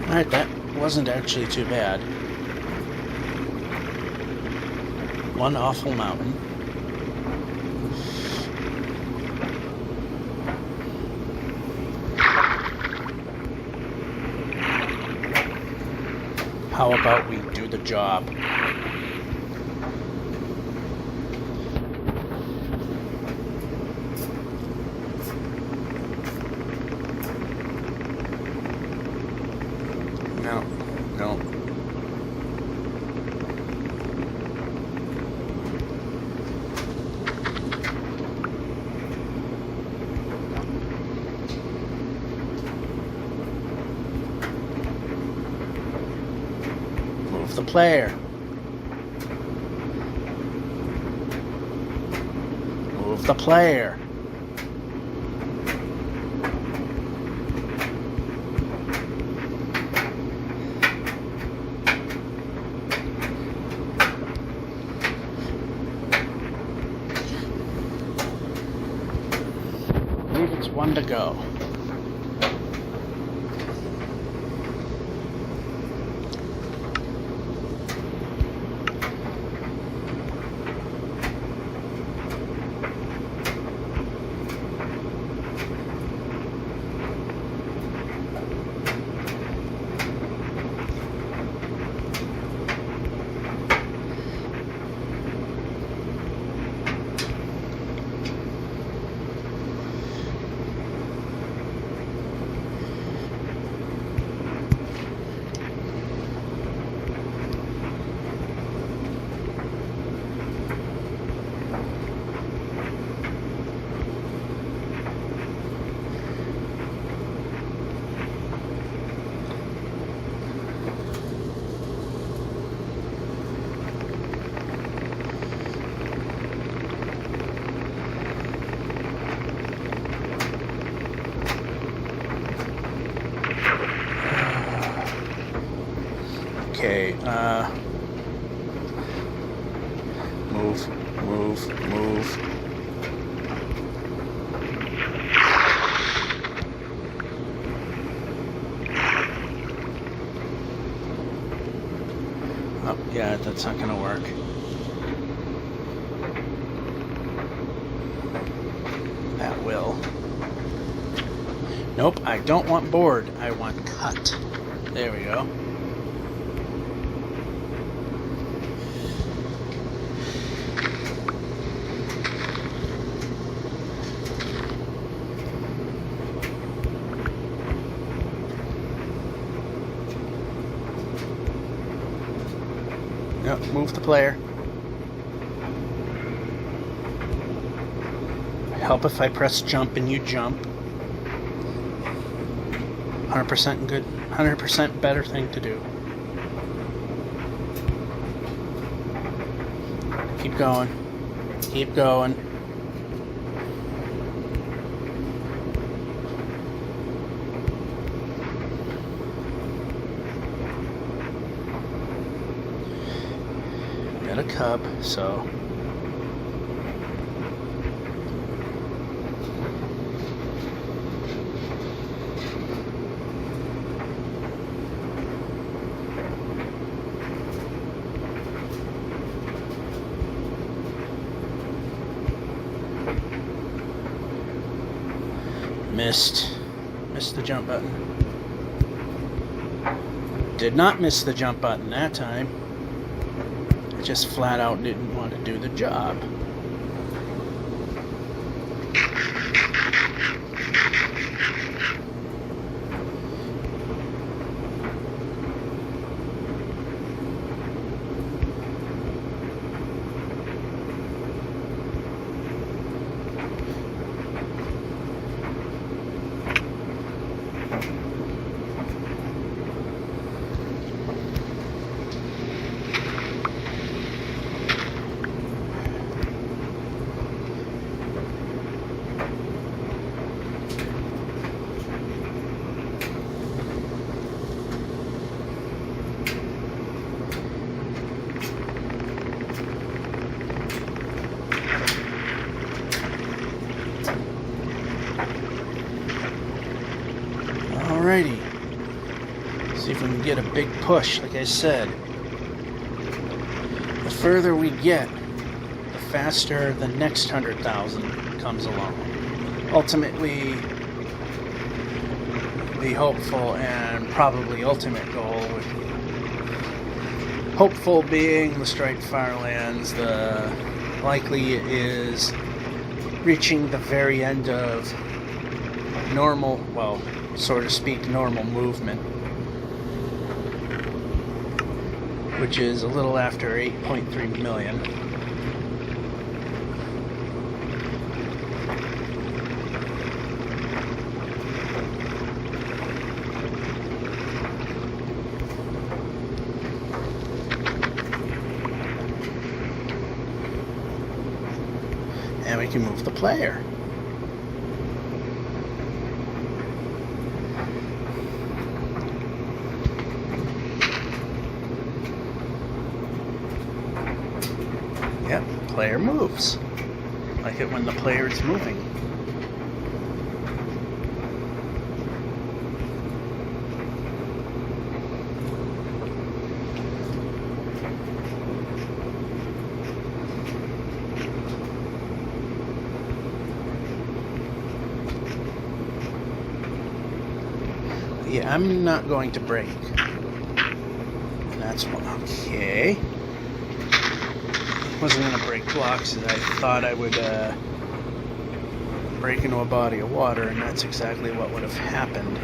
Alright, that wasn't actually too bad. One awful mountain. How about we do the job? No, no. Move the player. Move the player. I believe it's one to go. Okay, move. Oh, yeah, that's not gonna work. That will. Nope, I don't want board, I want cut. There we go. Yep, move the player. Help if I press jump and you jump. 100% good, 100% better thing to do. Keep going. Keep going. Got a cub, so Missed the jump button. Did not miss the jump button that time. It just flat out didn't want to do the job. Alrighty. See if we can get a big push, like I said. The further we get, the faster the next 100,000 comes along. Ultimately, the hopeful and probably ultimate goal, hopeful being the striped farlands, the likely is reaching the very end of normal, well, so to speak, normal movement, which is a little after 8.3 million. And we can move the player. Yep, player moves. Like it when the player is moving. Yeah, I'm not going to break. And that's one. Okay. Wasn't going to break blocks, as I thought I would break into a body of water, and that's exactly what would have happened.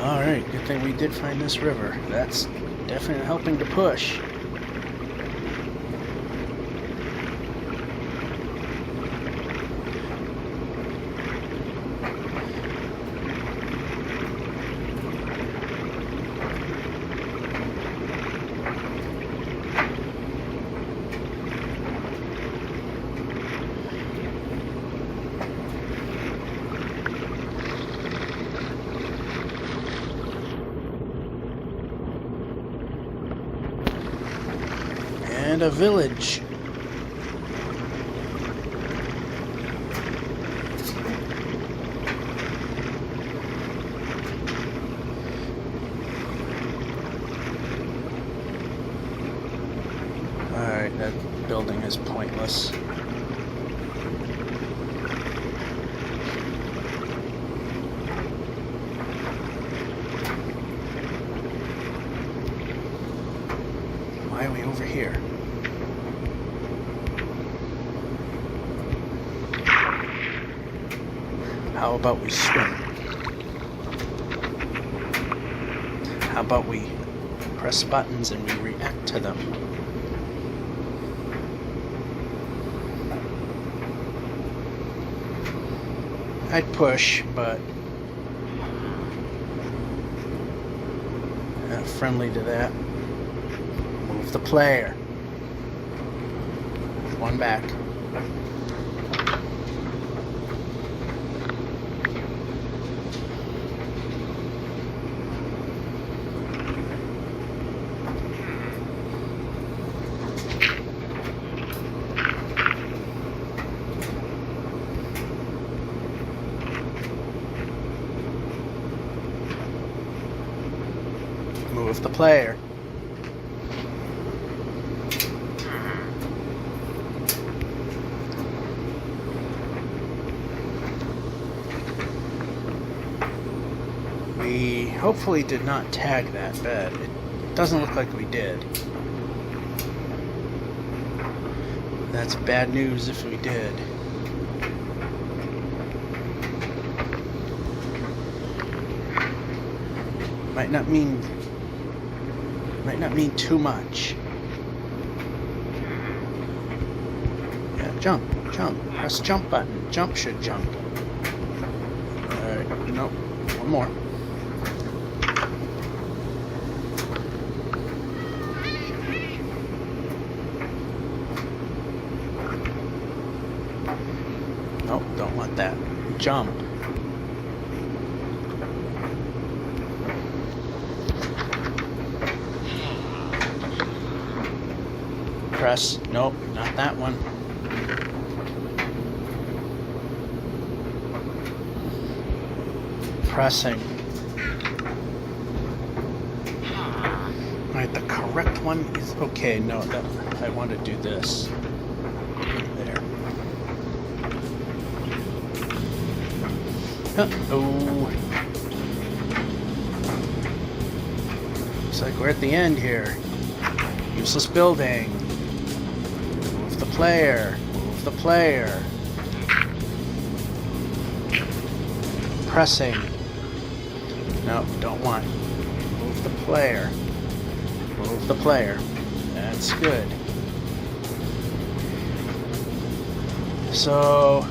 Alright, good thing we did find this river. That's definitely helping to push. And a village. Alright, that building is pointless. we over here? How about we swim? How about we press buttons and we react to them? I'd push, but not friendly to that. Move the player. One back. Move the player. We hopefully did not tag that bed. It doesn't look like we did. That's bad news if we did. Might not mean too much. Yeah, jump. Press jump button. Jump should jump. Alright, nope. One more. Nope, don't want that. Jump. Press. Nope, not that one. Pressing. Alright, the correct one is okay. No, I want to do this. There. Uh-oh. Looks like we're at the end here. Useless building. Move the player. Move the player. Pressing. No, don't want. Move the player. Move the player. That's good. So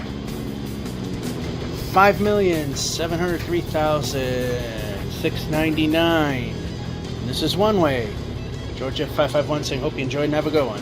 5,703,699. This is one way. George F551 saying, hope you enjoyed and have a good one.